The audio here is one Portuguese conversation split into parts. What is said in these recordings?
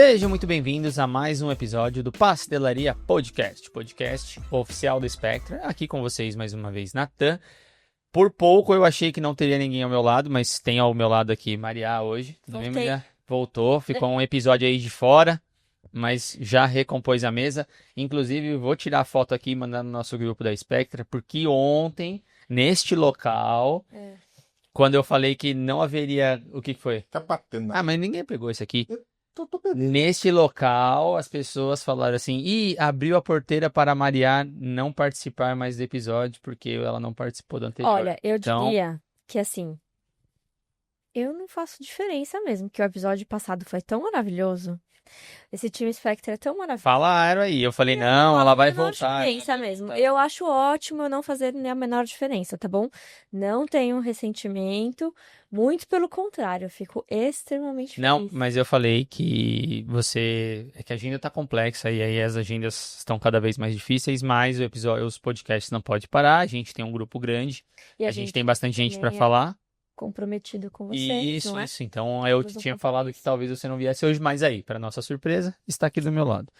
Sejam muito bem-vindos a mais um episódio do Pastelaria Podcast, podcast oficial do Spectra. Aqui com vocês mais uma vez, Natan. Por pouco eu achei que não teria ninguém ao meu lado, mas tem ao meu lado aqui Maria hoje. Tudo bem, Maria? Voltou, ficou um episódio aí de fora, mas já recompôs a mesa. Inclusive, vou tirar a foto aqui e mandar no nosso grupo da Spectra, porque ontem, neste local, quando eu falei que não haveria... O que foi? Tá batendo. Ah, mas ninguém pegou isso aqui. Tô perdendo. Neste local, as pessoas falaram assim, abriu a porteira para a Maria não participar mais do episódio, porque ela não participou do anterior. Olha, eu Então, diria que assim, eu não faço diferença mesmo, que o episódio passado foi tão maravilhoso. Esse time Spectre é tão maravilhoso. falaram aí. Eu falei, não, ela vai voltar. Diferença mesmo. Eu acho ótimo eu não fazer nem a menor diferença, tá bom? Não tenho ressentimento, muito pelo contrário, eu fico extremamente Não, feliz. mas eu falei que é que a agenda tá complexa e aí as agendas estão cada vez mais difíceis, mas os podcasts não pode parar, a gente tem um grupo grande, E a gente tem bastante gente também para é falar. comprometido com vocês, Isso, não é? isso. Então eu Temos um tinha falado que compromisso. talvez você não viesse hoje, mas aí, para nossa surpresa, está aqui do meu lado.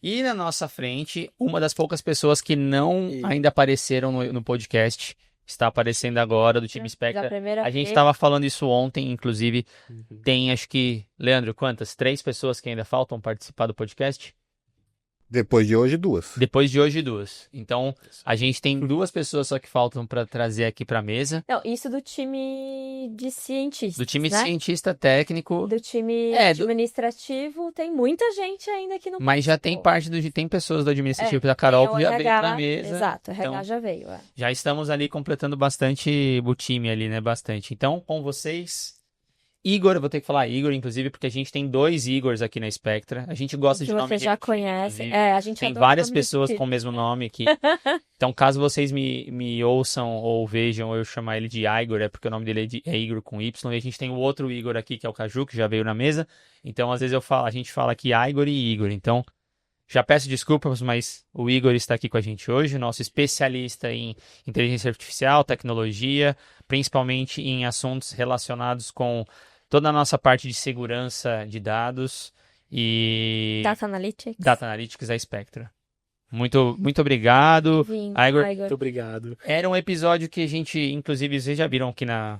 E na nossa frente, uma das poucas pessoas que não ainda apareceram no podcast, está aparecendo agora, do time Da Spectra. primeira A gente vez. estava falando isso ontem, inclusive, tem acho que, Leandro, quantas? 3 pessoas que ainda faltam participar do podcast? Depois de hoje, 2. Depois de hoje, 2. Então, a gente tem 2 pessoas só que faltam para trazer aqui para mesa. Não, isso do time de cientistas, Do time né? cientista técnico, Do time do- administrativo, tem muita gente ainda que não mas já tem participou. tem pessoas do administrativo da Tem Carol o que já veio RH, pra mesa. Exato, o RH Então, já veio. já estamos ali completando bastante o time ali, né? Bastante. Então, com vocês, Igor, eu vou ter que falar Igor, inclusive, porque a gente tem 2 Igors aqui na Spectra. A gente gosta Que de nome você já repetido, conhece. inclusive. A gente Tem adora várias nome pessoas repetido. com o mesmo nome aqui. Então, caso vocês me ouçam ou vejam eu chamar ele de Igor, é porque o nome dele é Igor com Y. E a gente tem o outro Igor aqui, que é o Caju, que já veio na mesa. Então, às vezes a gente fala aqui Igor e Igor. Então, já peço desculpas, mas o Igor está aqui com a gente hoje, nosso especialista em inteligência artificial, tecnologia, principalmente em assuntos relacionados com toda a nossa parte de segurança de dados e Data Analytics. Data Analytics da Spectra. Muito, muito obrigado. Bem-vindo, Igor. Igor. Muito obrigado. Era um episódio que a gente, inclusive, vocês já viram aqui na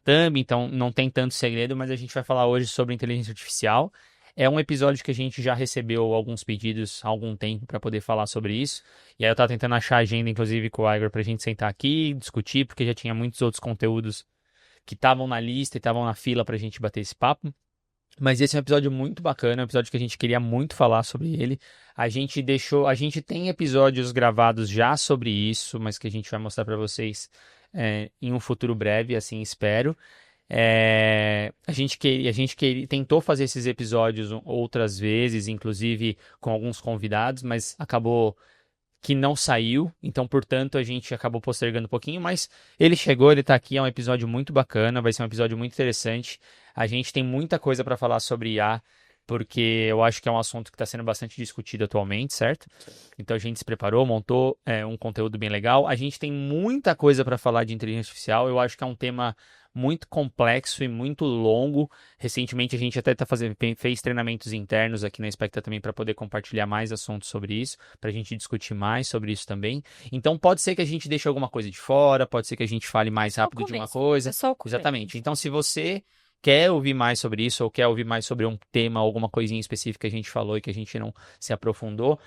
thumb, então não tem tanto segredo, mas a gente vai falar hoje sobre inteligência artificial. É um episódio que a gente já recebeu alguns pedidos há algum tempo para poder falar sobre isso. E aí eu tava tentando achar a agenda, inclusive, com o Igor pra gente sentar aqui e discutir, porque já tinha muitos outros conteúdos que estavam na lista e estavam na fila pra gente bater esse papo. Mas esse é um episódio muito bacana, um episódio que a gente queria muito falar sobre ele. A gente tem episódios gravados já sobre isso, mas que a gente vai mostrar pra vocês em um futuro breve, assim espero. A gente tentou fazer esses episódios outras vezes, inclusive com alguns convidados, mas acabou que não saiu, então, portanto, a gente acabou postergando um pouquinho, mas ele chegou, ele tá aqui, é um episódio muito bacana, vai ser um episódio muito interessante. A gente tem muita coisa para falar sobre IA, porque eu acho que é um assunto que está sendo bastante discutido atualmente, certo? Então a gente se preparou, montou um conteúdo bem legal. A gente tem muita coisa para falar de inteligência artificial, eu acho que é um tema muito complexo e muito longo. Recentemente a gente até fez treinamentos internos aqui na Spectra também para poder compartilhar mais assuntos sobre isso, para a gente discutir mais sobre isso também. Então pode ser que a gente deixe alguma coisa de fora, pode ser que a gente fale mais rápido de uma coisa. É só o começo. Exatamente. Então se você quer ouvir mais sobre isso ou quer ouvir mais sobre um tema, alguma coisinha específica que a gente falou e que a gente não se aprofundou,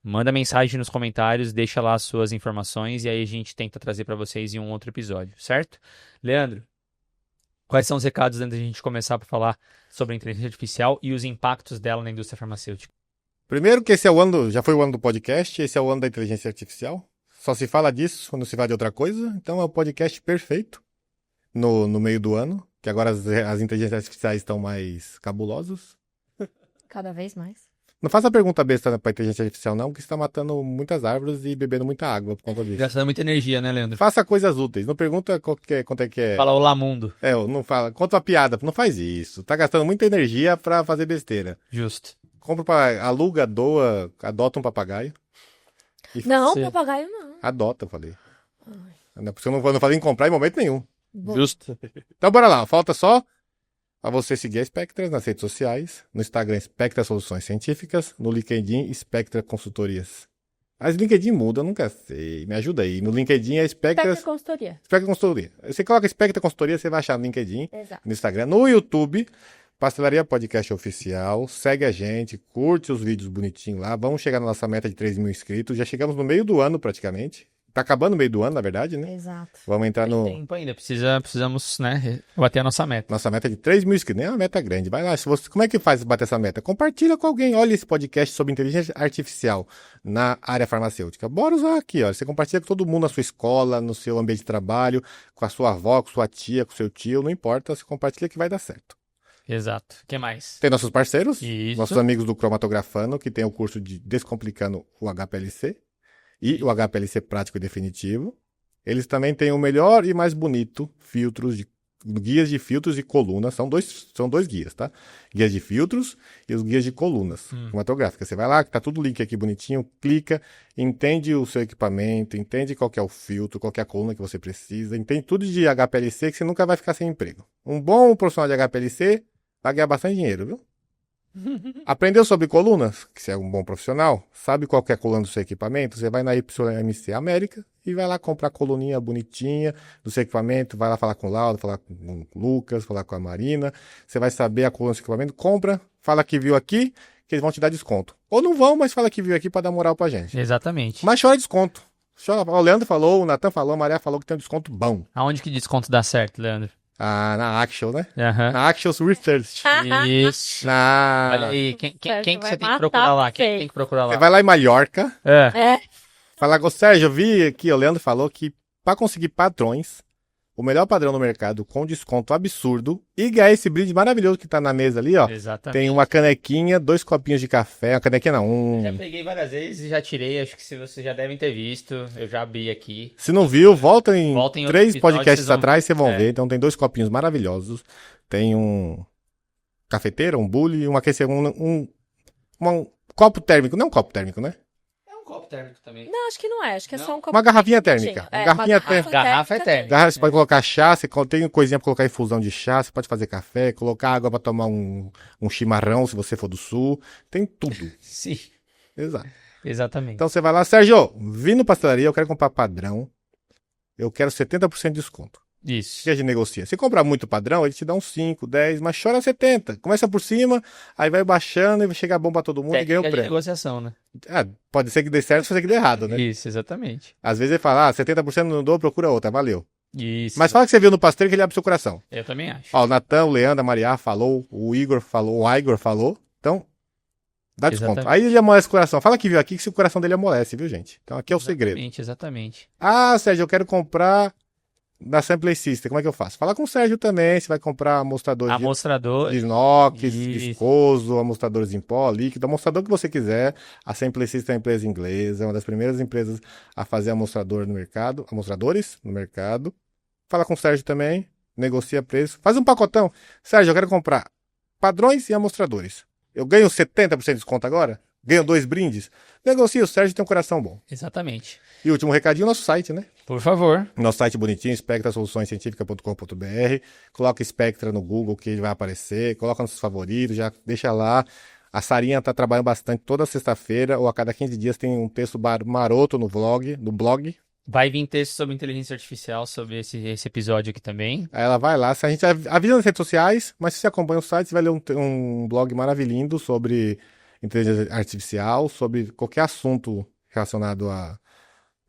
manda mensagem nos comentários, deixa lá as suas informações e aí a gente tenta trazer para vocês em um outro episódio, certo? Leandro, quais são os recados antes da gente começar para falar sobre a inteligência artificial e os impactos dela na indústria farmacêutica? Primeiro que esse é o ano, já foi o ano do podcast, esse é o ano da inteligência artificial. Só se fala disso, não se fala de outra coisa. Então é o podcast perfeito no meio do ano, que agora as inteligências artificiais estão mais cabulosas. Cada vez mais. Não faça pergunta besta pra inteligência artificial não, que está matando muitas árvores e bebendo muita água por conta disso. Gastando muita energia, né, Leandro? Faça coisas úteis, não pergunta quanto é que é. Fala olá mundo. Não fala, conta uma piada, não faz isso. Tá gastando muita energia pra fazer besteira. Justo. Aluga, doa, adota um papagaio. Não, Você- papagaio não. Adota, eu falei. Porque eu não falei em comprar em momento nenhum. Bom, Justo. Então bora lá, falta só a você seguir a Spectra nas redes sociais, no Instagram Spectra Soluções Científicas, no LinkedIn Spectra Consultorias. As LinkedIn muda, eu nunca sei, me ajuda aí. No LinkedIn é Spectra Consultoria. Consultoria. Você coloca Spectra Consultoria, você vai achar no LinkedIn, Exato. no Instagram, no YouTube, Pastelaria Podcast Oficial, segue a gente, curte os vídeos bonitinhos lá, vamos chegar na nossa meta de 3 mil inscritos, já chegamos no meio do ano praticamente. Tá acabando o meio do ano, na verdade, né? Exato. Vamos entrar Tem no... tempo ainda, precisamos, né, bater a nossa meta. Nossa meta é de 3 mil inscritos, nem é uma meta grande. Vai lá, como é que faz bater essa meta? Compartilha com alguém. Olha esse podcast sobre inteligência artificial na área farmacêutica. Bora usar aqui, ó. Você compartilha com todo mundo na sua escola, no seu ambiente de trabalho, com a sua avó, com sua tia, com seu tio, não importa. Você compartilha que vai dar certo. Exato. O que mais? Tem nossos parceiros, Isso. nossos amigos do Cromatografando, que tem o curso de Descomplicando o HPLC e o HPLC Prático e Definitivo. Eles também têm o melhor e mais bonito guias de filtros e colunas. São dois guias, tá? Guias de filtros e os guias de colunas cromatográficas. Você vai lá, que tá tudo link aqui bonitinho, clica, entende o seu equipamento, entende qual que é o filtro, qual que é a coluna que você precisa, entende tudo de HPLC que você nunca vai ficar sem emprego. Um bom profissional de HPLC vai ganhar bastante dinheiro, viu? Aprendeu sobre colunas? Que você é um bom profissional, sabe qual que é a coluna do seu equipamento? Você vai na YMC América e vai lá comprar a coluninha bonitinha do seu equipamento, vai lá falar com o Laudo, falar com o Lucas, falar com a Marina. Você vai saber a coluna do seu equipamento, compra, fala que viu aqui, que eles vão te dar desconto. Ou não vão, mas fala que viu aqui para dar moral pra gente. Exatamente. Mas chora desconto. O Leandro falou, o Natan falou, a Maria falou que tem um desconto bom. Aonde que desconto dá certo, Leandro? Ah, na Actual, né? Aham. Na Actual Research. Isso. Na... Olha aí, quem que Vai você tem que matar procurar lá? Quem você. tem que procurar Você lá? vai lá em Mallorca, É. fala, Sérgio, eu vi aqui, o Leandro falou que para conseguir padrões, o melhor padrão no mercado, com desconto absurdo, e ganhar esse brinde maravilhoso que tá na mesa ali, ó. Exatamente. Tem uma canequinha, 2 copinhos de café, uma canequinha não, Já peguei várias vezes e já tirei, acho que se vocês já devem ter visto, eu já abri aqui. Se não viu, volta em Volta em outro 3 episódio, podcasts vocês vão atrás, vocês vão É. ver. Então tem 2 copinhos maravilhosos, tem um cafeteira, um bule, um copo térmico, não é um copo térmico, né? É um copo térmico também. Não, acho que não é. Acho que é Não? só um copo Uma garrafinha pequenininho. térmica. É, Garrafinha uma garrafa Garrafa é térmica. Você pode colocar chá, você tem coisinha pra colocar infusão de chá, você pode fazer café, colocar água pra tomar um chimarrão, se você for do sul. Tem tudo. Sim, Exato. exatamente. Então você vai lá, Sérgio, vim no pastelaria, eu quero comprar padrão. Eu quero 70% de desconto. Isso. Que a gente negocia. Se comprar muito padrão, ele te dá uns 5, 10, mas chora 70. Começa por cima, aí vai baixando e vai chegar bom pra todo mundo e ganha o Técnica de prêmio. negociação, né? Ah, pode ser que dê certo, pode ser que dê errado, né? Isso, exatamente. Às vezes ele fala, 70% não dou, procura outra, valeu. Isso. Mas fala que você viu no pasteiro que ele abre seu coração. Eu também acho. Ó, o Natan, o Leandro, a Maria falou, o Igor falou. Então, dá desconto. Exatamente. Aí ele amolece o coração. Fala que viu aqui que o coração dele amolece, viu, gente? Então aqui é o segredo. Exatamente. Ah, Sérgio, eu quero comprar da Sample System. Como é que eu faço? Fala com o Sérgio também. Você vai comprar amostrador Amostrador. de inox, Isso. viscoso, amostradores em pó, líquido, amostrador que você quiser. A Sample System é uma empresa inglesa, é uma das primeiras empresas a fazer amostradores no mercado. Fala com o Sérgio também, negocia preço. Faz um pacotão. Sérgio, eu quero comprar padrões e amostradores. Eu ganho 70% de desconto agora? Ganho 2 brindes? Negocia, o Sérgio tem um coração bom. Exatamente. E último recadinho, nosso site, né? Por favor. Nosso site bonitinho, spectrasoluçõescientifica.com.br. Coloca Spectra no Google que ele vai aparecer. Coloca nos seus favoritos, já deixa lá. A Sarinha tá trabalhando bastante toda sexta-feira ou a cada 15 dias tem um texto maroto no blog. Vai vir texto sobre inteligência artificial, sobre esse episódio aqui também. Aí ela vai lá, a gente avisa nas redes sociais, mas se você acompanha o site, você vai ler um blog maravilhoso sobre inteligência artificial, sobre qualquer assunto relacionado à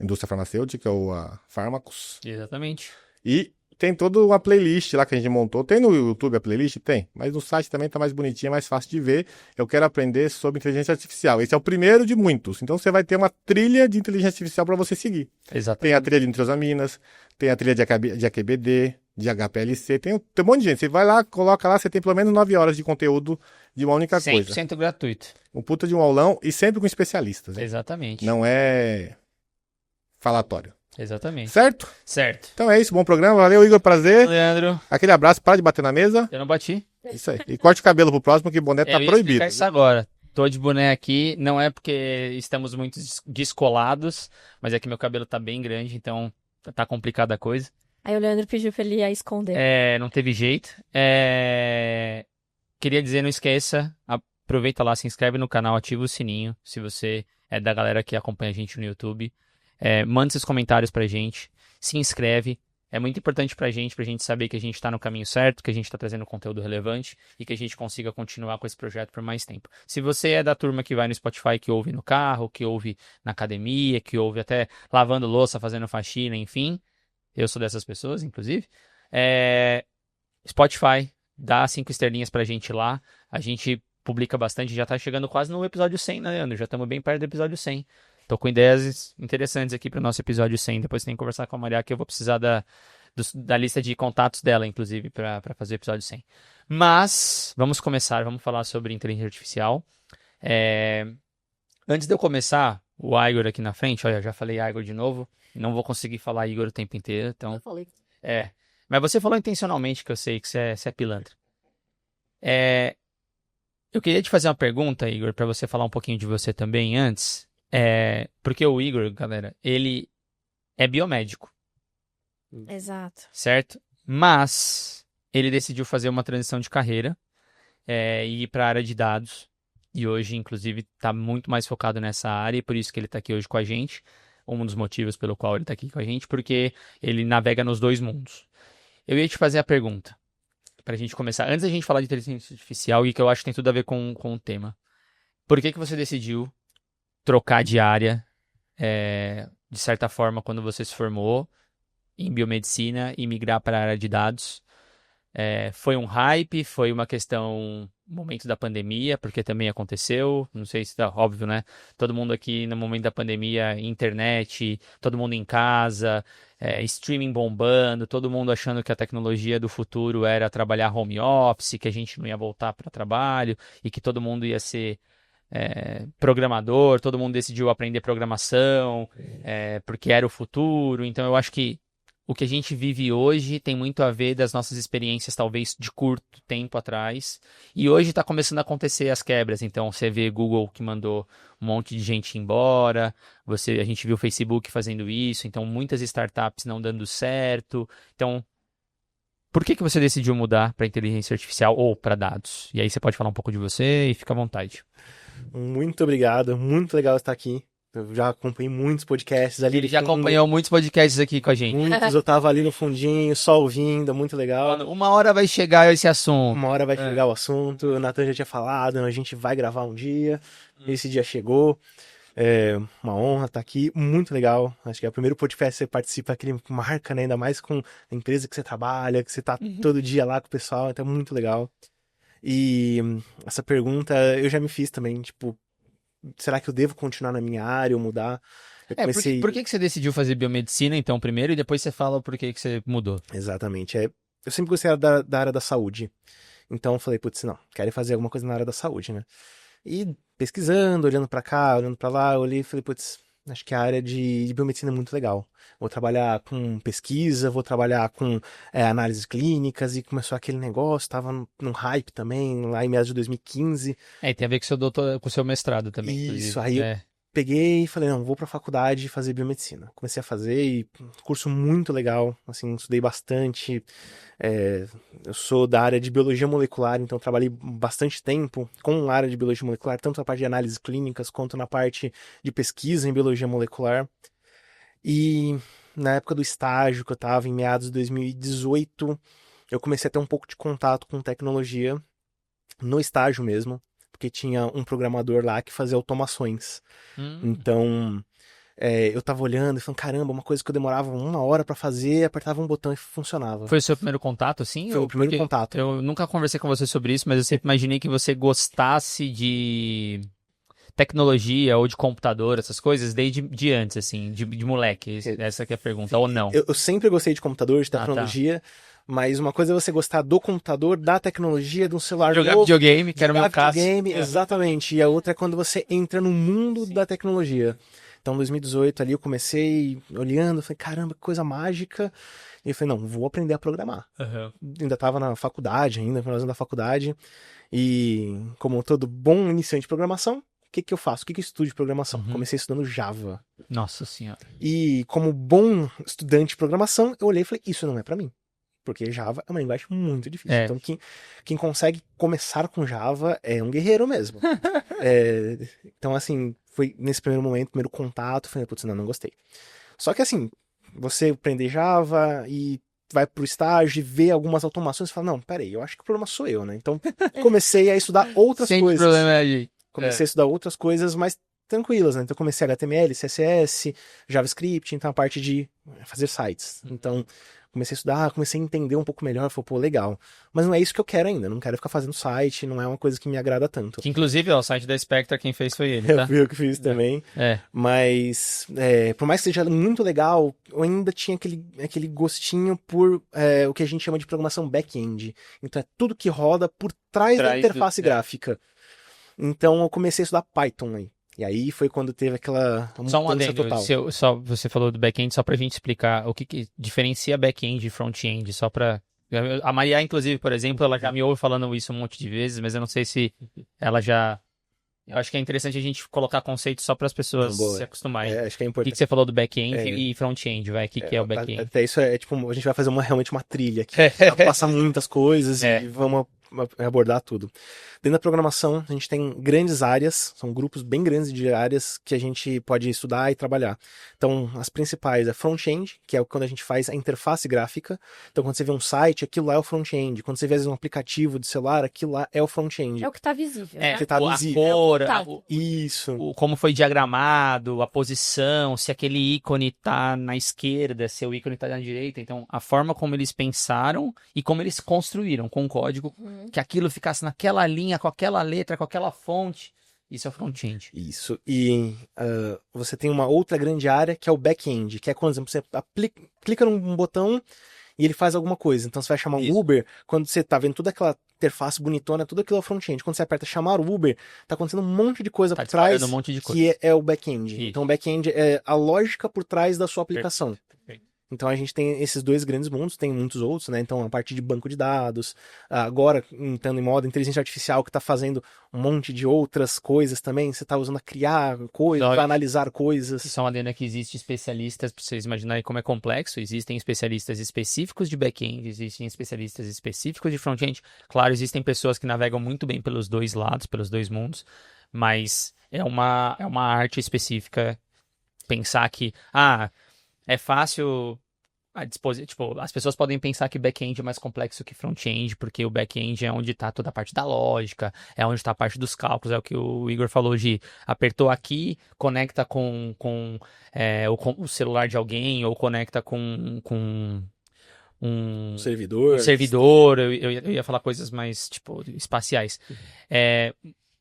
indústria farmacêutica ou a fármacos. Exatamente. E tem toda uma playlist lá que a gente montou. Tem no YouTube a playlist? Tem. Mas no site também tá mais bonitinho, é mais fácil de ver. Eu quero aprender sobre inteligência artificial. Esse é o primeiro de muitos. Então você vai ter uma trilha de inteligência artificial para você seguir. Exatamente. Tem a trilha de nitrosaminas, tem a trilha de AQBD, de HPLC, tem um monte de gente. Você vai lá, coloca lá, você tem pelo menos 9 horas de conteúdo de uma única 100% coisa. 100% gratuito. Um puta de um aulão e sempre com especialistas. Hein? Exatamente. Não é falatório. Exatamente. Certo? Certo. Então é isso, bom programa. Valeu, Igor, prazer. Leandro, Aquele abraço, para de bater na mesa. eu não bati. Isso aí. E corte o cabelo pro próximo, que boné tá Eu ia proibido. explicar isso agora. Tô de boné aqui, não é porque estamos muito descolados, mas é que meu cabelo tá bem grande, então tá complicada a coisa. Aí o Leandro pediu pra ele ir esconder. Não teve jeito. Queria dizer, não esqueça, aproveita lá, se inscreve no canal, ativa o sininho, se você é da galera que acompanha a gente no YouTube. Manda seus comentários pra gente, se inscreve. É muito importante pra gente saber que a gente tá no caminho certo, que a gente tá trazendo conteúdo relevante e que a gente consiga continuar com esse projeto por mais tempo. Se você é da turma que vai no Spotify, que ouve no carro, que ouve na academia, que ouve até lavando louça, fazendo faxina, enfim, eu sou dessas pessoas, inclusive. Spotify, dá 5 estrelinhas pra gente lá. A gente publica bastante, já tá chegando quase no episódio 100, né, Leandro? Já estamos bem perto do episódio 100. Tô com ideias interessantes aqui pro nosso episódio 100. Depois tem que conversar com a Maria, que eu vou precisar da lista de contatos dela, inclusive, pra fazer o episódio 100. Mas, vamos começar, vamos falar sobre inteligência artificial. Antes de eu começar, o Igor aqui na frente, olha, já falei Igor de novo. Não vou conseguir falar Igor o tempo inteiro, então... Eu falei. Mas você falou intencionalmente, que eu sei que você é pilantra. Eu queria te fazer uma pergunta, Igor, pra você falar um pouquinho de você também antes. Porque o Igor, galera, ele é biomédico, Exato. certo? Mas ele decidiu fazer uma transição de carreira e ir para a área de dados. E hoje, inclusive, está muito mais focado nessa área e por isso que ele está aqui hoje com a gente. Um dos motivos pelo qual ele está aqui com a gente, porque ele navega nos dois mundos. Eu ia te fazer a pergunta, pra gente começar. Antes da gente falar de inteligência artificial, e que eu acho que tem tudo a ver com o tema. Por que você decidiu trocar de área, de certa forma, quando você se formou em biomedicina e migrar para a área de dados? Foi um hype? Foi uma questão, momento da pandemia, porque também aconteceu? Não sei se tá óbvio, né? Todo mundo aqui no momento da pandemia, internet, todo mundo em casa, streaming bombando, todo mundo achando que a tecnologia do futuro era trabalhar home office, que a gente não ia voltar para trabalho e que todo mundo ia ser programador, todo mundo decidiu aprender programação, porque era o futuro. Então eu acho que o que a gente vive hoje tem muito a ver das nossas experiências, talvez, de curto tempo atrás. E hoje está começando a acontecer as quebras. Então, você vê Google que mandou um monte de gente embora. A gente viu o Facebook fazendo isso. Então, muitas startups não dando certo. Então, por que você decidiu mudar para inteligência artificial ou para dados? E aí você pode falar um pouco de você e fica à vontade. Muito obrigado, muito legal estar aqui. Eu já acompanhei muitos podcasts ali. Ele já acompanhou muitos podcasts aqui com a gente. Muitos, eu tava ali no fundinho, só ouvindo, muito legal. Mano, uma hora vai chegar esse assunto. Uma hora vai chegar o assunto, o Nathan já tinha falado, a gente vai gravar um dia. Esse dia chegou. É uma honra estar aqui, muito legal. Acho que é o primeiro podcast que você participa, aquele marca, né? Ainda mais com a empresa que você trabalha, que você tá todo dia lá com o pessoal, então é muito legal. E essa pergunta eu já me fiz também, tipo, será que eu devo continuar na minha área ou mudar? Eu comecei... Por que você decidiu fazer biomedicina, então, primeiro, e depois você fala por que você mudou? Exatamente. Eu sempre gostei da área da saúde. Então eu falei, putz, não, quero fazer alguma coisa na área da saúde, né? E pesquisando, olhando pra cá, olhando pra lá, eu olhei e falei, putz, acho que a área de biomedicina é muito legal. Vou trabalhar com pesquisa, vou trabalhar com análises clínicas, e começou aquele negócio, tava num hype também, lá em meados de 2015. Tem a ver com o seu mestrado também. Isso, inclusive. aí eu peguei e falei, não, vou pra faculdade fazer biomedicina. Comecei a fazer e curso muito legal, assim, estudei bastante. Eu sou da área de biologia molecular, então trabalhei bastante tempo com a área de biologia molecular, tanto na parte de análises clínicas quanto na parte de pesquisa em biologia molecular. E na época do estágio que eu estava, em meados de 2018, eu comecei a ter um pouco de contato com tecnologia no estágio mesmo, porque tinha um programador lá que fazia automações. Então, eu tava olhando e falando, caramba, uma coisa que eu demorava 1 hora pra fazer, apertava um botão e funcionava. Foi o seu primeiro contato, assim? Foi o primeiro contato. Eu nunca conversei com você sobre isso, mas eu sempre imaginei que você gostasse de tecnologia ou de computador, essas coisas, desde antes, assim, de moleque. Essa que é a pergunta, ou não? Eu sempre gostei de computador, de tecnologia, mas uma coisa é você gostar do computador, da tecnologia, de um celular Jogar novo, videogame, que era o meu caso. Exatamente. E a outra é quando você entra no mundo da tecnologia. Então, em 2018, ali eu comecei olhando, falei, caramba, que coisa mágica. E eu falei, não, vou aprender a programar. Ainda estava na faculdade, finalizando a faculdade. E como todo bom iniciante de programação, que eu faço? O que eu estudo de programação? Uhum. Comecei estudando Java. Nossa senhora. E como bom estudante de programação, eu olhei e falei, isso não é pra mim. Porque Java é uma linguagem muito difícil. É. Então, quem consegue começar com Java é um guerreiro mesmo. Então, assim, foi nesse primeiro momento, primeiro contato, falei, putz, não gostei. Só que, assim, você aprender Java e vai pro estágio e vê algumas automações e fala, não, peraí, eu acho que o problema sou eu, né? Então, comecei a estudar outras Sempre coisas. o problema é a gente. Comecei a estudar outras coisas mais tranquilas, né? Então, comecei HTML, CSS, JavaScript, então a parte de fazer sites. Então, comecei a estudar, comecei a entender um pouco melhor, falei, pô, legal. Mas não é isso que eu quero ainda, não quero ficar fazendo site, não é uma coisa que me agrada tanto. Que inclusive, ó, o site da Spectra, quem fez foi ele, Eu tá? fui eu que fiz também. É. Mas, por mais que seja muito legal, eu ainda tinha aquele gostinho por o que a gente chama de programação back-end. Então, é tudo que roda por trás da interface gráfica. Então, eu comecei a estudar Python aí. E aí foi quando teve aquela Só um mudança adendo, total. você falou do back-end, só pra gente explicar o que diferencia back-end e front-end, só pra... A Maria, inclusive, por exemplo, ela já me ouve falando isso um monte de vezes, mas eu não sei se ela já... Eu acho que é interessante a gente colocar conceitos só para as pessoas Boa. se acostumarem. Acho que é O que importante. você falou do back-end e front-end, vai? O que é o back-end? Até isso tipo, a gente vai fazer realmente uma trilha aqui. Passar muitas coisas e vamos abordar tudo. Dentro da programação, a gente tem grandes áreas, são grupos bem grandes de áreas que a gente pode estudar e trabalhar. Então, as principais é front-end, que é quando a gente faz a interface gráfica. Então, quando você vê um site, aquilo lá é o front-end. Quando você vê às vezes, um aplicativo de celular, aquilo lá é o front-end. É o que tá visível, É, né? que tá a visível. cor, Tá. Isso. como foi diagramado, a posição, se aquele ícone tá na esquerda, se o ícone tá na direita. Então, a forma como eles pensaram e como eles construíram com o código, que aquilo ficasse naquela linha, com aquela letra, com aquela fonte. Isso é o front-end. Isso. E você tem uma outra grande área que é o back-end, que é quando, por exemplo, você clica num botão e ele faz alguma coisa. Então você vai chamar um Uber, quando você tá vendo toda aquela interface bonitona, tudo aquilo é o front-end. Quando você aperta chamar o Uber, tá acontecendo um monte de coisa Tá por trás, disparando um monte de que coisa. é o back-end. Isso. Então o back-end é a lógica por trás da sua aplicação. Perfeito. Então a gente tem esses dois grandes mundos, tem muitos outros, né? Então a parte de banco de dados, agora entrando em moda inteligência artificial que está fazendo um monte de outras coisas também, você está usando a criar coisas, Só- para analisar coisas. Só uma adenda que existe especialistas, para vocês imaginarem como é complexo, existem especialistas específicos de back-end, existem especialistas específicos de front-end. Claro, existem pessoas que navegam muito bem pelos dois lados, pelos dois mundos, mas é uma arte específica pensar que, é fácil tipo, as pessoas podem pensar que back-end é mais complexo que front-end, porque o back-end é onde está toda a parte da lógica, é onde está a parte dos cálculos, é o que o Igor falou de apertou aqui, conecta com o celular de alguém, ou conecta com um servidor, eu ia falar coisas mais, tipo, espaciais.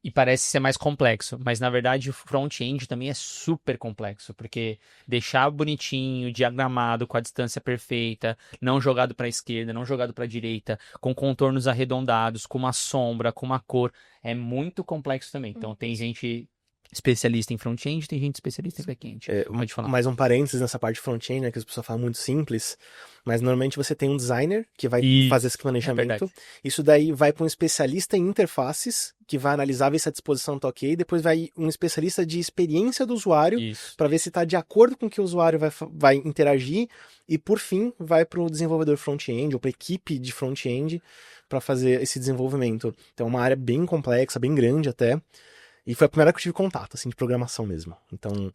E parece ser mais complexo, mas na verdade o front-end também é super complexo, porque deixar bonitinho, diagramado, com a distância perfeita, não jogado para a esquerda, não jogado para a direita, com contornos arredondados, com uma sombra, com uma cor, é muito complexo também. Então tem gente especialista em front-end, tem gente especialista em back-end. Pode falar. Mais um parênteses nessa parte de front-end, né, que as pessoas falam muito simples, mas normalmente você tem um designer que vai fazer esse planejamento. Isso daí vai para um especialista em interfaces, que vai analisar, ver se a disposição está ok, depois vai um especialista de experiência do usuário, para ver se está de acordo com o que o usuário vai interagir, e por fim vai para o desenvolvedor front-end, ou para a equipe de front-end, para fazer esse desenvolvimento. Então é uma área bem complexa, bem grande até. E foi a primeira que eu tive contato, assim, de programação mesmo. Então...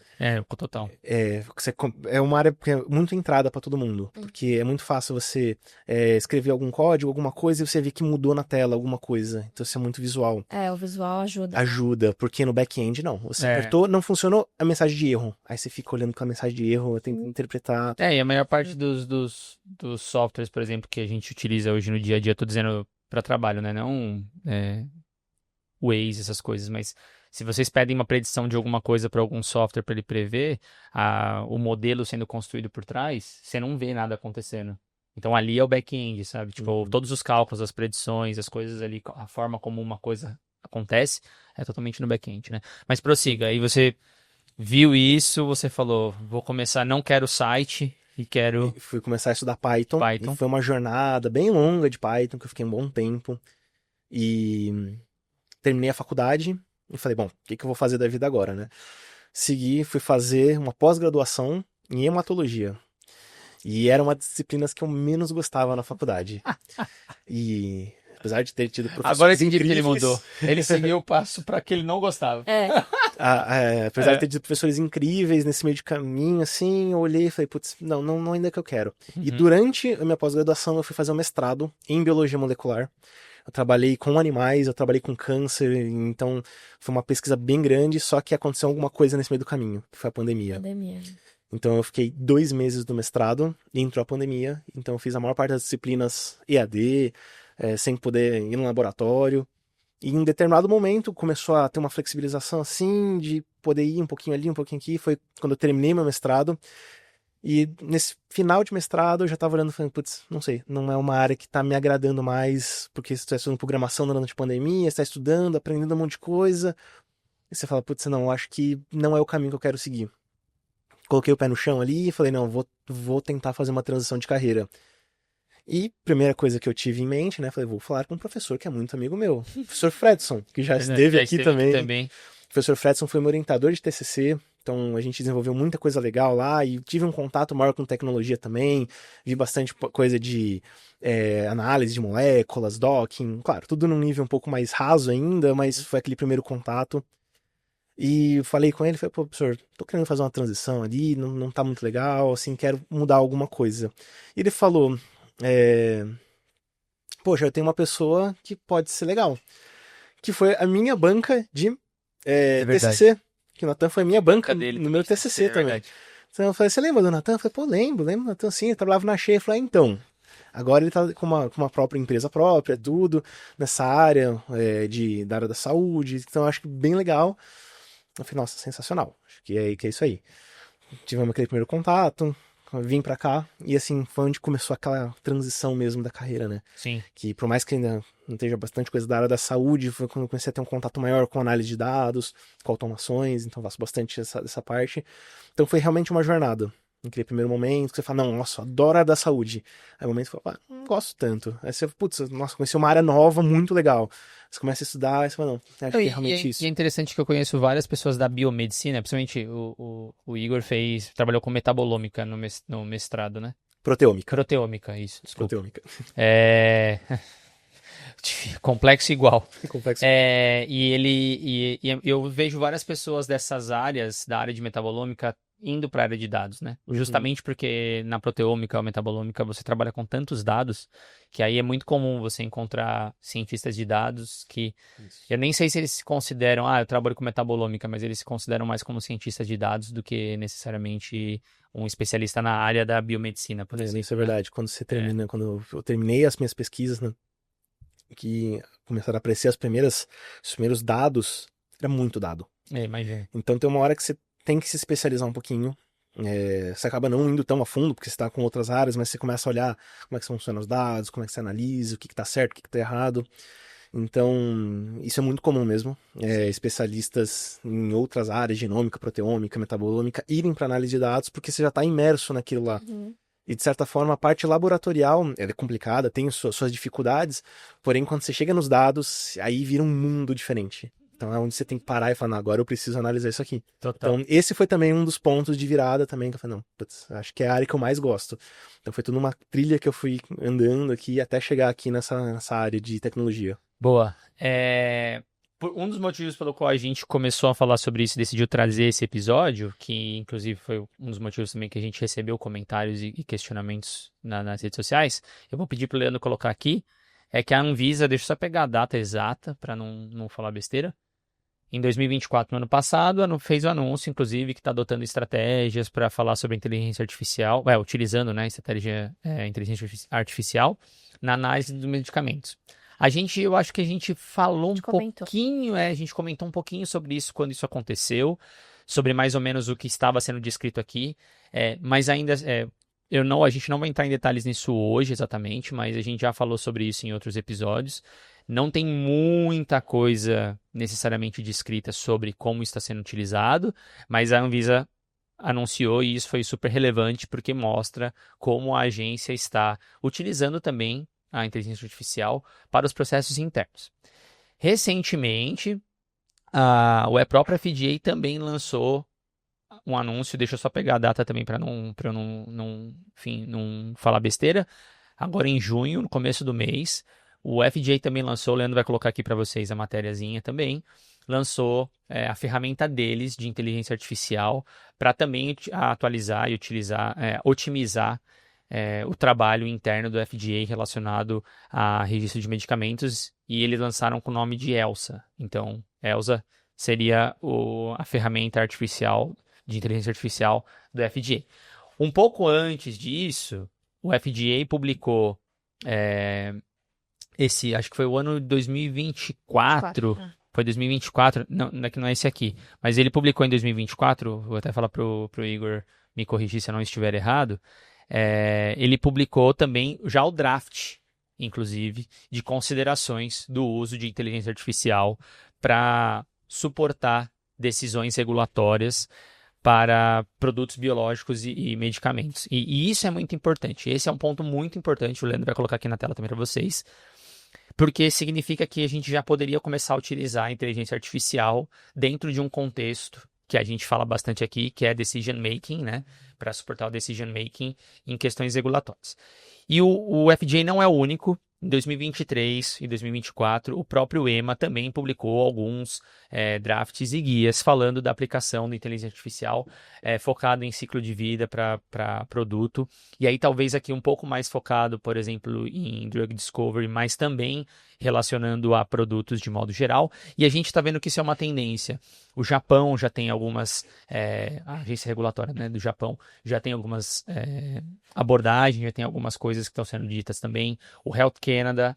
total. É uma área que é muito entrada para todo mundo. Porque é muito fácil você escrever algum código, alguma coisa, e você vê que mudou na tela alguma coisa. Então isso é muito visual. O visual ajuda. Ajuda, porque no back-end não. Você apertou, não funcionou, a mensagem de erro. Aí você fica olhando com a mensagem de erro, tem que interpretar. E a maior parte dos softwares, por exemplo, que a gente utiliza hoje no dia a dia, eu tô dizendo para trabalho, né? Não Waze, essas coisas, mas se vocês pedem uma predição de alguma coisa para algum software para ele prever, o modelo sendo construído por trás, você não vê nada acontecendo. Então ali é o back-end, sabe? Tipo, todos os cálculos, as predições, as coisas ali, a forma como uma coisa acontece, é totalmente no back-end, né? Mas prossiga, aí você viu isso, você falou, vou começar, não quero site e quero... Fui começar a estudar Python. E foi uma jornada bem longa de Python, que eu fiquei um bom tempo. E... terminei a faculdade, E falei, bom, o que que eu vou fazer da vida agora, né? Segui, fui fazer uma pós-graduação em hematologia. E era uma das disciplinas que eu menos gostava na faculdade. E apesar de ter tido Agora eu professores entendi porque ele incríveis, mudou. Ele seguiu o passo para que ele não gostava. apesar de ter tido professores incríveis nesse meio de caminho, assim, eu olhei e falei, putz, não ainda que eu quero. E durante a minha pós-graduação eu fui fazer um mestrado em biologia molecular. Eu trabalhei com animais, eu trabalhei com câncer, então foi uma pesquisa bem grande, só que aconteceu alguma coisa nesse meio do caminho, que foi a pandemia. Pandemia. Então eu fiquei 2 meses do mestrado e entrou a pandemia, então eu fiz a maior parte das disciplinas EAD, sem poder ir no laboratório. E em determinado momento começou a ter uma flexibilização assim, de poder ir um pouquinho ali, um pouquinho aqui. Foi quando eu terminei meu mestrado. E nesse final de mestrado eu já tava olhando e falando, putz, não sei, não é uma área que tá me agradando mais, porque você tá estudando programação durante a pandemia, você tá estudando, aprendendo um monte de coisa. E você fala, putz, não, eu acho que não é o caminho que eu quero seguir. Coloquei o pé no chão ali e falei, não, vou tentar fazer uma transição de carreira. E primeira coisa que eu tive em mente, né, falei, vou falar com um professor que é muito amigo meu, o professor Fredson, que já esteve aqui também. O professor Fredson foi meu orientador de TCC, então a gente desenvolveu muita coisa legal lá e tive um contato maior com tecnologia também, vi bastante coisa de análise de moléculas, docking, claro, tudo num nível um pouco mais raso ainda, mas foi aquele primeiro contato. E falei com ele, falei, pô, professor, tô querendo fazer uma transição ali, não tá muito legal, assim, quero mudar alguma coisa. E ele falou, poxa, eu tenho uma pessoa que pode ser legal, que foi a minha banca de TCC, que o Natan foi a minha banca no meu TCC também. Verdade. Então eu falei, você lembra do Natan? Eu falei, pô, lembro do Natan, sim, ele trabalhava na Shea. Eu falei, então, agora ele tá com uma própria empresa própria, tudo, nessa área da área da saúde, então eu acho que bem legal. Eu falei, nossa, sensacional, acho que é isso aí. Tivemos aquele primeiro contato, vim pra cá, e assim, foi onde começou aquela transição mesmo da carreira, né? Sim. Que por mais que ainda não esteja bastante coisa da área da saúde, foi quando eu comecei a ter um contato maior com análise de dados, com automações, então faço bastante dessa parte. Então foi realmente uma jornada. Naquele primeiro momento, que você fala, não, nossa, adoro a área da saúde. Aí o momento você fala, não gosto tanto. Aí você, putz, nossa, conheci uma área nova, muito legal. Você começa a estudar, aí você fala, não, acho que é realmente isso. E é interessante que eu conheço várias pessoas da biomedicina, principalmente o Igor trabalhou com metabolômica no mestrado, né? Proteômica, isso, desculpa. Proteômica. Complexo igual. Complexo. E eu vejo várias pessoas dessas áreas, da área de metabolômica, indo para a área de dados, né? Justamente porque na proteômica ou metabolômica você trabalha com tantos dados que aí é muito comum você encontrar cientistas de dados que eu nem sei se eles se consideram, eu trabalho com metabolômica, mas eles se consideram mais como cientistas de dados do que necessariamente um especialista na área da biomedicina, por exemplo. Isso é verdade. Quando você termina, quando eu terminei as minhas pesquisas, né, que começaram a aparecer os primeiros dados, era muito dado. Imagina. Então tem uma hora que você tem que se especializar um pouquinho. Você acaba não indo tão a fundo, porque você está com outras áreas, mas você começa a olhar como é que funcionam os dados, como é que você analisa, o que está certo, o que está errado. Então, isso é muito comum mesmo. Especialistas em outras áreas, genômica, proteômica, metabolômica, irem para análise de dados, porque você já está imerso naquilo lá. E, de certa forma, a parte laboratorial é complicada, tem suas dificuldades, porém, quando você chega nos dados, aí vira um mundo diferente. Então é onde você tem que parar e falar, não, agora eu preciso analisar isso aqui. Total. Então esse foi também um dos pontos de virada também, que eu falei, não, putz, acho que é a área que eu mais gosto. Então foi toda uma trilha que eu fui andando aqui até chegar aqui nessa área de tecnologia. Boa. Um dos motivos pelo qual a gente começou a falar sobre isso e decidiu trazer esse episódio, que inclusive foi um dos motivos também que a gente recebeu comentários e questionamentos nas redes sociais, eu vou pedir para o Leandro colocar aqui, é que a Anvisa, deixa eu só pegar a data exata para não falar besteira, em 2024, no ano passado, fez o anúncio, inclusive, que está adotando estratégias para falar sobre inteligência artificial, utilizando, né, inteligência artificial na análise dos medicamentos. Eu acho que a gente falou pouquinho, a gente comentou um pouquinho sobre isso quando isso aconteceu, sobre mais ou menos o que estava sendo descrito aqui, mas ainda, a gente não vai entrar em detalhes nisso hoje exatamente, mas a gente já falou sobre isso em outros episódios. Não tem muita coisa necessariamente descrita sobre como está sendo utilizado, mas a Anvisa anunciou e isso foi super relevante porque mostra como a agência está utilizando também a inteligência artificial para os processos internos. Recentemente, O próprio FDA também lançou um anúncio, deixa eu só pegar a data também para eu enfim, não falar besteira. Agora em junho, no começo do mês, o FDA também lançou, o Leandro vai colocar aqui para vocês a matériazinha também, lançou a ferramenta deles de inteligência artificial para também atualizar e otimizar o trabalho interno do FDA relacionado a registro de medicamentos, e eles lançaram com o nome de ELSA. Então, ELSA seria a ferramenta artificial de inteligência artificial do FDA. Um pouco antes disso, o FDA publicou acho que foi o ano de 2024. Foi 2024, não é que não é esse aqui, mas ele publicou em 2024, vou até falar pro Igor me corrigir se eu não estiver errado. Ele publicou também já o draft, inclusive, de considerações do uso de inteligência artificial para suportar decisões regulatórias para produtos biológicos e medicamentos. E isso é muito importante. Esse é um ponto muito importante. O Leandro vai colocar aqui na tela também para vocês. Porque significa que a gente já poderia começar a utilizar a inteligência artificial dentro de um contexto que a gente fala bastante aqui, que é decision making, né? Para suportar o decision making em questões regulatórias. E o FDA não é o único. Em 2023 e 2024, o próprio EMA também publicou alguns drafts e guias falando da aplicação da inteligência artificial focado em ciclo de vida para produto. E aí talvez aqui um pouco mais focado, por exemplo, em drug discovery, mas também relacionando a produtos de modo geral. E a gente está vendo que isso é uma tendência. O Japão já tem algumas, a agência regulatória, né, do Japão já tem algumas abordagens, já tem algumas coisas que estão sendo ditas também. O Health Canada,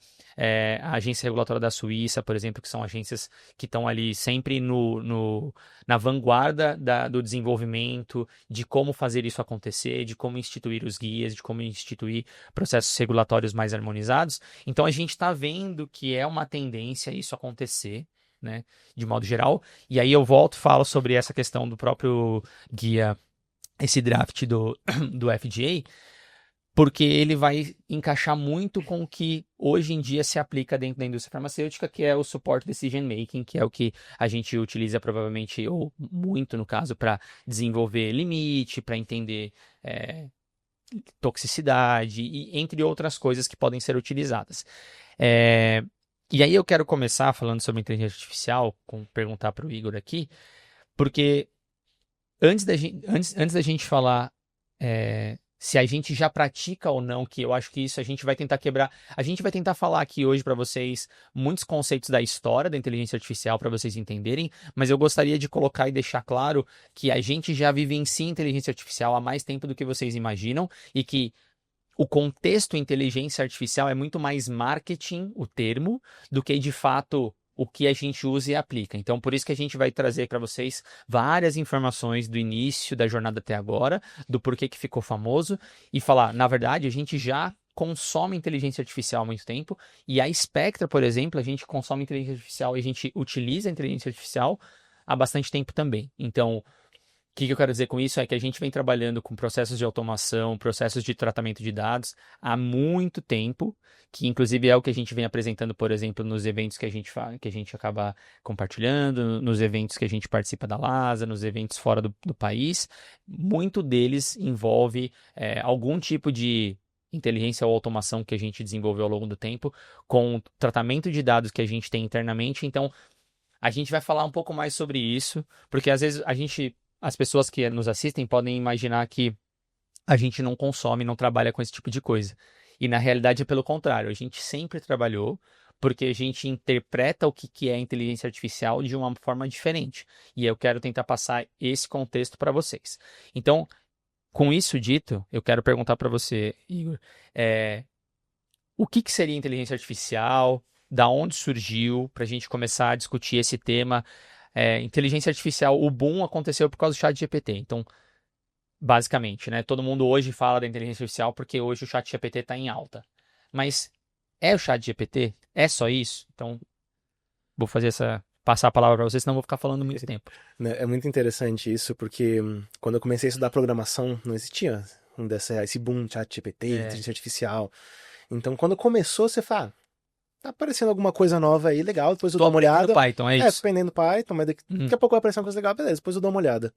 a agência regulatória da Suíça, por exemplo, que são agências que estão ali sempre na vanguarda do desenvolvimento, de como fazer isso acontecer, de como instituir os guias, de como instituir processos regulatórios mais harmonizados. Então a gente está vendo que é uma tendência isso acontecer, né, de modo geral. E aí eu volto e falo sobre essa questão do próprio guia, esse draft do FDA, porque ele vai encaixar muito com o que hoje em dia se aplica dentro da indústria farmacêutica, que é o support decision making, que é o que a gente utiliza provavelmente, ou muito no caso, para desenvolver limite, para entender toxicidade, e entre outras coisas que podem ser utilizadas. E aí eu quero começar falando sobre inteligência artificial, perguntar para o Igor aqui, porque antes da gente falar se a gente já pratica ou não, que eu acho que isso a gente vai tentar quebrar. A gente vai tentar falar aqui hoje para vocês muitos conceitos da história da inteligência artificial para vocês entenderem, mas eu gostaria de colocar e deixar claro que a gente já vivencia inteligência artificial há mais tempo do que vocês imaginam, e que o contexto inteligência artificial é muito mais marketing, o termo, do que de fato o que a gente usa e aplica. Então, por isso que a gente vai trazer para vocês várias informações do início da jornada até agora, do porquê que ficou famoso, e falar, na verdade, a gente já consome inteligência artificial há muito tempo, e a Spectra, por exemplo, a gente consome inteligência artificial e a gente utiliza a inteligência artificial há bastante tempo também. Então, o que eu quero dizer com isso é que a gente vem trabalhando com processos de automação, processos de tratamento de dados há muito tempo, que inclusive é o que a gente vem apresentando, por exemplo, nos eventos que a gente acaba compartilhando, nos eventos que a gente participa da LASA, nos eventos fora do país. Muito deles envolve algum tipo de inteligência ou automação que a gente desenvolveu ao longo do tempo, com o tratamento de dados que a gente tem internamente. Então, a gente vai falar um pouco mais sobre isso, porque às vezes as pessoas que nos assistem podem imaginar que a gente não consome, não trabalha com esse tipo de coisa. E na realidade é pelo contrário, a gente sempre trabalhou, porque a gente interpreta o que é inteligência artificial de uma forma diferente. E eu quero tentar passar esse contexto para vocês. Então, com isso dito, eu quero perguntar para você, Igor, o que seria inteligência artificial? Da onde surgiu? Para a gente começar a discutir esse tema. Inteligência artificial, o boom aconteceu por causa do ChatGPT. Então, basicamente, né? Todo mundo hoje fala da inteligência artificial porque hoje o ChatGPT está em alta. Mas é o ChatGPT? É só isso? Então, vou passar a palavra para vocês, senão vou ficar falando muito tempo. É muito interessante isso, porque quando eu comecei a estudar programação, não existia esse boom ChatGPT, inteligência artificial. Então, quando começou, você fala, tá aparecendo alguma coisa nova aí, legal, depois eu Tô dou uma aprendendo olhada. Python, é Tô isso. aprendendo Python, mas daqui a pouco vai aparecer uma coisa legal, beleza, depois eu dou uma olhada.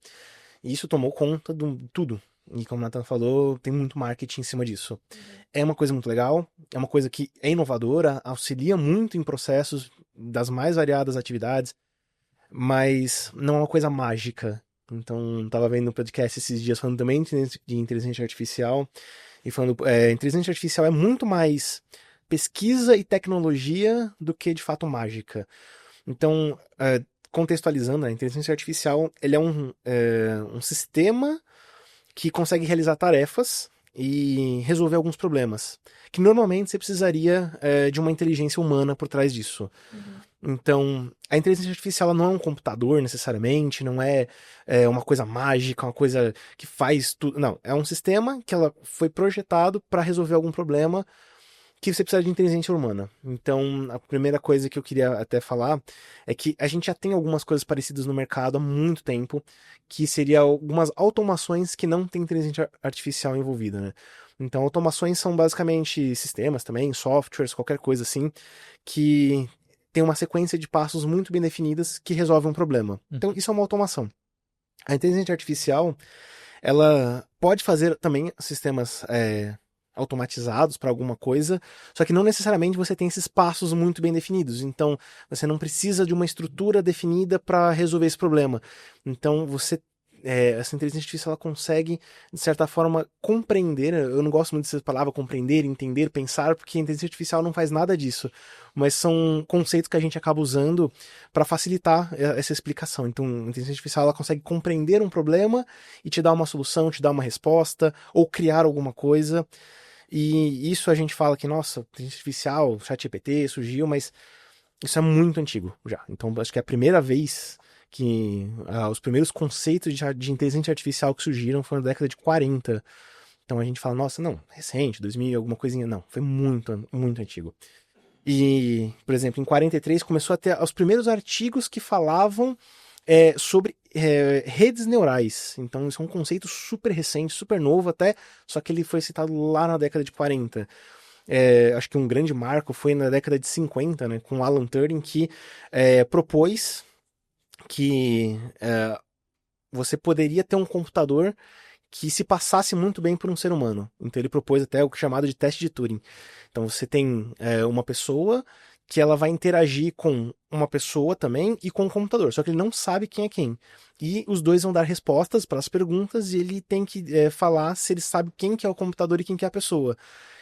E isso tomou conta de tudo. E como o Nathan falou, tem muito marketing em cima disso. É uma coisa muito legal, é uma coisa que é inovadora, auxilia muito em processos das mais variadas atividades, mas não é uma coisa mágica. Então, tava vendo um podcast esses dias falando também de inteligência artificial, e falando, inteligência artificial é muito mais pesquisa e tecnologia do que de fato mágica. Então, contextualizando, a inteligência artificial ele é um sistema que consegue realizar tarefas e resolver alguns problemas, que normalmente você precisaria de uma inteligência humana por trás disso. Então, a inteligência artificial ela não é um computador necessariamente, não é uma coisa mágica, uma coisa que faz tudo. Não, é um sistema que ela foi projetado para resolver algum problema que você precisa de inteligência humana. Então, a primeira coisa que eu queria até falar é que a gente já tem algumas coisas parecidas no mercado há muito tempo, que seria algumas automações que não tem inteligência artificial envolvida, né? Então, automações são basicamente sistemas também, softwares, qualquer coisa assim, que tem uma sequência de passos muito bem definidas que resolve um problema. Então, isso é uma automação. A inteligência artificial, ela pode fazer também sistemas automatizados para alguma coisa, só que não necessariamente você tem esses passos muito bem definidos. Então, você não precisa de uma estrutura definida para resolver esse problema. Então, essa inteligência artificial ela consegue, de certa forma, compreender. Eu não gosto muito dessa palavra compreender, entender, pensar, porque a inteligência artificial não faz nada disso. Mas são conceitos que a gente acaba usando para facilitar essa explicação. Então, a inteligência artificial ela consegue compreender um problema e te dar uma solução, te dar uma resposta, ou criar alguma coisa. E isso a gente fala que, nossa, inteligência artificial, ChatGPT surgiu, mas isso é muito antigo já. Então, acho que é a primeira vez que os primeiros conceitos de inteligência artificial que surgiram foram na década de 40. Então a gente fala, nossa, não, recente, 2000, alguma coisinha. Não, foi muito, muito antigo. E, por exemplo, em 43 começou a ter os primeiros artigos que falavam sobre redes neurais. Então, isso é um conceito super recente, super novo até, só que ele foi citado lá na década de 40. Acho que um grande marco foi na década de 50, né, com Alan Turing, que propôs que você poderia ter um computador que se passasse muito bem por um ser humano. Então ele propôs até o chamado de teste de Turing. Então você tem uma pessoa que ela vai interagir com uma pessoa também e com um computador, só que ele não sabe quem é quem. E os dois vão dar respostas para as perguntas e ele tem que falar se ele sabe quem que é o computador e quem que é a pessoa.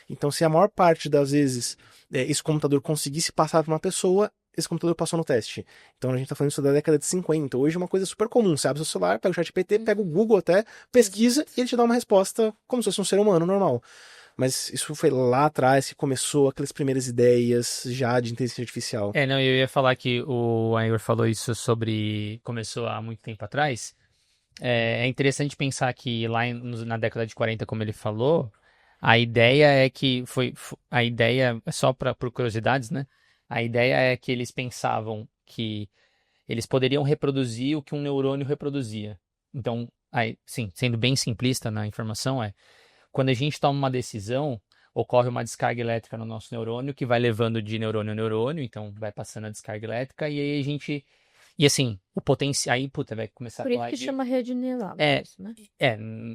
Então se a maior parte das vezes esse computador conseguisse passar para uma pessoa, esse computador passou no teste. Então a gente tá falando isso da década de 50. Hoje é uma coisa super comum. Você abre seu celular, pega o ChatGPT, pega o Google até, pesquisa e ele te dá uma resposta como se fosse um ser humano normal. Mas isso foi lá atrás que começou aquelas primeiras ideias já de inteligência artificial. Não, eu ia falar que o Igor falou isso começou há muito tempo atrás. É interessante pensar que lá na década de 40, como ele falou, a ideia é que a ideia, só por curiosidades, né? A ideia é que eles pensavam que eles poderiam reproduzir o que um neurônio reproduzia. Então, sim, sendo bem simplista na informação, quando a gente toma uma decisão, ocorre uma descarga elétrica no nosso neurônio que vai levando de neurônio a neurônio, então vai passando a descarga elétrica e aí a gente... E assim, o potencial... Aí, vai começar Por a isso falar que de... chama rede neural, É, isso, né?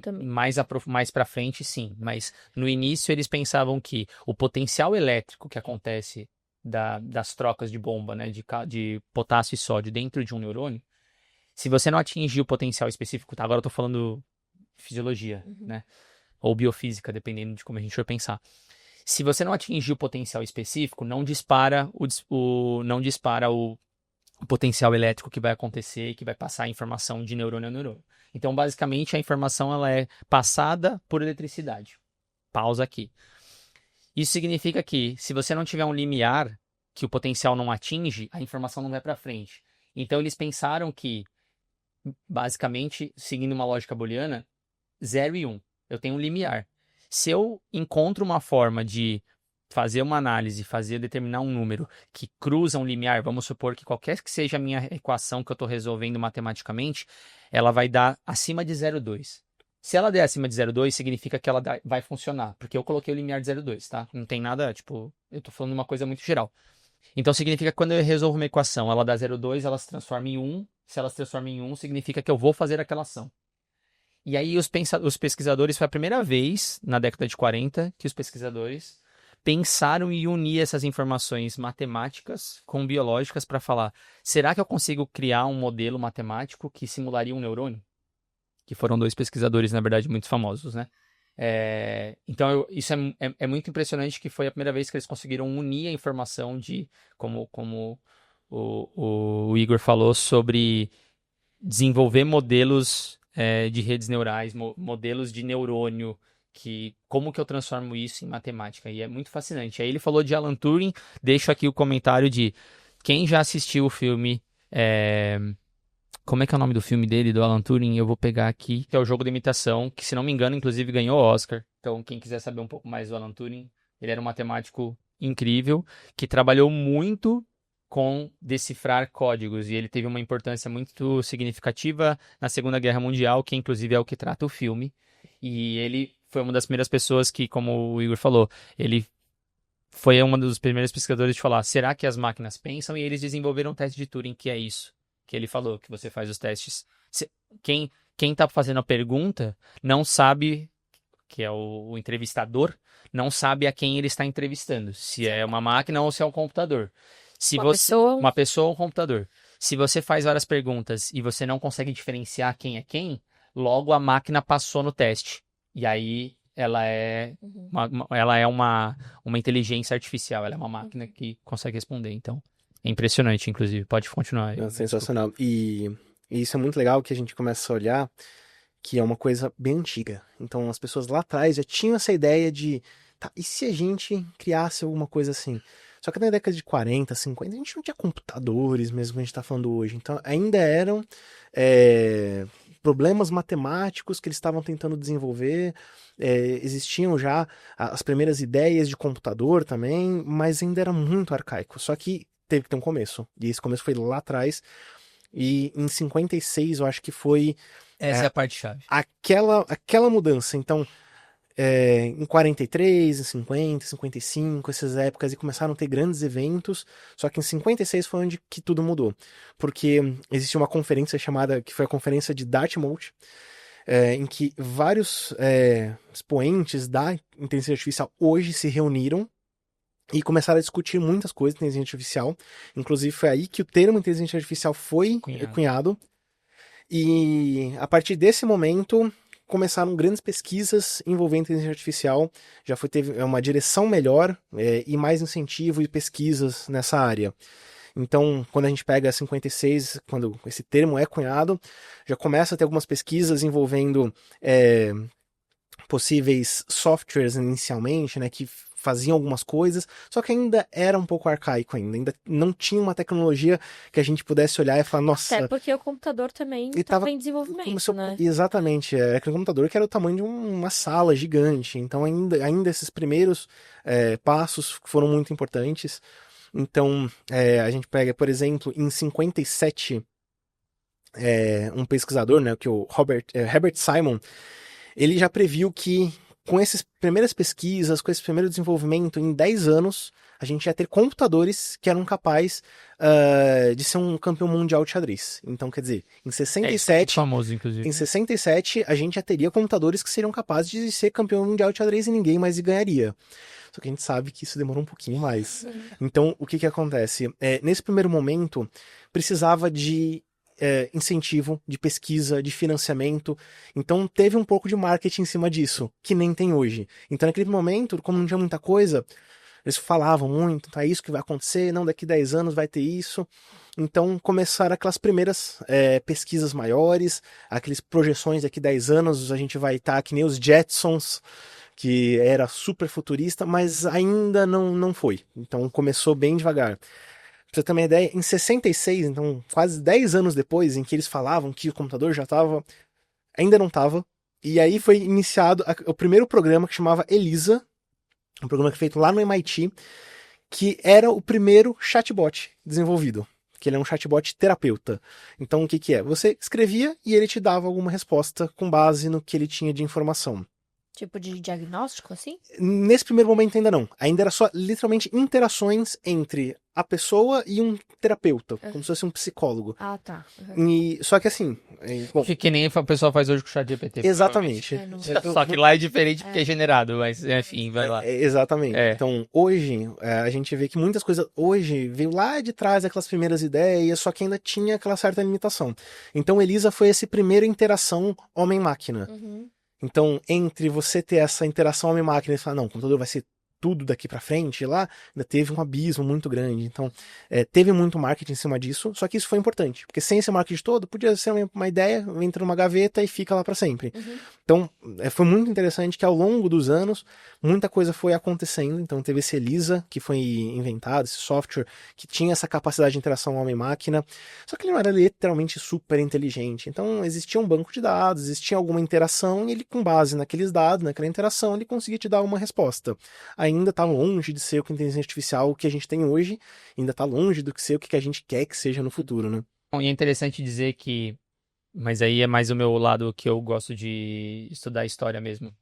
Também. mais pra frente, sim. Mas no início eles pensavam que o potencial elétrico que acontece das trocas de bomba, né, de potássio e sódio dentro de um neurônio, se você não atingir o potencial específico, tá? Agora eu tô falando fisiologia, né? Ou biofísica, dependendo de como a gente for pensar. Se você não atingir o potencial específico, não dispara o potencial elétrico que vai acontecer e que vai passar a informação de neurônio a neurônio. Então, basicamente, a informação ela é passada por eletricidade. Pausa aqui. Isso significa que, se você não tiver um limiar que o potencial não atinge, a informação não vai para frente. Então, eles pensaram que, basicamente, seguindo uma lógica booleana, 0 e 1. Eu tenho um limiar. Se eu encontro uma forma de fazer uma análise, determinar um número que cruza um limiar, vamos supor que qualquer que seja a minha equação que eu estou resolvendo matematicamente, ela vai dar acima de 0,2. Se ela der acima de 0,2, significa que ela vai funcionar, porque eu coloquei o limiar de 0,2, tá? Não tem nada, eu tô falando uma coisa muito geral. Então significa que quando eu resolvo uma equação, ela dá 0,2, ela se transforma em 1. Se ela se transforma em 1, significa que eu vou fazer aquela ação. E aí os pesquisadores, foi a primeira vez na década de 40 que os pesquisadores pensaram em unir essas informações matemáticas com biológicas para falar, será que eu consigo criar um modelo matemático que simularia um neurônio? Que foram 2 pesquisadores, na verdade, muito famosos, né? Então, isso é muito impressionante, que foi a primeira vez que eles conseguiram unir a informação de, como o Igor falou, sobre desenvolver modelos de redes neurais, modelos de neurônio, como que eu transformo isso em matemática, e é muito fascinante. Aí ele falou de Alan Turing, deixo aqui o comentário de quem já assistiu o filme, como é que é o nome do filme dele, do Alan Turing? Eu vou pegar aqui, que é o Jogo da Imitação, que se não me engano, inclusive ganhou o Oscar. Então, quem quiser saber um pouco mais do Alan Turing, ele era um matemático incrível, que trabalhou muito com decifrar códigos, e ele teve uma importância muito significativa na Segunda Guerra Mundial, que inclusive é o que trata o filme. E ele foi uma das primeiras pessoas que, como o Igor falou, ele foi um dos primeiros pesquisadores de falar, será que as máquinas pensam? E eles desenvolveram um teste de Turing, que é isso que ele falou, que você faz os testes. Quem está fazendo a pergunta não sabe, que é o entrevistador, não sabe a quem ele está entrevistando, se é uma máquina ou se é um computador. Uma pessoa ou um computador. Se você faz várias perguntas e você não consegue diferenciar quem é quem, logo a máquina passou no teste. E aí ela é uma inteligência artificial, ela é uma máquina que consegue responder. Então, é impressionante, inclusive. Pode continuar aí. É sensacional. E isso é muito legal, que a gente começa a olhar que é uma coisa bem antiga. Então as pessoas lá atrás já tinham essa ideia de, tá, e se a gente criasse alguma coisa assim? Só que na década de 40, 50, a gente não tinha computadores mesmo que a gente está falando hoje. Então ainda eram problemas matemáticos que eles estavam tentando desenvolver. Existiam já as primeiras ideias de computador também, mas ainda era muito arcaico. Só que teve que ter um começo. E esse começo foi lá atrás. E em 56, eu acho que foi essa é a parte-chave. Aquela mudança. Então, em 43, em 50, 55, essas épocas, e começaram a ter grandes eventos, só que em 56 foi onde que tudo mudou. Porque existe uma conferência chamada, que foi a conferência de Dartmouth, em que vários expoentes da inteligência artificial hoje se reuniram e começaram a discutir muitas coisas de inteligência artificial. Inclusive, foi aí que o termo inteligência artificial foi cunhado. E a partir desse momento começaram grandes pesquisas envolvendo inteligência artificial. Teve uma direção melhor e mais incentivo e pesquisas nessa área. Então, quando a gente pega 56, quando esse termo é cunhado, já começa a ter algumas pesquisas envolvendo possíveis softwares inicialmente, né, que faziam algumas coisas, só que ainda era um pouco arcaico ainda não tinha uma tecnologia que a gente pudesse olhar e falar, nossa... Até porque o computador também estava em desenvolvimento, né? Exatamente, aquele computador que era o tamanho de uma sala gigante, então ainda esses primeiros passos foram muito importantes. Então, a gente pega, por exemplo, em 57, um pesquisador, né, que é o Herbert Simon, ele já previu que com essas primeiras pesquisas, com esse primeiro desenvolvimento, em 10 anos, a gente ia ter computadores que eram capazes de ser um campeão mundial de xadrez. Então, quer dizer, em 67... famoso, inclusive. Em 67, a gente já teria computadores que seriam capazes de ser campeão mundial de xadrez e ninguém mais ganharia. Só que a gente sabe que isso demorou um pouquinho mais. Então, o que acontece? Nesse primeiro momento, precisava de incentivo, de pesquisa, de financiamento. Então teve um pouco de marketing em cima disso, que nem tem hoje. Então naquele momento, como não tinha muita coisa, eles falavam muito, tá, isso que vai acontecer, não, daqui 10 anos vai ter isso. Então começaram aquelas primeiras pesquisas maiores, aquelas projeções, daqui 10 anos a gente vai estar que nem os Jetsons, que era super futurista, mas ainda não foi. Então começou bem devagar. Pra você ter uma ideia, em 66, então quase 10 anos depois, em que eles falavam que o computador já estava, ainda não estava, e aí foi iniciado o primeiro programa que chamava ELIZA, um programa que foi feito lá no MIT, que era o primeiro chatbot desenvolvido, que ele é um chatbot terapeuta. Então o que é? Você escrevia e ele te dava alguma resposta com base no que ele tinha de informação. Tipo de diagnóstico, assim? Nesse primeiro momento ainda não. Ainda era só literalmente interações entre a pessoa e um terapeuta, como se fosse um psicólogo. Ah, tá. Uhum. Só que assim, bom, Que nem o pessoal faz hoje com o chat GPT. exatamente. É, não- Só que lá é diferente porque é generado, mas enfim, vai lá. Exatamente. É. Então, hoje, a gente vê que muitas coisas hoje veio lá de trás aquelas primeiras ideias, só que ainda tinha aquela certa limitação. Então, Elisa foi essa primeira interação homem-máquina. Uhum. Então, entre você ter essa interação homem-máquina e falar, não, o computador vai ser tudo daqui pra frente, e lá ainda teve um abismo muito grande. Então, teve muito marketing em cima disso, só que isso foi importante, porque sem esse marketing todo, podia ser uma ideia, entra numa gaveta e fica lá pra sempre. Uhum. Então, foi muito interessante que ao longo dos anos, muita coisa foi acontecendo. Então, teve esse Elisa, que foi inventado, esse software, que tinha essa capacidade de interação homem-máquina, só que ele não era literalmente super inteligente. Então, existia um banco de dados, existia alguma interação, e ele, com base naqueles dados, naquela interação, ele conseguia te dar uma resposta. Ainda está longe de ser o que a inteligência artificial que a gente tem hoje, ainda está longe do que ser o que a gente quer que seja no futuro, né? Bom, e é interessante dizer que, mas aí é mais o meu lado que eu gosto de estudar história mesmo.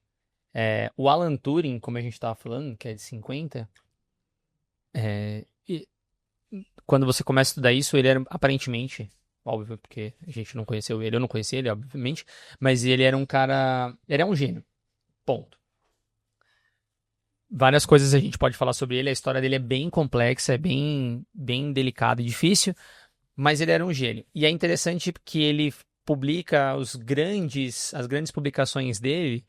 O Alan Turing, como a gente estava falando, que é de 50, e quando você começa a estudar isso, ele era aparentemente, óbvio, porque a gente não conheceu ele, eu não conheci ele, obviamente, mas ele era um cara, ele é um gênio, ponto. Várias coisas a gente pode falar sobre ele, a história dele é bem complexa, é bem, bem delicada e difícil, mas ele era um gênio. E é interessante que ele publica as grandes publicações dele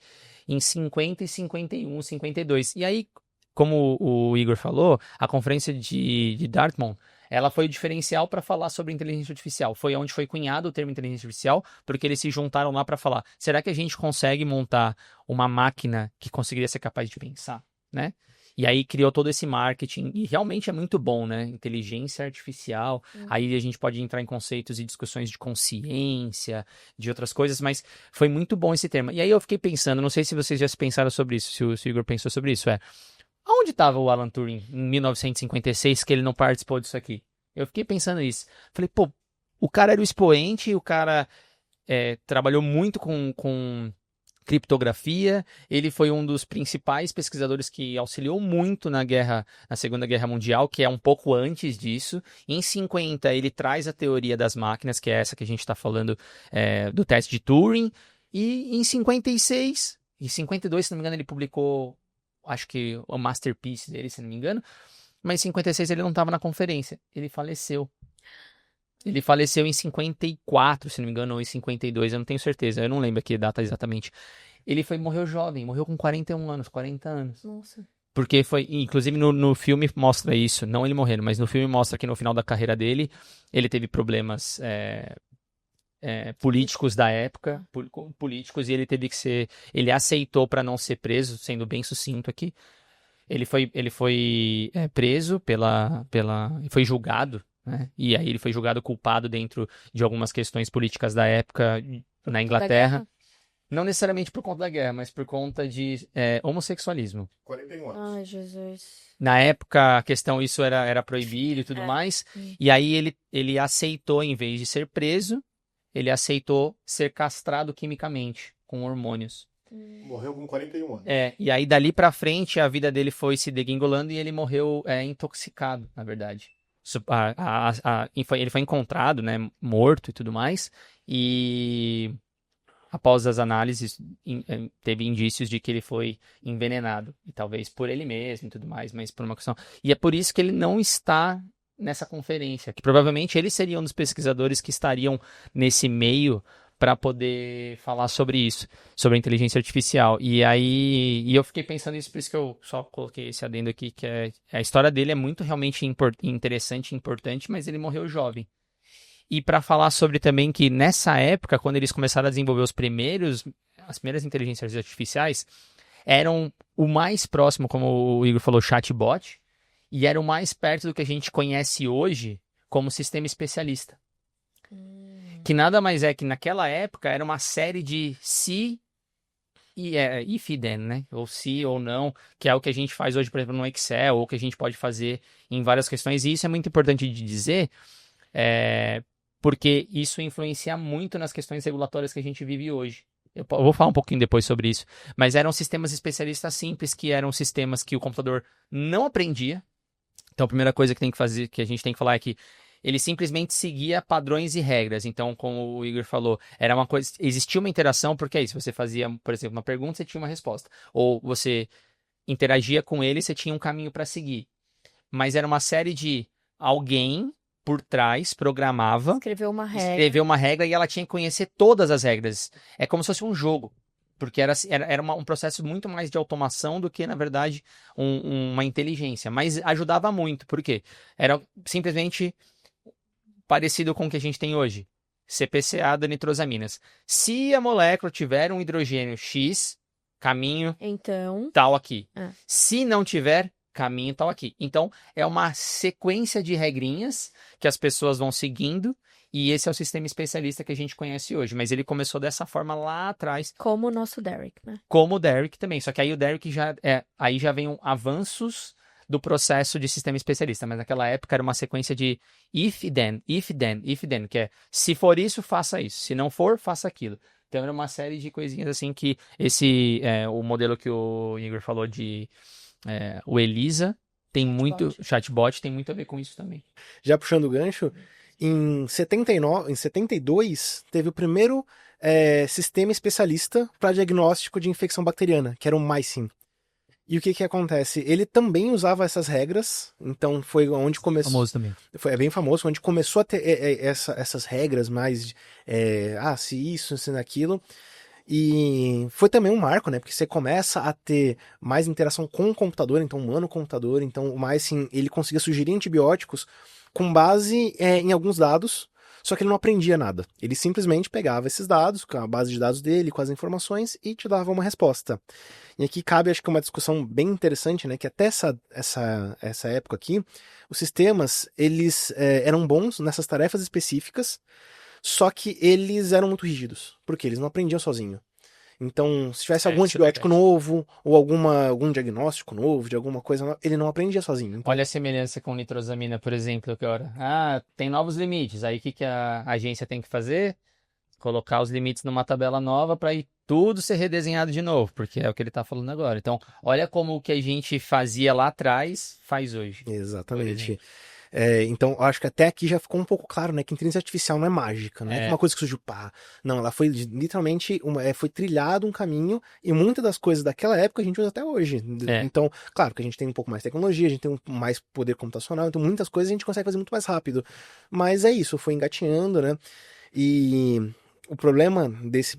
em 50 e 51, 52. E aí, como o Igor falou, a conferência de Dartmouth, ela foi o diferencial para falar sobre inteligência artificial. Foi onde foi cunhado o termo inteligência artificial, porque eles se juntaram lá para falar, será que a gente consegue montar uma máquina que conseguiria ser capaz de pensar, né? E aí criou todo esse marketing, e realmente é muito bom, né? Inteligência artificial, aí a gente pode entrar em conceitos e discussões de consciência, de outras coisas, mas foi muito bom esse termo. E aí eu fiquei pensando, não sei se vocês já se pensaram sobre isso, se o Igor pensou sobre isso, aonde estava o Alan Turing em 1956 que ele não participou disso aqui? Eu fiquei pensando nisso. Falei, pô, o cara era o expoente, o cara trabalhou muito com criptografia, ele foi um dos principais pesquisadores que auxiliou muito na Segunda Guerra Mundial, que é um pouco antes disso. Em 50, ele traz a teoria das máquinas, que é essa que a gente está falando do teste de Turing, e em 56 e 52, se não me engano, ele publicou, acho que o masterpiece dele, se não me engano, mas em 56 ele não estava na conferência, ele faleceu. Ele faleceu em 54, se não me engano, ou em 52, eu não tenho certeza, eu não lembro aqui a data exatamente. Ele morreu jovem, morreu com 41 anos, 40 anos. Nossa. Porque foi, inclusive no filme mostra isso, não ele morrendo, mas no filme mostra que no final da carreira dele, ele teve problemas políticos da época, políticos, e ele teve que ele aceitou para não ser preso, sendo bem sucinto aqui. Ele foi preso foi julgado, né? E aí ele foi julgado culpado dentro de algumas questões políticas da época na Inglaterra. Não necessariamente por conta da guerra, mas por conta de homossexualismo. 41 anos. Ai, Jesus. Na época, a questão, isso era proibido e tudo mais. E aí ele aceitou, em vez de ser preso, ele aceitou ser castrado quimicamente, com hormônios. Morreu com 41 anos. E aí dali pra frente a vida dele foi se degringolando e ele morreu intoxicado, na verdade. Ele foi encontrado, né, morto e tudo mais, e após as análises teve indícios de que ele foi envenenado, e talvez por ele mesmo e tudo mais, mas por uma questão... E é por isso que ele não está nessa conferência, que provavelmente ele seria um dos pesquisadores que estariam nesse meio para poder falar sobre isso, sobre a inteligência artificial. E eu fiquei pensando nisso, por isso que eu só coloquei esse adendo aqui, que a história dele é muito realmente interessante e importante, mas ele morreu jovem. E para falar sobre também que nessa época, quando eles começaram a desenvolver as primeiras inteligências artificiais, eram o mais próximo, como o Igor falou, chatbot, e era o mais perto do que a gente conhece hoje como sistema especialista. Que nada mais é que naquela época era uma série de se e if then, né? Ou se ou não, que é o que a gente faz hoje, por exemplo, no Excel, ou que a gente pode fazer em várias questões. E isso é muito importante de dizer, porque isso influencia muito nas questões regulatórias que a gente vive hoje. Eu vou falar um pouquinho depois sobre isso. Mas eram sistemas especialistas simples, que eram sistemas que o computador não aprendia, Então, a primeira coisa que tem que fazer, que a gente tem que falar é que ele simplesmente seguia padrões e regras. Então, como o Igor falou, era uma coisa, existia uma interação, porque é isso, você fazia, por exemplo, uma pergunta, você tinha uma resposta. Ou você interagia com ele, você tinha um caminho para seguir. Mas era uma série de alguém por trás programava, escreveu uma regra e ela tinha que conhecer todas as regras. É como se fosse um jogo. Porque era um processo muito mais de automação do que, na verdade, uma inteligência. Mas ajudava muito. Por quê? Era simplesmente parecido com o que a gente tem hoje. CPCA da nitrosaminas. Se a molécula tiver um hidrogênio X, caminho Então, tal aqui. Ah. Se não tiver, caminho tal aqui. Então, é uma sequência de regrinhas que as pessoas vão seguindo, e esse é o sistema especialista que a gente conhece hoje. Mas ele começou dessa forma lá atrás, como o nosso Derek, né? como o Derek também. Só que aí o Derek aí já vem avanços do processo de sistema especialista. Mas naquela época era uma sequência de if then, if then, if then, que é se for isso, faça isso. Se não for, faça aquilo. Então era uma série de coisinhas assim que o modelo que o Igor falou de o Elisa tem muito, chatbot tem muito a ver com isso também. Já puxando o gancho, em 72 teve o primeiro sistema especialista para diagnóstico de infecção bacteriana, que era o MySim. E o que acontece? Ele também usava essas regras, então foi onde começou... Famoso também. É bem famoso, onde começou a ter essas regras mais... se isso, se naquilo... E foi também um marco, né? Porque você começa a ter mais interação com o computador, então humano-computador, então o MySim, ele conseguia sugerir antibióticos com base em alguns dados, só que ele não aprendia nada. Ele simplesmente pegava esses dados, com a base de dados dele, com as informações, e te dava uma resposta. E aqui cabe, acho que uma discussão bem interessante, né? Que até essa época aqui, os sistemas, eles eram bons nessas tarefas específicas, só que eles eram muito rígidos, porque eles não aprendiam sozinho. Então, se tivesse algum antibiótico novo, ou algum diagnóstico novo, de alguma coisa nova, ele não aprendia sozinho. Então... Olha a semelhança com nitrosamina, por exemplo, agora. Tem novos limites. Aí o que a agência tem que fazer? Colocar os limites numa tabela nova para ir tudo ser redesenhado de novo, porque é o que ele está falando agora. Então, olha como o que a gente fazia lá atrás faz hoje. Exatamente. Então, acho que até aqui já ficou um pouco claro, né, que inteligência artificial não é mágica, não é uma coisa que surgiu, pá. Não, ela foi literalmente, foi trilhado um caminho, e muitas das coisas daquela época a gente usa até hoje. Então, claro que a gente tem um pouco mais tecnologia, a gente tem mais poder computacional, então muitas coisas a gente consegue fazer muito mais rápido. Mas é isso, foi engatinhando, né, e... O problema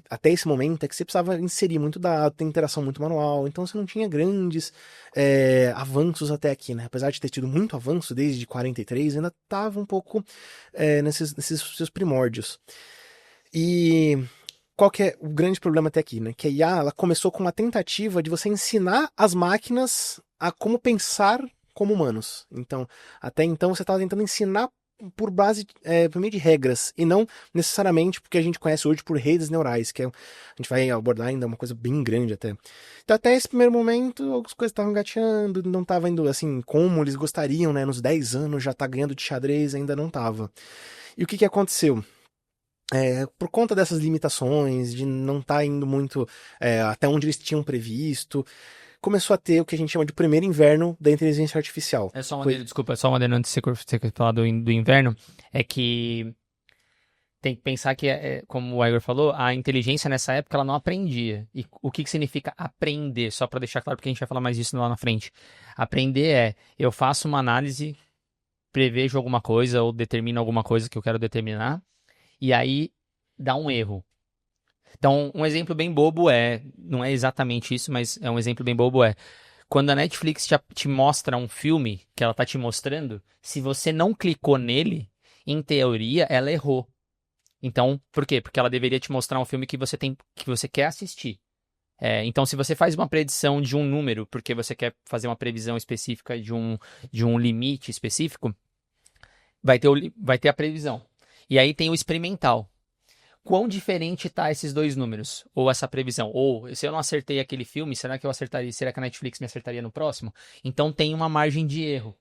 até esse momento é que você precisava inserir muito dado, ter interação muito manual, então você não tinha grandes avanços até aqui, né? Apesar de ter tido muito avanço desde 43, ainda estava um pouco nesses seus primórdios. E qual que é o grande problema até aqui, né? Que a IA, ela começou com uma tentativa de você ensinar as máquinas a como pensar como humanos. Então, até então você estava tentando ensinar por meio de regras, e não necessariamente porque a gente conhece hoje por redes neurais, que a gente vai abordar ainda uma coisa bem grande até. Então, até esse primeiro momento, algumas coisas estavam engateando, não estava indo assim como eles gostariam, né? Nos 10 anos já tá ganhando de xadrez, ainda não estava. E o que aconteceu? Por conta dessas limitações, de não estar indo muito até onde eles tinham previsto, começou a ter o que a gente chama de primeiro inverno da inteligência artificial. Desculpa, só uma adendo antes de você falar do inverno, é que tem que pensar que, como o Igor falou, a inteligência nessa época ela não aprendia. E o que significa aprender? Só para deixar claro, porque a gente vai falar mais disso lá na frente. Aprender eu faço uma análise, prevejo alguma coisa ou determino alguma coisa que eu quero determinar, e aí dá um erro. Então, um exemplo bem bobo não é exatamente isso, mas é um exemplo bem bobo quando a Netflix te mostra um filme que ela tá te mostrando, se você não clicou nele, em teoria, ela errou. Então, por quê? Porque ela deveria te mostrar um filme que você quer assistir. Então, se você faz uma predição de um número, porque você quer fazer uma previsão específica de um limite específico, vai ter a previsão. E aí tem o experimental. Quão diferente tá esses dois números? Ou essa previsão? Ou, se eu não acertei aquele filme, será que eu acertaria? Será que a Netflix me acertaria no próximo? Então tem uma margem de erro.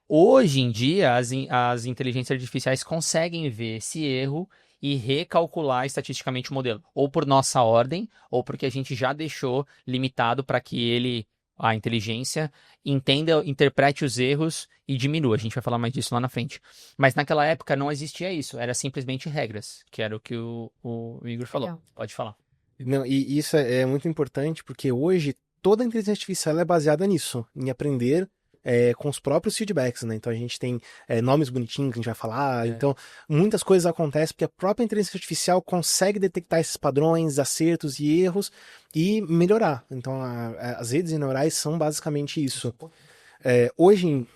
Hoje em dia, as inteligências artificiais conseguem ver esse erro e recalcular estatisticamente o modelo. Ou por nossa ordem, ou porque a gente já deixou limitado para que ele a inteligência entenda, interprete os erros e diminua. A gente vai falar mais disso lá na frente. Mas naquela época não existia isso, era simplesmente regras, que era o que o Igor falou. Legal. Pode falar. Não, e isso é muito importante porque hoje toda a inteligência artificial é baseada nisso, em aprender com os próprios feedbacks, né? Então a gente tem nomes bonitinhos que a gente vai falar. Então muitas coisas acontecem porque a própria inteligência artificial consegue detectar esses padrões, acertos e erros e melhorar. Então as redes neurais são basicamente isso. Hoje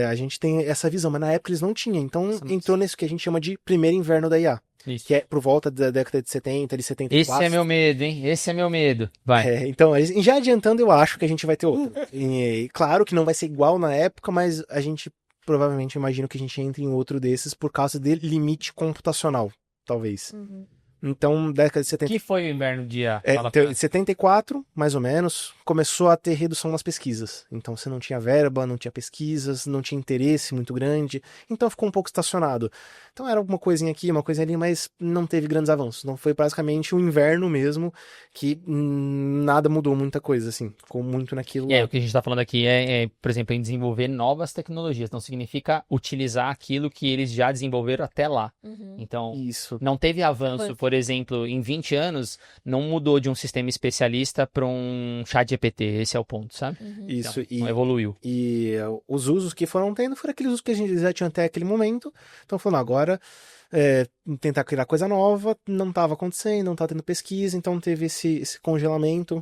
a gente tem essa visão, mas na época eles não tinham. Então entrou nisso que a gente chama de primeiro inverno da IA. Isso. Que é por volta da década de 70, de 74. Esse é meu medo, hein? Esse é meu medo. Vai. Então, já adiantando, eu acho que a gente vai ter outro. E, claro que não vai ser igual na época, mas a gente provavelmente imagina que a gente entre em outro desses por causa de limite computacional, talvez. Uhum. Então, década de O 70. que foi o inverno de IA? Fala Então, pra- em 74, mais ou menos, começou a ter redução nas pesquisas. Então, você não tinha verba, não tinha pesquisas, não tinha interesse muito grande. Então, ficou um pouco estacionado. Então, era uma coisinha aqui, uma coisinha ali, mas não teve grandes avanços. Então, foi basicamente o inverno mesmo, que nada mudou muita coisa, assim. Ficou muito naquilo lá. O que a gente está falando aqui por exemplo, em desenvolver novas tecnologias. Não significa utilizar aquilo que eles já desenvolveram até lá. Uhum. Então, Isso. não teve avanço, Foi. por exemplo, em 20 anos, não mudou de um sistema especialista para um chat GPT. Esse é o ponto, sabe? Uhum. Isso. Então, não evoluiu. E os usos que foram tendo foram aqueles usos que a gente já tinha até aquele momento. Então, falando agora, tentar criar coisa nova, não estava acontecendo, não estava tendo pesquisa, então teve esse congelamento,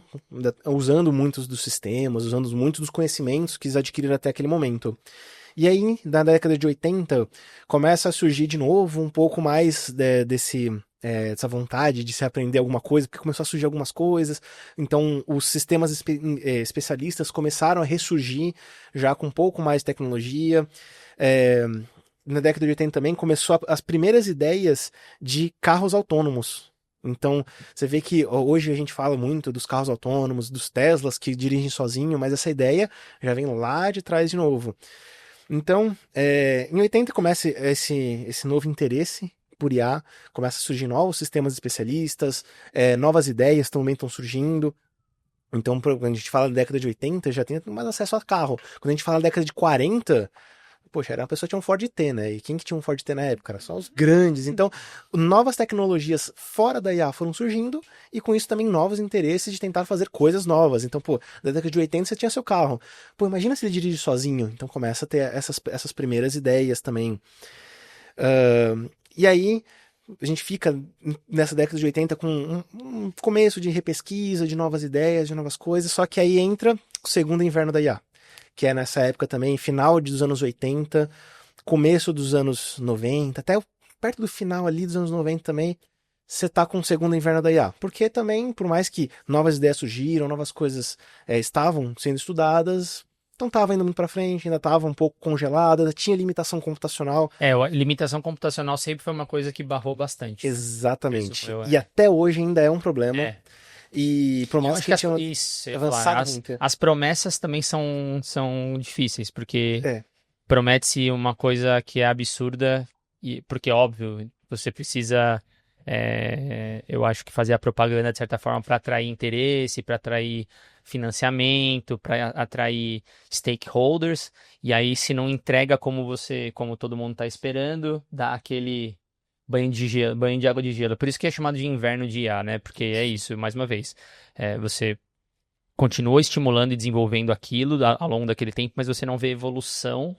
usando muitos dos sistemas, usando muitos dos conhecimentos que eles adquiriram até aquele momento. E aí, na década de 80, começa a surgir de novo um pouco mais dessa vontade de se aprender alguma coisa, porque começou a surgir algumas coisas. Então, os sistemas especialistas começaram a ressurgir já com um pouco mais de tecnologia. Na década de 80 também começou as primeiras ideias de carros autônomos. Então, você vê que hoje a gente fala muito dos carros autônomos, dos Teslas que dirigem sozinho, mas essa ideia já vem lá de trás de novo. Então, em 80 começa esse novo interesse por IA, começa a surgir novos sistemas especialistas, novas ideias também estão surgindo. Então, quando a gente fala da década de 80, já tem mais acesso a carro. Quando a gente fala da década de 40, poxa, era uma pessoa que tinha um Ford T, né? E quem que tinha um Ford T na época? Era só os grandes. Então, novas tecnologias fora da IA foram surgindo e com isso também novos interesses de tentar fazer coisas novas. Então, na década de 80 você tinha seu carro. Imagina se ele dirige sozinho. Então começa a ter essas primeiras ideias também. E aí, a gente fica nessa década de 80 com um começo de repesquisa, de novas ideias, de novas coisas, só que aí entra o segundo inverno da IA, que é nessa época também, final dos anos 80, começo dos anos 90, até perto do final ali dos anos 90 também, você tá com o segundo inverno da IA. Porque também, por mais que novas ideias surgiram, novas coisas estavam sendo estudadas, não estava indo muito para frente, ainda estava um pouco congelada, tinha limitação computacional. A limitação computacional sempre foi uma coisa que barrou bastante. Exatamente. Isso foi, E até hoje ainda é um problema. E por Eu mais acho que que tinha isso, eu ia avançado falar, muito. as promessas também são difíceis, porque É. promete-se uma coisa que é absurda, porque, óbvio, você precisa, eu acho que fazer a propaganda de certa forma para atrair interesse, para atrair financiamento, para atrair stakeholders, e aí se não entrega como todo mundo está esperando, dá aquele banho de água de gelo. Por isso que é chamado de inverno de IA, né? Porque é isso, mais uma vez, você continua estimulando e desenvolvendo aquilo ao longo daquele tempo, mas você não vê evolução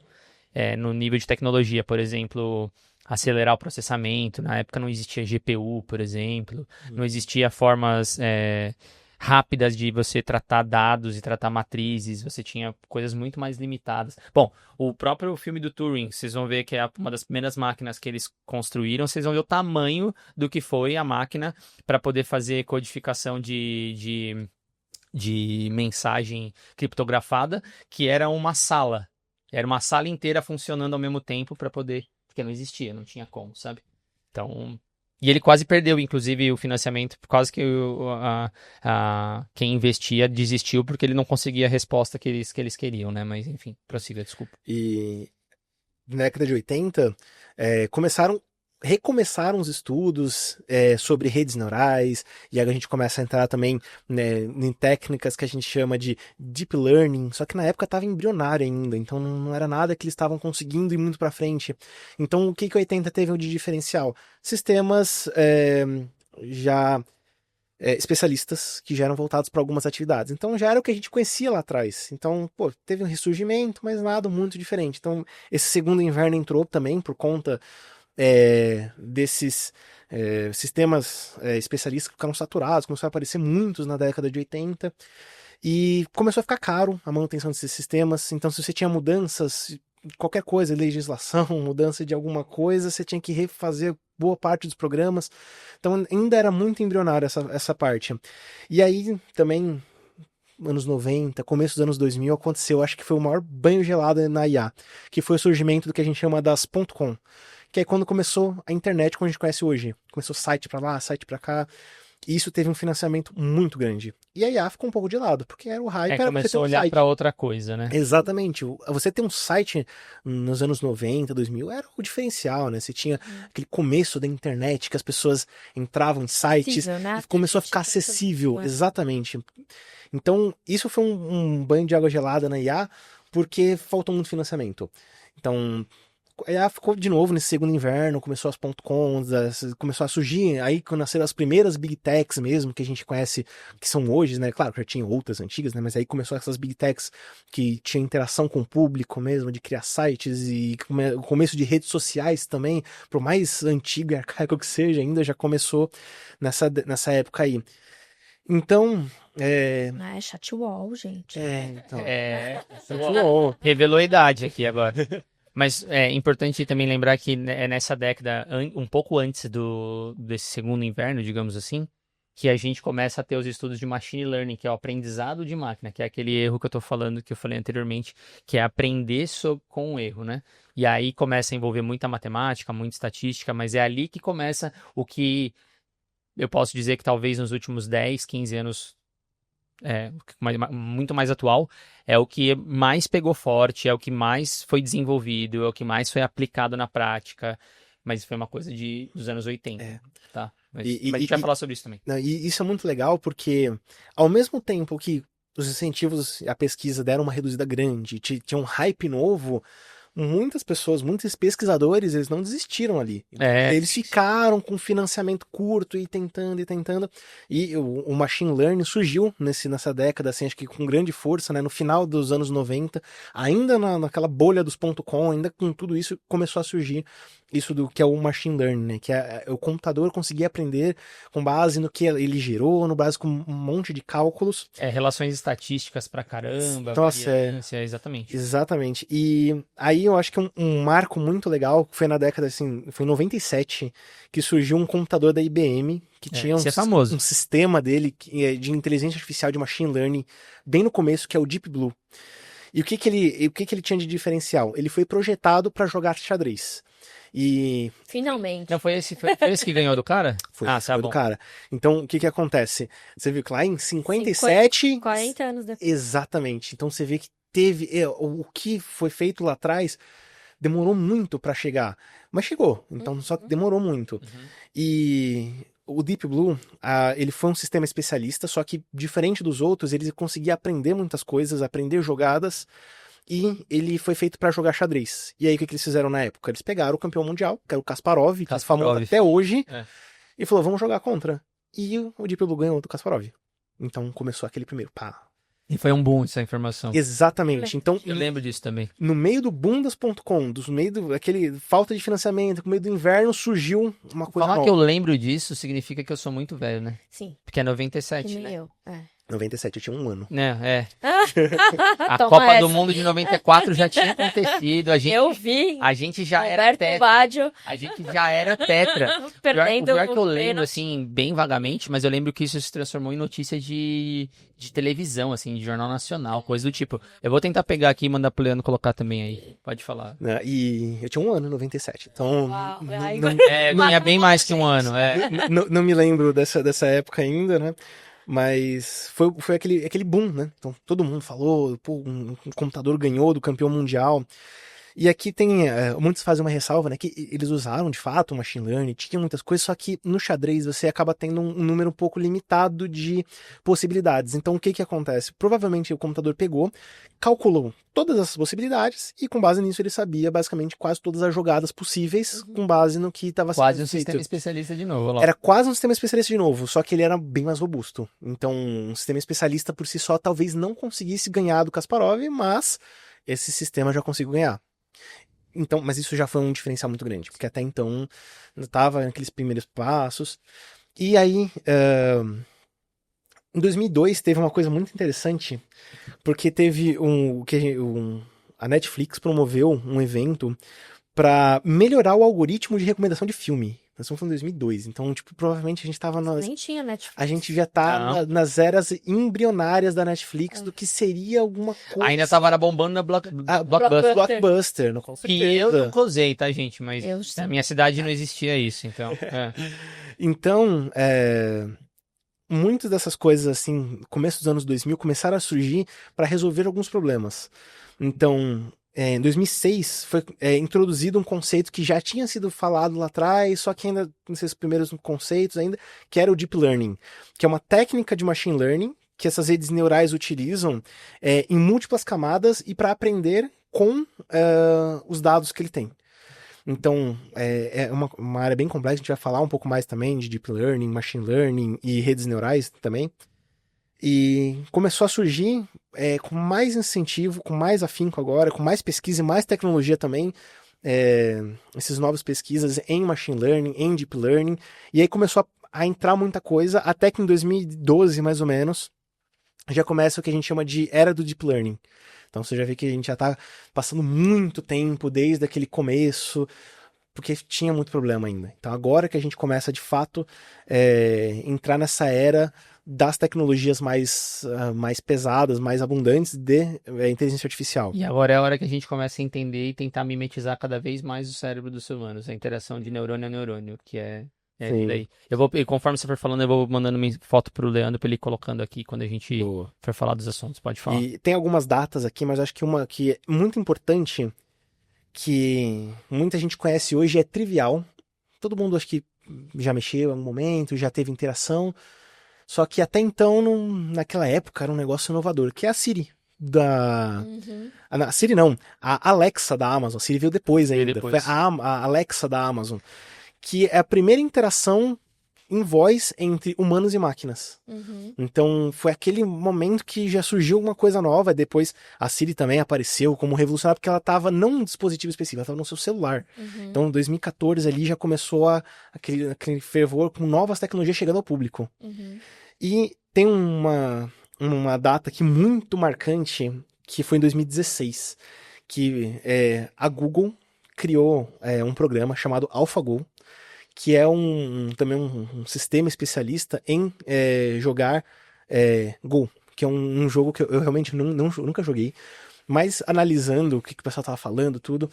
no nível de tecnologia, por exemplo, acelerar o processamento. Na época não existia GPU, por exemplo, não existia formas rápidas de você tratar dados e tratar matrizes, você tinha coisas muito mais limitadas. Bom, o próprio filme do Turing, vocês vão ver que é uma das primeiras máquinas que eles construíram, vocês vão ver o tamanho do que foi a máquina para poder fazer codificação de mensagem criptografada, que era uma sala. Era uma sala inteira funcionando ao mesmo tempo para poder... Porque não existia, não tinha como, sabe? Então... E ele quase perdeu, inclusive, o financiamento, por causa que quem investia desistiu porque ele não conseguia a resposta que eles queriam, né? Mas, enfim, prossiga, desculpa. E na década de 80, começaram recomeçaram os estudos sobre redes neurais, e aí a gente começa a entrar também, né, em técnicas que a gente chama de deep learning, só que na época estava embrionário ainda, então não era nada que eles estavam conseguindo ir muito para frente. Então o que o 80 teve de diferencial? Sistemas já especialistas que já eram voltados para algumas atividades. Então já era o que a gente conhecia lá atrás. Então, pô, teve um ressurgimento, mas nada muito diferente. Então esse segundo inverno entrou também por conta desses sistemas especialistas que ficaram saturados, começaram a aparecer muitos na década de 80 e começou a ficar caro a manutenção desses sistemas. Então, se você tinha mudanças, qualquer coisa, legislação, mudança de alguma coisa, você tinha que refazer boa parte dos programas. Então, ainda era muito embrionário essa parte. E aí, também, anos 90, começo dos anos 2000, aconteceu, acho que foi o maior banho gelado na IA, que foi o surgimento do que a gente chama das .com, que é quando começou a internet como a gente conhece hoje. Começou site pra lá, site pra cá. E isso teve um financiamento muito grande. E a IA ficou um pouco de lado, porque era o hype, era você ter começou a um olhar site. pra outra coisa, né? Exatamente. Você ter um site nos anos 90, 2000, era o diferencial, né? Você tinha aquele começo da internet, que as pessoas entravam em sites, Acessível, né? e começou a ficar Tipo, acessível. tudo. Exatamente. Então, isso foi um banho de água gelada na IA, porque faltou muito financiamento. Então, a IA ficou de novo nesse segundo inverno, começou as .coms, começou a surgir, aí quando nasceram as primeiras Big Techs mesmo, que a gente conhece, que são hoje, né? Claro que já tinha outras antigas, né? Mas aí começou essas Big Techs que tinha interação com o público mesmo, de criar sites e o começo de redes sociais também, por mais antigo e arcaico que seja, ainda já começou nessa época aí. Então, Chatwall, gente. então... Revelou a idade aqui agora. Mas é importante também lembrar que é nessa década, um pouco antes desse segundo inverno, digamos assim, que a gente começa a ter os estudos de machine learning, que é o aprendizado de máquina, que é aquele erro que eu tô falando, que eu falei anteriormente, que é aprender com o erro, né? E aí começa a envolver muita matemática, muita estatística, mas é ali que começa o que eu posso dizer que talvez nos últimos 10, 15 anos, muito mais atual, é o que mais pegou forte, é o que mais foi desenvolvido, é o que mais foi aplicado na prática, mas foi uma coisa dos anos 80, tá? Mas a gente vai falar sobre isso também. E isso é muito legal porque, ao mesmo tempo que os incentivos à pesquisa deram uma reduzida grande, tinha um hype novo, muitas pessoas, muitos pesquisadores, eles não desistiram ali. Eles ficaram com financiamento curto e tentando. E o machine learning surgiu nessa década, assim, acho que com grande força, né? No final dos anos 90, ainda naquela bolha dos .com, ainda com tudo isso, começou a surgir isso do que é o machine learning, né? Que é o computador conseguir aprender com base no que ele gerou, no base com um monte de cálculos. Relações estatísticas pra caramba. Nossa, exatamente. Exatamente. E aí eu acho que um marco muito legal foi na década, assim, foi em 97, que surgiu um computador da IBM, que tinha um sistema dele de inteligência artificial de machine learning bem no começo, que é o Deep Blue. E o que ele tinha de diferencial? Ele foi projetado para jogar xadrez. E... Finalmente. Não, foi esse que ganhou do cara? Foi do cara. Então, o que acontece? Você viu que lá em 40 anos depois. Exatamente. Então, você vê que teve... o que foi feito lá atrás demorou muito para chegar. Mas chegou. Então, só que demorou muito. E... o Deep Blue, ele foi um sistema especialista, só que, diferente dos outros, ele conseguia aprender muitas coisas, aprender jogadas... E ele foi feito para jogar xadrez. E aí, o que eles fizeram na época? Eles pegaram o campeão mundial, que era o Kasparov, que é famoso até hoje, e falou, vamos jogar contra. E o Deep Blue ganhou do Kasparov. Então, começou aquele primeiro pá. E foi um boom essa informação. Exatamente. Então, eu lembro disso também. No meio do boom das .com, aquele falta de financiamento, no meio do inverno, surgiu uma coisa Falar nova. que eu lembro disso significa que eu sou muito velho, né? Sim. Porque é 97, que nem né? eu. 97, eu tinha 1 ano. A Copa do Mundo de 94 já tinha acontecido. Eu vi. A gente já era tetra. A gente já era tetra. O pior que eu lembro, assim, bem vagamente, mas eu lembro que isso se transformou em notícia de televisão, assim, de jornal nacional, coisa do tipo. Eu vou tentar pegar aqui e mandar pro Leandro colocar também aí. Pode falar. E eu tinha 1 ano, 97. Então. Eu tinha bem mais que 1 ano. Não me lembro dessa época ainda, né? Mas foi aquele boom, né? Então todo mundo falou, pô, um computador ganhou do campeão mundial. E aqui tem, muitos fazem uma ressalva, né, que eles usaram de fato o machine learning, tinha muitas coisas, só que no xadrez você acaba tendo um número um pouco limitado de possibilidades. Então o que que acontece? Provavelmente o computador pegou, calculou todas essas possibilidades e com base nisso ele sabia basicamente quase todas as jogadas possíveis com base no que estava sendo Quase um feito. sistema especialista de novo. Olha lá. Era quase um sistema especialista de novo, só que ele era bem mais robusto. Então, um sistema especialista por si só talvez não conseguisse ganhar do Kasparov, mas esse sistema já conseguiu ganhar. Então, mas isso já foi um diferencial muito grande, porque até então estava naqueles primeiros passos. E aí, em 2002 teve uma coisa muito interessante, porque teve a Netflix promoveu um evento para melhorar o algoritmo de recomendação de filme. Nós estamos falando de 2002, então, tipo, provavelmente a gente tava Nem tinha Netflix. a gente já tá nas eras embrionárias da Netflix do que seria alguma coisa. Ainda tava bombando na Blockbuster. Blockbuster, não com Que eu certeza. nunca usei, tá, gente? Mas Eu na sei. minha cidade não existia isso, então. Então, muitas dessas coisas, assim, começo dos anos 2000, começaram a surgir para resolver alguns problemas. Então, em 2006, foi introduzido um conceito que já tinha sido falado lá atrás, só que ainda, não sei, os primeiros conceitos ainda, que era o Deep Learning, que é uma técnica de Machine Learning que essas redes neurais utilizam em múltiplas camadas e para aprender com os dados que ele tem. Então, é uma área bem complexa, a gente vai falar um pouco mais também de Deep Learning, Machine Learning e redes neurais também. E começou a surgir com mais incentivo, com mais afinco agora, com mais pesquisa e mais tecnologia também, essas novas pesquisas em Machine Learning, em Deep Learning, e aí começou a entrar muita coisa, até que em 2012, mais ou menos, já começa o que a gente chama de era do Deep Learning. Então você já vê que a gente já está passando muito tempo desde aquele começo, porque tinha muito problema ainda. Então agora que a gente começa de fato entrar nessa era das tecnologias mais pesadas, mais abundantes de inteligência artificial. E agora é a hora que a gente começa a entender e tentar mimetizar cada vez mais o cérebro dos humanos, a interação de neurônio a neurônio, que é isso daí. E conforme você for falando, eu vou mandando minha foto pro Leandro pra ele ir colocando aqui quando a gente for falar dos assuntos. Pode falar. E tem algumas datas aqui, mas acho que uma que é muito importante, que muita gente conhece hoje, é trivial. Todo mundo acho que já mexeu em algum momento, já teve interação. Só que até então, naquela época, era um negócio inovador, que é a Siri. A Siri não, a Alexa da Amazon. A Siri veio depois ainda. Foi a Alexa da Amazon. Que é a primeira interação em voz entre humanos e máquinas. Então, foi aquele momento que já surgiu alguma coisa nova. Depois, a Siri também apareceu como revolucionária, porque ela estava não num dispositivo específico, ela estava no seu celular. Então, em 2014, ali já começou aquele fervor com novas tecnologias chegando ao público. E tem uma data aqui muito marcante, que foi em 2016, que a Google criou um programa chamado AlphaGo, que é também um sistema especialista em jogar Go, que é um jogo que eu realmente nunca joguei, mas analisando o que o pessoal estava falando, tudo,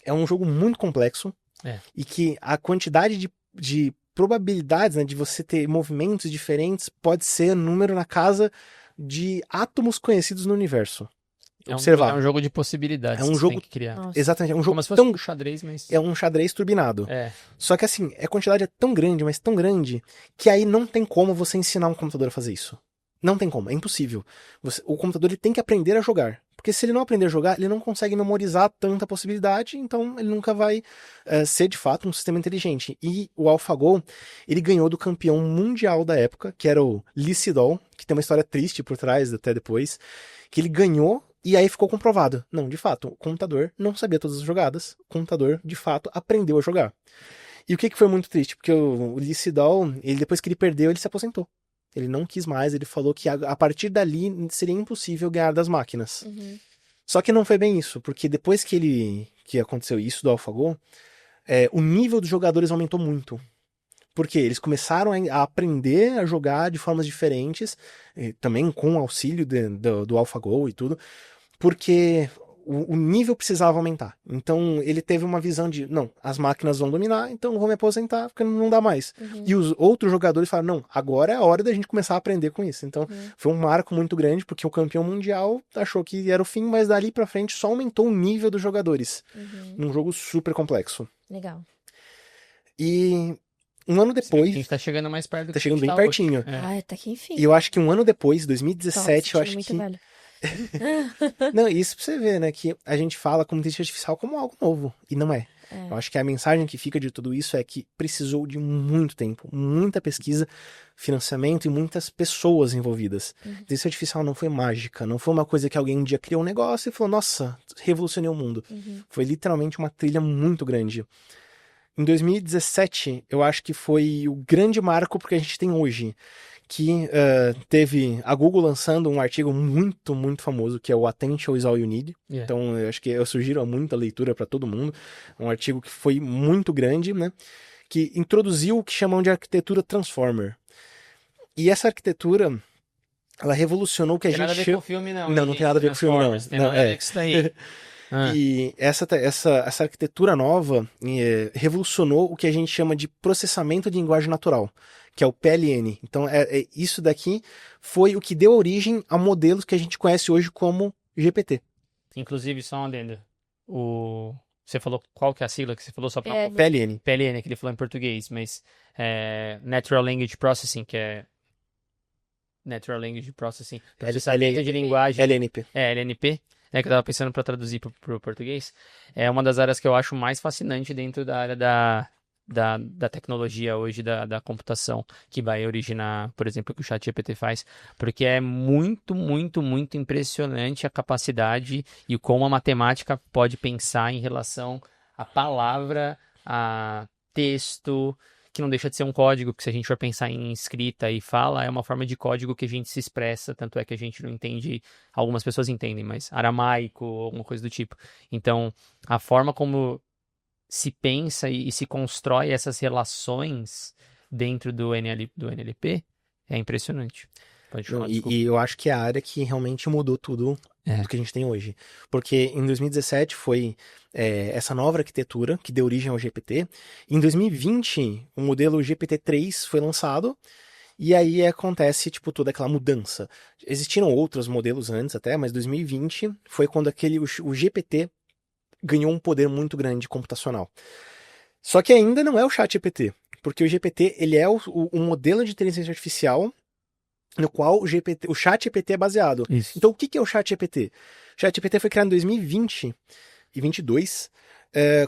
é um jogo muito complexo e que a quantidade de probabilidades, né, de você ter movimentos diferentes pode ser número na casa de átomos conhecidos no universo. É Observar. um jogo de possibilidades. É um que você jogo tem que criar. Nossa. Exatamente, é um jogo Como se fosse um xadrez, mas. É um xadrez turbinado. É. Só que assim, a quantidade é tão grande, mas tão grande, que aí não tem como você ensinar um computador a fazer isso. Não tem como, é impossível. O computador ele tem que aprender a jogar. Porque se ele não aprender a jogar, ele não consegue memorizar tanta possibilidade, então ele nunca vai ser de fato um sistema inteligente. E o AlphaGo, ele ganhou do campeão mundial da época, que era o Lee Sedol, que tem uma história triste por trás até depois, que ele ganhou. E aí ficou comprovado. Não, de fato, o computador não sabia todas as jogadas. O computador, de fato, aprendeu a jogar. E o que foi muito triste? Porque o Lee Sedol, ele, depois que ele perdeu, ele se aposentou. Ele não quis mais, ele falou que a partir dali seria impossível ganhar das máquinas. Só que não foi bem isso, porque depois que aconteceu isso do AlphaGo, o nível dos jogadores aumentou muito. Porque eles começaram a aprender a jogar de formas diferentes, também com o auxílio do AlphaGo e tudo, porque o nível precisava aumentar. Então, ele teve uma visão de, não, as máquinas vão dominar, então eu vou me aposentar porque não dá mais. E os outros jogadores falaram, não, agora é a hora da gente começar a aprender com isso. Então, foi um marco muito grande, porque o campeão mundial achou que era o fim, mas dali pra frente só aumentou o nível dos jogadores. Num jogo super complexo. Legal. E um ano A depois, gente tá chegando mais perto do tá que chegando a gente bem tá hoje. pertinho. É. Ai, até que enfim. E eu acho que um ano depois, Tô 2017, eu me acho sentindo que... muito velho. Não, isso pra você ver, né? Que a gente fala como inteligência artificial como algo novo. E não é. Eu acho que a mensagem que fica de tudo isso é que precisou de muito tempo, muita pesquisa, financiamento e muitas pessoas envolvidas. Inteligência artificial não foi mágica, não foi uma coisa que alguém um dia criou um negócio e falou, nossa, revolucionei o mundo. Foi literalmente uma trilha muito grande. Em 2017, eu acho que foi o grande marco porque a gente tem hoje. Que teve a Google lançando um artigo muito, muito famoso, que é o Attention is All You Need. Yeah. Então, eu acho que eu sugiro muita leitura para todo mundo. Um artigo que foi muito grande, né? Que introduziu o que chamam de arquitetura Transformer. E essa arquitetura, ela revolucionou o que a Tem nada a gente ver com chama... o filme, não. Não, não tem nada a ver com o filme, não. Transformers, Tem Não, nada a ver com isso daí. E essa arquitetura nova revolucionou o que a gente chama de processamento de linguagem natural, que é o PLN. Então, isso daqui foi o que deu origem a modelos que a gente conhece hoje como GPT. Inclusive, só um adendo. Você falou qual que é a sigla que você falou só pra... PLN. PLN, que ele falou em português, mas Natural Language Processing, que é Natural Language Processing, processamento de linguagem. LNP. LNP, né, que eu tava pensando para traduzir pro português. É uma das áreas que eu acho mais fascinante dentro da área da tecnologia hoje, da computação, que vai originar, por exemplo, o que o ChatGPT faz, porque é muito, muito, muito impressionante a capacidade e como a matemática pode pensar em relação à palavra, a texto, que não deixa de ser um código, que se a gente for pensar em escrita e fala, é uma forma de código que a gente se expressa, tanto é que a gente não entende, algumas pessoas entendem, mas aramaico, alguma coisa do tipo. Então, a forma como se pensa e se constrói essas relações dentro do NLP é impressionante. Pode falar, desculpa. E eu acho que é a área que realmente mudou tudo do que a gente tem hoje. Porque em 2017 foi essa nova arquitetura que deu origem ao GPT. Em 2020, o modelo GPT-3 foi lançado. E aí acontece, tipo, toda aquela mudança. Existiram outros modelos antes até, mas 2020 foi quando o GPT ganhou um poder muito grande computacional. Só que ainda não é o ChatGPT, porque o GPT ele é o modelo de inteligência artificial no qual o ChatGPT é baseado. Isso. Então o que é o ChatGPT? O ChatGPT foi criado em 2020 e 2022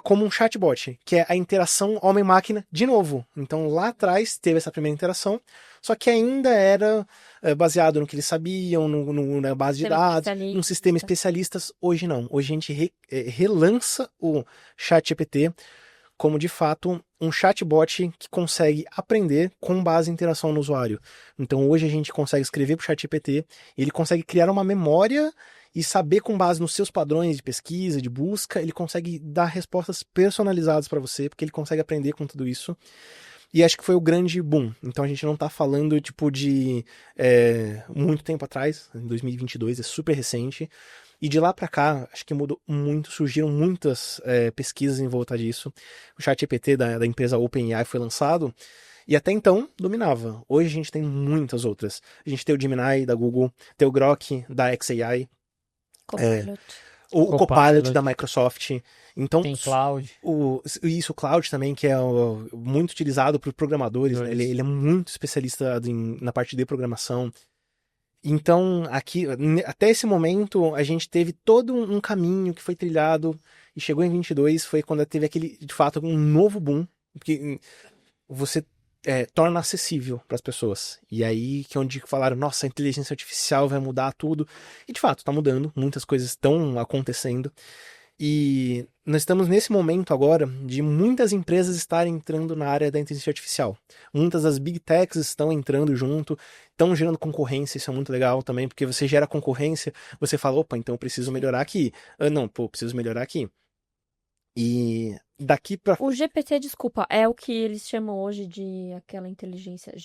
como um chatbot, que é a interação homem-máquina de novo. Então lá atrás teve essa primeira interação, só que ainda era baseado no que eles sabiam, na base de dados, num sistema especialistas. Hoje não. Hoje a gente relança o ChatGPT como, de fato, um chatbot que consegue aprender com base em interação no usuário. Então hoje a gente consegue escrever para o ChatGPT, ele consegue criar uma memória e saber, com base nos seus padrões de pesquisa, de busca, ele consegue dar respostas personalizadas para você, porque ele consegue aprender com tudo isso. E acho que foi o grande boom. Então a gente não tá falando, tipo, de muito tempo atrás, em 2022, é super recente. E de lá pra cá, acho que mudou muito, surgiram muitas pesquisas em volta disso. O ChatGPT da empresa OpenAI foi lançado, e até então dominava. Hoje a gente tem muitas outras. A gente tem o Gemini da Google, tem o Grok da xAI, Copilot. o Copilot. Copilot da Microsoft. Então, Tem Cloud. o Cloud também, que é muito utilizado por programadores, né? Ele é muito especialista na parte de programação. Então, aqui, até esse momento, a gente teve todo um caminho que foi trilhado e chegou em 22, foi quando teve aquele, de fato, um novo boom, que você torna acessível para as pessoas. E aí que é onde falaram, nossa, a inteligência artificial vai mudar tudo. E de fato, está mudando, muitas coisas estão acontecendo. E nós estamos nesse momento agora de muitas empresas estarem entrando na área da inteligência artificial. Muitas das big techs estão entrando junto, estão gerando concorrência, isso é muito legal também, porque você gera concorrência, você fala, opa, então eu preciso melhorar aqui. Não, preciso melhorar aqui. E daqui pra... O GPT, desculpa, é o que eles chamam hoje de aquela inteligência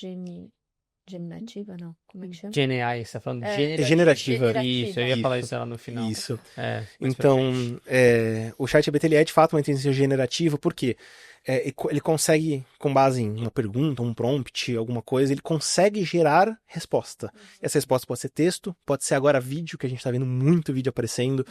Generativa, não. Como é que chama? GenAI, você tá falando generativa. Isso, eu ia Isso. falar isso lá no final. Isso. Mais pra frente. Então, o ChatGPT ele é de fato uma inteligência generativa, porque ele consegue, com base em uma pergunta, um prompt, alguma coisa, ele consegue gerar resposta. Essa resposta pode ser texto, pode ser agora vídeo, que a gente está vendo muito vídeo aparecendo,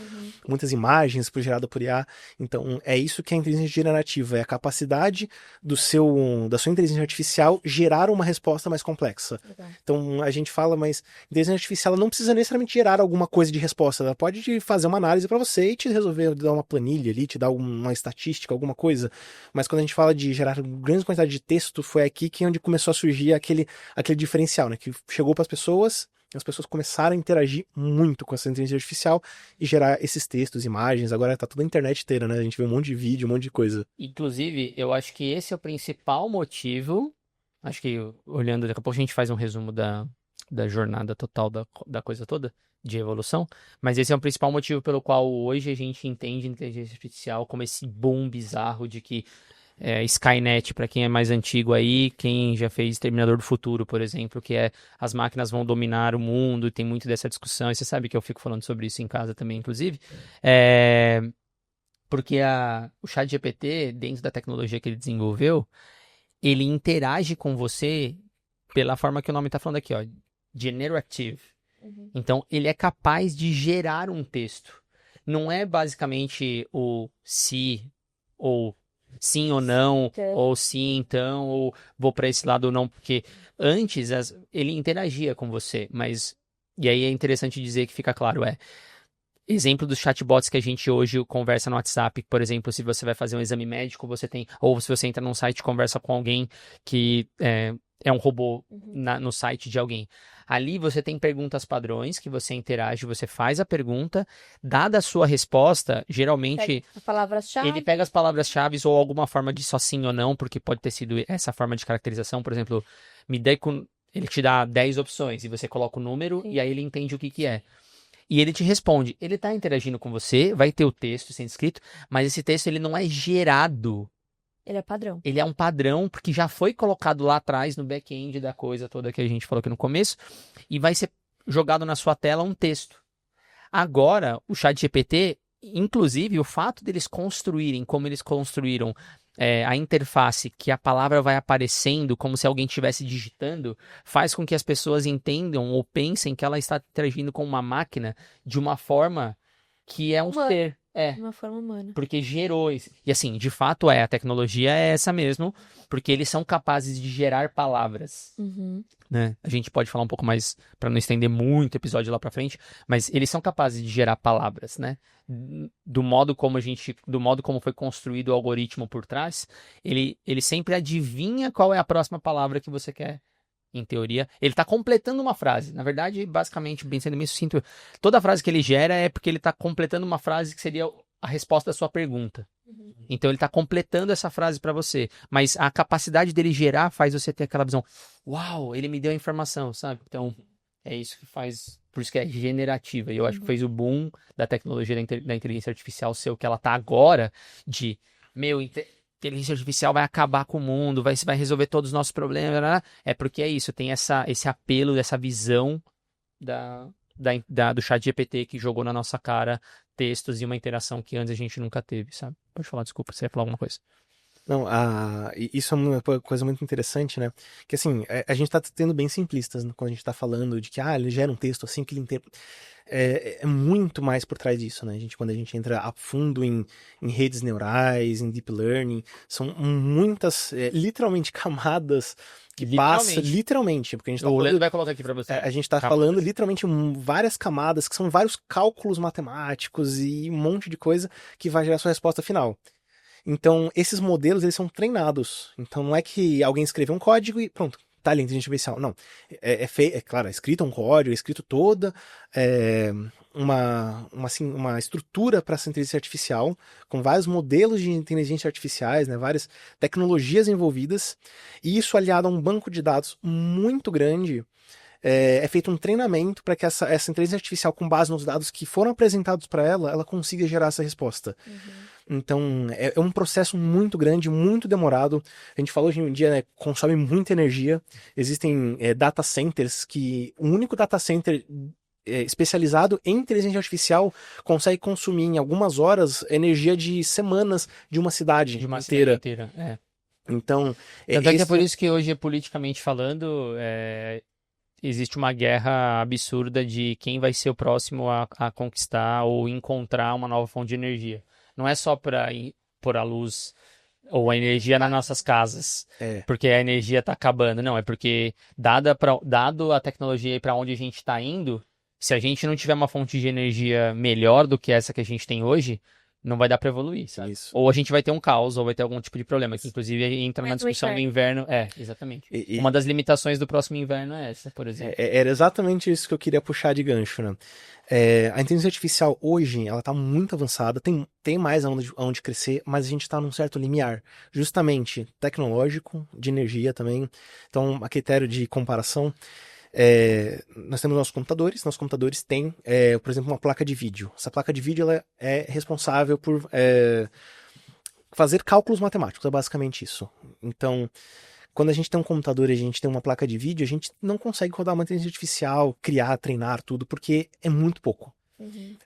muitas imagens gerada por IA. Então, é isso que é a inteligência generativa, é a capacidade da sua inteligência artificial gerar uma resposta mais complexa. Legal. Então, a gente fala, mas a inteligência artificial ela não precisa necessariamente gerar alguma coisa de resposta, ela pode fazer uma análise para você e te resolver, dar uma planilha ali, te dar uma estatística, alguma coisa. Mas quando a gente fala de gerar grande quantidade de texto, foi aqui que onde começou a surgir aquele diferencial, né? Que chegou para as pessoas começaram a interagir muito com essa inteligência artificial e gerar esses textos, imagens. Agora tá toda a internet inteira, né? A gente vê um monte de vídeo, um monte de coisa. Inclusive, eu acho que esse é o principal motivo. Acho que, olhando, daqui a pouco a gente faz um resumo da jornada total da coisa toda, de evolução. Mas esse é o principal motivo pelo qual hoje a gente entende a inteligência artificial como esse boom bizarro de que Skynet, para quem é mais antigo aí, quem já fez Exterminador do Futuro, por exemplo, que as máquinas vão dominar o mundo, e tem muito dessa discussão, e você sabe que eu fico falando sobre isso em casa também, inclusive, porque o ChatGPT, dentro da tecnologia que ele desenvolveu, ele interage com você pela forma que o nome está falando aqui, ó, generative. Então, ele é capaz de gerar um texto. Não é basicamente o se ou sim ou não, ou sim então, ou vou para esse lado ou não, porque antes ele interagia com você, mas, e aí é interessante dizer que fica claro, exemplo dos chatbots que a gente hoje conversa no WhatsApp, por exemplo, se você vai fazer um exame médico, você tem, ou se você entra num site e conversa com alguém que é um robô no site de alguém. Ali você tem perguntas padrões que você interage, você faz a pergunta, dada a sua resposta, geralmente ele pega as palavras-chave ou alguma forma de só sim ou não, porque pode ter sido essa forma de caracterização, por exemplo, ele te dá 10 opções e você coloca o número e aí ele entende o que é. E ele te responde, ele está interagindo com você, vai ter o texto sendo escrito, mas esse texto ele não é gerado. Ele é padrão. Ele é um padrão, porque já foi colocado lá atrás no back-end da coisa toda que a gente falou aqui no começo, e vai ser jogado na sua tela um texto. Agora, o ChatGPT, inclusive, o fato deles construírem, como eles construíram a interface, que a palavra vai aparecendo como se alguém estivesse digitando, faz com que as pessoas entendam ou pensem que ela está interagindo com uma máquina de uma forma que é um ser. De uma forma humana. Porque gerou isso. E assim, de fato a tecnologia é essa mesmo, porque eles são capazes de gerar palavras. Né? A gente pode falar um pouco mais, para não estender muito o episódio lá pra frente, mas eles são capazes de gerar palavras, né? Do modo como foi construído o algoritmo por trás, ele sempre adivinha qual é a próxima palavra que você quer. Em teoria, ele está completando uma frase. Na verdade, basicamente, bem sendo bem sucinto, toda frase que ele gera é porque ele está completando uma frase que seria a resposta da sua pergunta. Então, ele está completando essa frase para você. Mas a capacidade dele gerar faz você ter aquela visão, uau, ele me deu a informação, sabe? Então, é isso que faz, por isso que é generativa. E eu acho que fez o boom da tecnologia da inteligência artificial ser o que ela está agora, de, inteligência artificial vai acabar com o mundo, vai resolver todos os nossos problemas, é porque é isso, tem esse apelo, essa visão do ChatGPT que jogou na nossa cara textos e uma interação que antes a gente nunca teve, sabe? Pode falar, desculpa, você ia falar alguma coisa. Não, isso é uma coisa muito interessante, né? Que assim, a gente tá sendo bem simplistas quando a gente tá falando de que ele gera um texto assim que ele é muito mais por trás disso, né? Quando a gente entra a fundo em redes neurais, em deep learning, são muitas, literalmente, camadas que passam, literalmente, porque a gente tá o falando, Leandro vai colocar aqui pra você. A gente tá falando literalmente várias camadas, que são vários cálculos matemáticos e um monte de coisa que vai gerar a sua resposta final. Então, esses modelos, eles são treinados. Então, não é que alguém escreveu um código e pronto, tá ali, inteligência artificial. Não. Claro, é escrito um código, é escrito toda uma estrutura para essa inteligência artificial, com vários modelos de inteligência artificiais, né, várias tecnologias envolvidas, e isso aliado a um banco de dados muito grande. É feito um treinamento para que essa inteligência artificial, com base nos dados que foram apresentados para ela consiga gerar essa resposta. Então, é um processo muito grande, muito demorado. A gente falou hoje em dia, né, consome muita energia. Existem data centers que o único data center especializado em inteligência artificial consegue consumir em algumas horas energia de semanas de uma cidade De uma inteira. cidade inteira. É. Então, Tanto é que é por isso que hoje, politicamente falando, existe uma guerra absurda de quem vai ser o próximo a conquistar ou encontrar uma nova fonte de energia. Não é só para pôr a luz ou a energia nas nossas casas, porque a energia está acabando. Não, é porque dado a tecnologia para onde a gente está indo, se a gente não tiver uma fonte de energia melhor do que essa que a gente tem hoje, não vai dar para evoluir, sabe? Isso. Ou a gente vai ter um caos, ou vai ter algum tipo de problema, que inclusive entra na Mas o discussão do inverno. Exatamente. E- Uma das limitações do próximo inverno é essa, por exemplo. Era exatamente isso que eu queria puxar de gancho, né? A inteligência artificial hoje, ela tá muito avançada, tem mais aonde crescer, mas a gente está num certo limiar, justamente tecnológico, de energia também. Então, a critério de comparação, nós temos nossos computadores têm, por exemplo, uma placa de vídeo. Essa placa de vídeo ela é responsável por fazer cálculos matemáticos, é basicamente isso. Então, quando a gente tem um computador e a gente tem uma placa de vídeo, a gente não consegue rodar uma inteligência artificial, criar, treinar tudo, porque é muito pouco.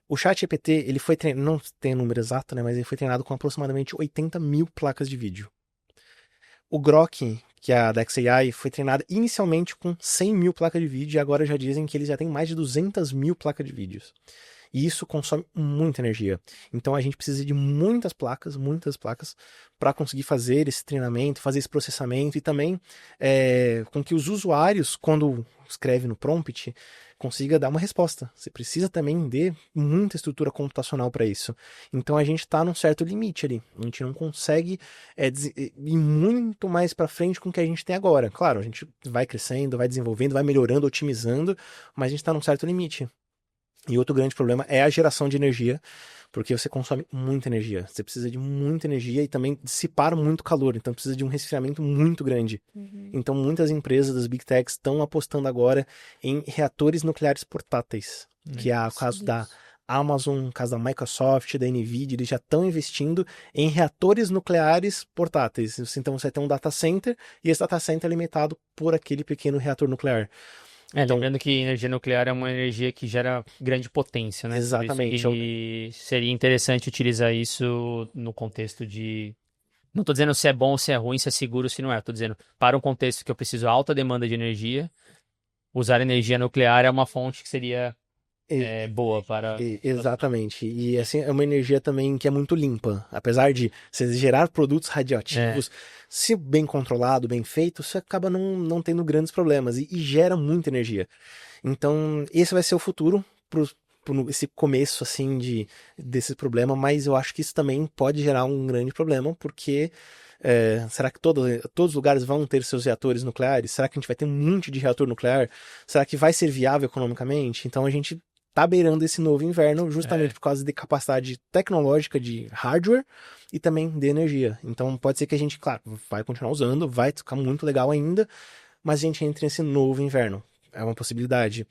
O ChatGPT, ele foi treinado, não tem o número exato, né, mas ele foi treinado com aproximadamente 80 mil placas de vídeo. O Grok, que é a da xAI, foi treinada inicialmente com 100 mil placas de vídeo e agora já dizem que eles já têm mais de 200 mil placas de vídeos. E isso consome muita energia. Então a gente precisa de muitas placas para conseguir fazer esse treinamento, fazer esse processamento e também com que os usuários, quando escreve no prompt, consiga dar uma resposta. Você precisa também de muita estrutura computacional para isso. Então a gente está num certo limite ali. A gente não consegue ir muito mais para frente com o que a gente tem agora. Claro, a gente vai crescendo, vai desenvolvendo, vai melhorando, otimizando, mas a gente está num certo limite. E outro grande problema é a geração de energia, porque você consome muita energia. Você precisa de muita energia e também dissipar muito calor, então precisa de um resfriamento muito grande. Então muitas empresas das Big Techs estão apostando agora em reatores nucleares portáteis, que é o caso da Amazon, o caso da Microsoft, da Nvidia, eles já estão investindo em reatores nucleares portáteis. Então você tem um data center e esse data center é alimentado por aquele pequeno reator nuclear. Então, lembrando que energia nuclear é uma energia que gera grande potência, né? Exatamente. E seria interessante utilizar isso no contexto de... Não estou dizendo se é bom ou se é ruim, se é seguro ou se não é. Estou dizendo, para um contexto que eu preciso alta demanda de energia, usar energia nuclear é uma fonte que seria boa para... Exatamente. E assim, é uma energia também que é muito limpa. Apesar de você gerar produtos radioativos, se bem controlado, bem feito, você acaba não tendo grandes problemas e gera muita energia. Então, esse vai ser o futuro pro esse começo assim desse problema, mas eu acho que isso também pode gerar um grande problema, porque será que todos os lugares vão ter seus reatores nucleares? Será que a gente vai ter um monte de reator nuclear? Será que vai ser viável economicamente? Então a gente tá beirando esse novo inverno justamente por causa de capacidade tecnológica de hardware e também de energia. Então pode ser que a gente, claro, vai continuar usando, vai ficar muito legal ainda, mas a gente entre nesse novo inverno. É uma possibilidade.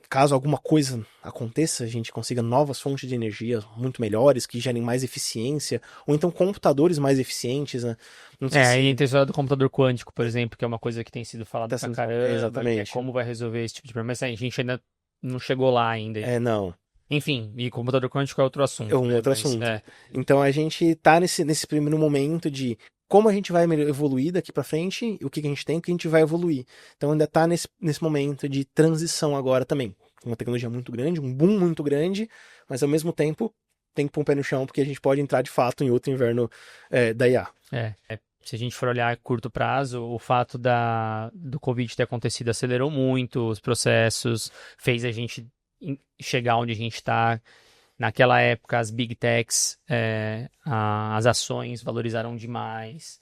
Caso alguma coisa aconteça, a gente consiga novas fontes de energia muito melhores, que gerem mais eficiência, ou então computadores mais eficientes, né? Não sei aí entra a história do computador quântico, por exemplo, que é uma coisa que tem sido falada pra caramba, exatamente. como vai resolver esse tipo de problema, mas a gente ainda não chegou lá ainda. Não. Enfim, e computador quântico é outro assunto. É um outro assunto. Então a gente tá nesse primeiro momento de como a gente vai evoluir daqui para frente, o que a gente tem, o que a gente vai evoluir. Então ainda tá nesse momento de transição agora também. Uma tecnologia muito grande, um boom muito grande, mas ao mesmo tempo tem que pôr um pé no chão, porque a gente pode entrar de fato em outro inverno da IA. Se a gente for olhar a curto prazo, o fato do Covid ter acontecido acelerou muito os processos, fez a gente chegar onde a gente está. Naquela época, as Big Techs, as ações valorizaram demais.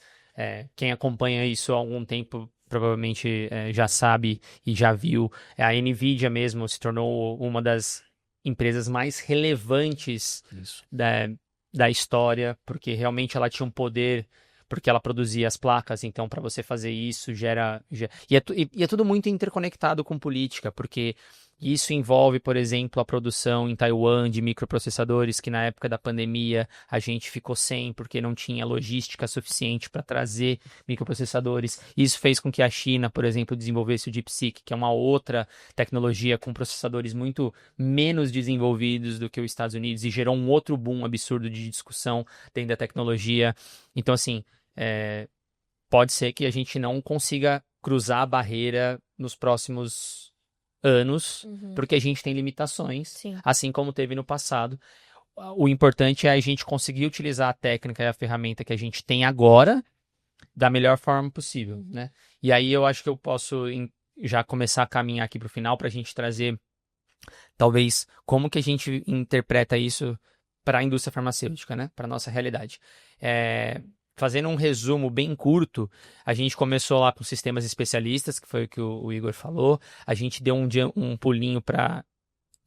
Quem acompanha isso há algum tempo provavelmente já sabe e já viu. A Nvidia mesmo se tornou uma das empresas mais relevantes da história, porque realmente ela tinha um poder, porque ela produzia as placas, então para você fazer isso gera... E é tudo muito interconectado com política, porque Isso envolve, por exemplo, a produção em Taiwan de microprocessadores, que na época da pandemia a gente ficou sem, porque não tinha logística suficiente para trazer microprocessadores. Isso fez com que a China, por exemplo, desenvolvesse o DeepSeek, que é uma outra tecnologia com processadores muito menos desenvolvidos do que os Estados Unidos, e gerou um outro boom absurdo de discussão dentro da tecnologia. Então, assim, pode ser que a gente não consiga cruzar a barreira nos próximos anos, porque a gente tem limitações, Sim. assim como teve no passado. O importante é a gente conseguir utilizar a técnica e a ferramenta que a gente tem agora da melhor forma possível, né? E aí eu acho que eu posso já começar a caminhar aqui para o final para a gente trazer, talvez, como que a gente interpreta isso para a indústria farmacêutica, né? Para a nossa realidade. Fazendo um resumo bem curto, a gente começou lá com sistemas especialistas, que foi o que o Igor falou. A gente deu um pulinho para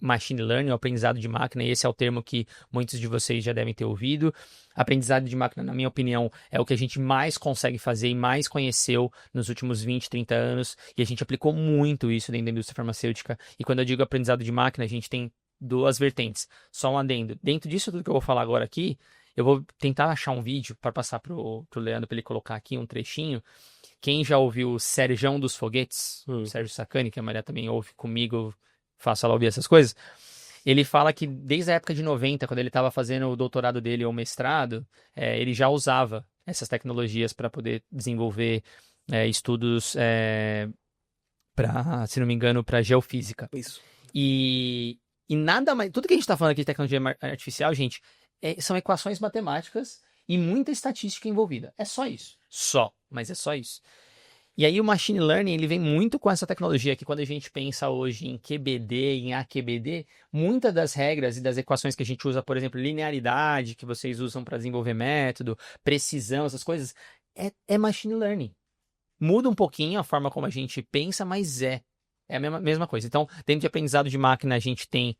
machine learning, o aprendizado de máquina, e esse é o termo que muitos de vocês já devem ter ouvido. Aprendizado de máquina, na minha opinião, é o que a gente mais consegue fazer e mais conheceu nos últimos 20, 30 anos, e a gente aplicou muito isso dentro da indústria farmacêutica. E quando eu digo aprendizado de máquina, a gente tem duas vertentes. Só um adendo. Dentro disso tudo que eu vou falar agora aqui, eu vou tentar achar um vídeo para passar pro Leandro para ele colocar aqui um trechinho. Quem já ouviu o Serjão dos Foguetes, o Sérgio Sacani, que a Maria também ouve comigo, faço ela ouvir essas coisas, ele fala que desde a época de 90, quando ele estava fazendo o doutorado dele ou mestrado, ele já usava essas tecnologias para poder desenvolver estudos para, se não me engano, para geofísica. Isso. E nada mais. Tudo que a gente está falando aqui de tecnologia artificial, gente, são equações matemáticas e muita estatística envolvida. É só isso. Mas é só isso. E aí o machine learning, ele vem muito com essa tecnologia que quando a gente pensa hoje em QBD, em AQBD, muitas das regras e das equações que a gente usa, por exemplo, linearidade, que vocês usam para desenvolver método, precisão, essas coisas, é machine learning. Muda um pouquinho a forma como a gente pensa, mas é a mesma coisa. Então, dentro de aprendizado de máquina, a gente tem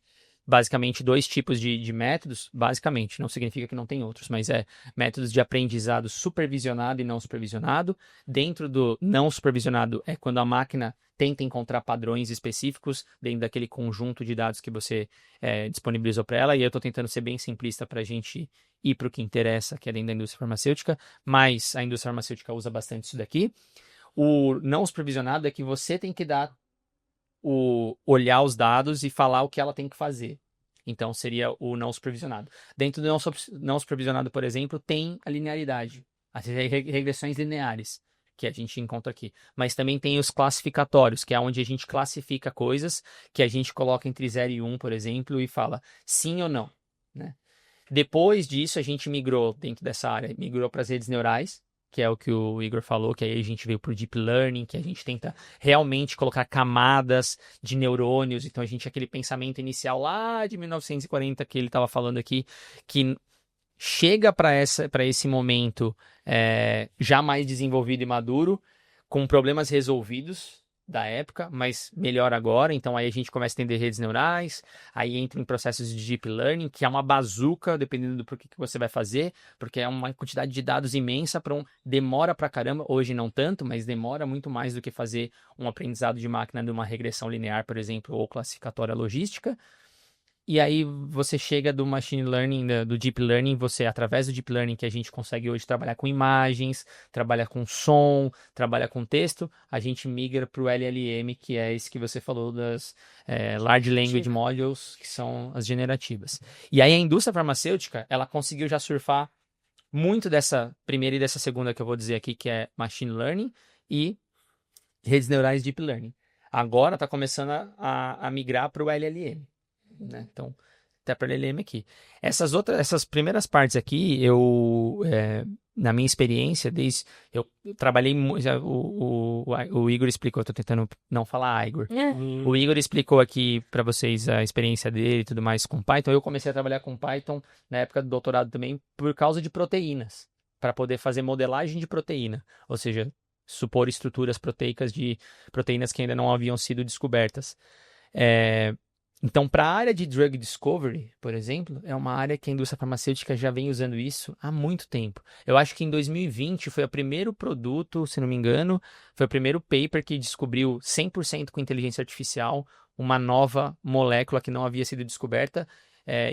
basicamente dois tipos de métodos, basicamente, não significa que não tem outros, mas métodos de aprendizado supervisionado e não supervisionado. Dentro do não supervisionado é quando a máquina tenta encontrar padrões específicos dentro daquele conjunto de dados que você disponibilizou para ela, e eu estou tentando ser bem simplista para a gente ir para o que interessa, que é dentro da indústria farmacêutica, mas a indústria farmacêutica usa bastante isso daqui. O não supervisionado é que você tem que olhar os dados e falar o que ela tem que fazer. Então, seria o não supervisionado. Dentro do não supervisionado, por exemplo, tem a linearidade, as regressões lineares, que a gente encontra aqui. Mas também tem os classificatórios, que é onde a gente classifica coisas, que a gente coloca entre 0 e 1, por exemplo, e fala sim ou não, né? Depois disso, a gente migrou, dentro dessa área, migrou para as redes neurais, que é o que o Igor falou, que aí a gente veio para o Deep Learning, que a gente tenta realmente colocar camadas de neurônios. Então, a gente, aquele pensamento inicial lá de 1940 que ele estava falando aqui, que chega para esse momento já mais desenvolvido e maduro, com problemas resolvidos da época, mas melhor agora. Então aí a gente começa a entender redes neurais, aí entra em processos de deep learning, que é uma bazuca, dependendo do que você vai fazer, porque é uma quantidade de dados imensa, demora pra caramba, hoje não tanto, mas demora muito mais do que fazer um aprendizado de máquina de uma regressão linear, por exemplo, ou classificatória logística. E aí você chega do machine learning, do deep learning, através do deep learning que a gente consegue hoje trabalhar com imagens, trabalhar com som, trabalhar com texto, a gente migra para o LLM, que é esse que você falou das Large Language Models, que são as generativas. E aí a indústria farmacêutica, ela conseguiu já surfar muito dessa primeira e dessa segunda que eu vou dizer aqui, que é machine learning e redes neurais deep learning. Agora está começando a migrar para o LLM. Né? Então, até para LLM aqui. Essas primeiras partes aqui, na minha experiência, eu trabalhei muito. O Igor explicou, eu tô tentando não falar Igor. O Igor explicou aqui para vocês a experiência dele e tudo mais com Python. Eu comecei a trabalhar com Python na época do doutorado também por causa de proteínas, para poder fazer modelagem de proteína, ou seja, supor estruturas proteicas de proteínas que ainda não haviam sido descobertas. Então, para a área de drug discovery, por exemplo, é uma área que a indústria farmacêutica já vem usando isso há muito tempo. Eu acho que em 2020 foi o primeiro produto, se não me engano, foi o primeiro paper que descobriu 100% com inteligência artificial uma nova molécula que não havia sido descoberta,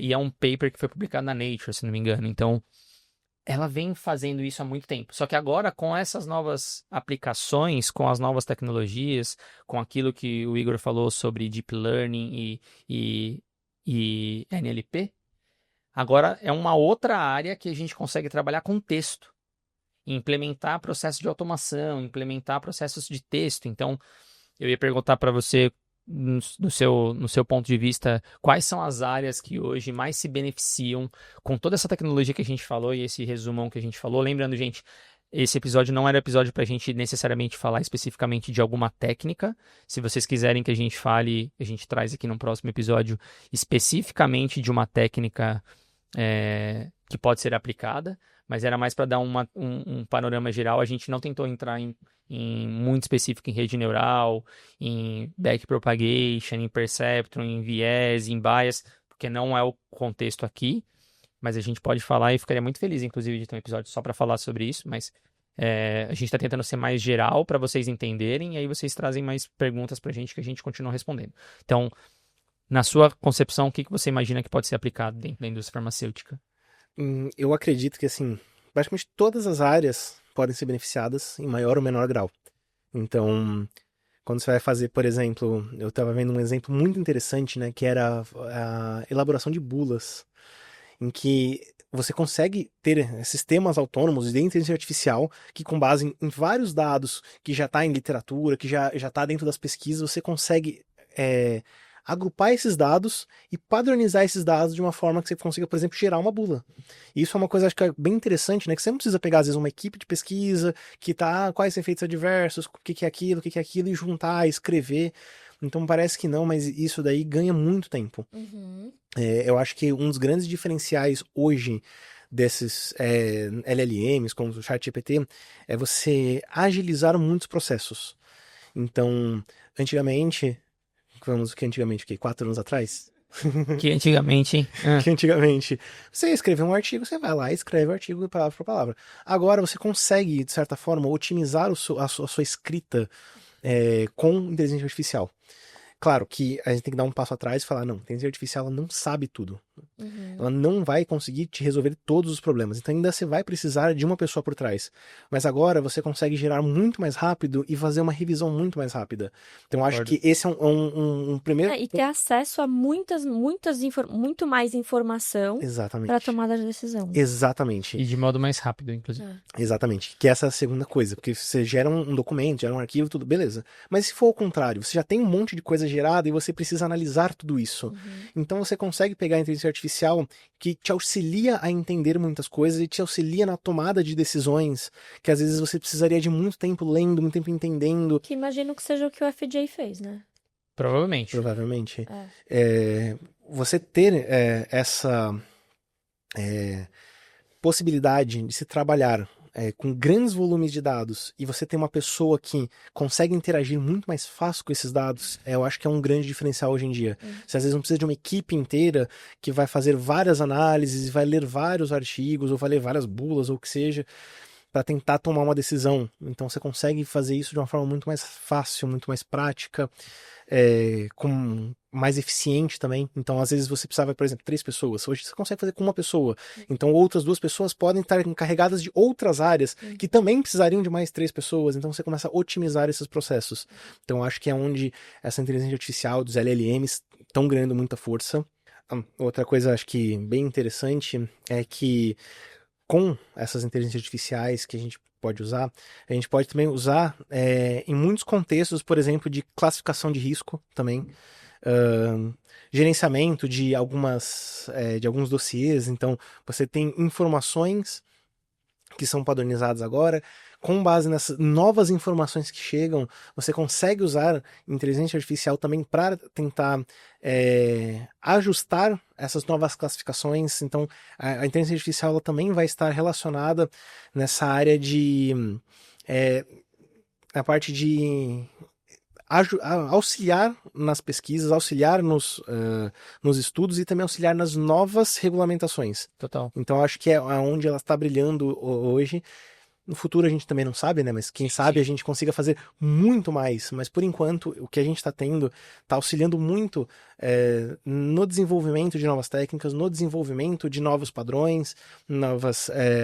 e é um paper que foi publicado na Nature, se não me engano. Então, ela vem fazendo isso há muito tempo. Só que agora, com essas novas aplicações, com as novas tecnologias, com aquilo que o Igor falou sobre Deep Learning e NLP, agora é uma outra área que a gente consegue trabalhar com texto. Implementar processos de automação, implementar processos de texto. Então, eu ia perguntar para você, no seu ponto de vista, quais são as áreas que hoje mais se beneficiam com toda essa tecnologia que a gente falou e esse resumão que a gente falou. Lembrando, gente, esse episódio não era episódio para a gente necessariamente falar especificamente de alguma técnica. Se vocês quiserem que a gente fale, a gente traz aqui no próximo episódio especificamente de uma técnica que pode ser aplicada, mas era mais para dar um panorama geral. A gente não tentou entrar em muito específico em rede neural, em backpropagation, em perceptron, em viés, em bias, porque não é o contexto aqui, mas a gente pode falar e ficaria muito feliz, inclusive, de ter um episódio só para falar sobre isso, mas a gente está tentando ser mais geral para vocês entenderem, e aí vocês trazem mais perguntas para a gente que a gente continua respondendo. Então, na sua concepção, o que você imagina que pode ser aplicado dentro da indústria farmacêutica? Eu acredito que, assim, praticamente todas as áreas podem ser beneficiadas em maior ou menor grau. Então, quando você vai fazer, por exemplo, eu estava vendo um exemplo muito interessante, né, que era a elaboração de bulas, em que você consegue ter sistemas autônomos de inteligência artificial que, com base em vários dados que já está em literatura, que já está dentro das pesquisas, você consegue agrupar esses dados e padronizar esses dados de uma forma que você consiga, por exemplo, gerar uma bula. E isso é uma coisa, acho que é bem interessante, né? Que você não precisa pegar, às vezes, uma equipe de pesquisa que tá, quais efeitos adversos, o que é aquilo, e juntar, escrever. Então parece que não, mas isso daí ganha muito tempo. Uhum. Eu acho que um dos grandes diferenciais hoje desses LLMs, como o ChatGPT, é você agilizar muitos processos. Então, antigamente... o quê? 4 anos atrás? Que antigamente, hein? Que antigamente você ia escrever um artigo, você vai lá e escreve o artigo palavra por palavra. Agora você consegue, de certa forma, otimizar a sua escrita com inteligência artificial. Claro que a gente tem que dar um passo atrás e falar, não, a inteligência artificial ela não sabe tudo. Uhum. Ela não vai conseguir te resolver todos os problemas. Então ainda você vai precisar de uma pessoa por trás. Mas agora você consegue gerar muito mais rápido e fazer uma revisão muito mais rápida. Então eu acho que esse é um primeiro... E ter acesso a muito mais informação Exatamente. para tomada de decisão. Exatamente. E de modo mais rápido, inclusive. Exatamente. Que essa é a segunda coisa. Porque você gera um documento, gera um arquivo, tudo, beleza. Mas se for o contrário, você já tem um monte de coisa gerada e você precisa analisar tudo isso. Uhum. Então você consegue pegar a inteligência artificial que te auxilia a entender muitas coisas e te auxilia na tomada de decisões que às vezes você precisaria de muito tempo lendo, muito tempo entendendo. Que imagino que seja o que o FDA fez, né? Provavelmente. Provavelmente. Você ter essa possibilidade de se trabalhar com grandes volumes de dados e você ter uma pessoa que consegue interagir muito mais fácil com esses dados, eu acho que é um grande diferencial hoje em dia. Você às vezes não precisa de uma equipe inteira que vai fazer várias análises, vai ler vários artigos ou vai ler várias bulas ou o que seja para tentar tomar uma decisão. Então você consegue fazer isso de uma forma muito mais fácil, muito mais prática, mais eficiente também. Então, às vezes você precisava, por exemplo, 3 pessoas. Hoje você consegue fazer com uma pessoa. Então, outras 2 pessoas podem estar encarregadas de outras áreas que também precisariam de mais 3 pessoas. Então, você começa a otimizar esses processos. Então, acho que é onde essa inteligência artificial dos LLMs estão ganhando muita força. Outra coisa, acho que bem interessante, é que com essas inteligências artificiais que a gente pode usar, a gente pode também usar em muitos contextos, por exemplo, de classificação de risco também, gerenciamento de alguns dossiês. Então, você tem informações que são padronizadas agora, com base nessas novas informações que chegam, você consegue usar inteligência artificial também para tentar ajustar essas novas classificações. Então, a inteligência artificial ela também vai estar relacionada nessa área de a parte de auxiliar nas pesquisas, auxiliar nos estudos e também auxiliar nas novas regulamentações. Total. Então, acho que é onde ela está brilhando hoje. No futuro a gente também não sabe, né? Mas quem sabe a gente consiga fazer muito mais. Mas por enquanto, o que a gente está tendo está auxiliando muito no desenvolvimento de novas técnicas, no desenvolvimento de novos padrões,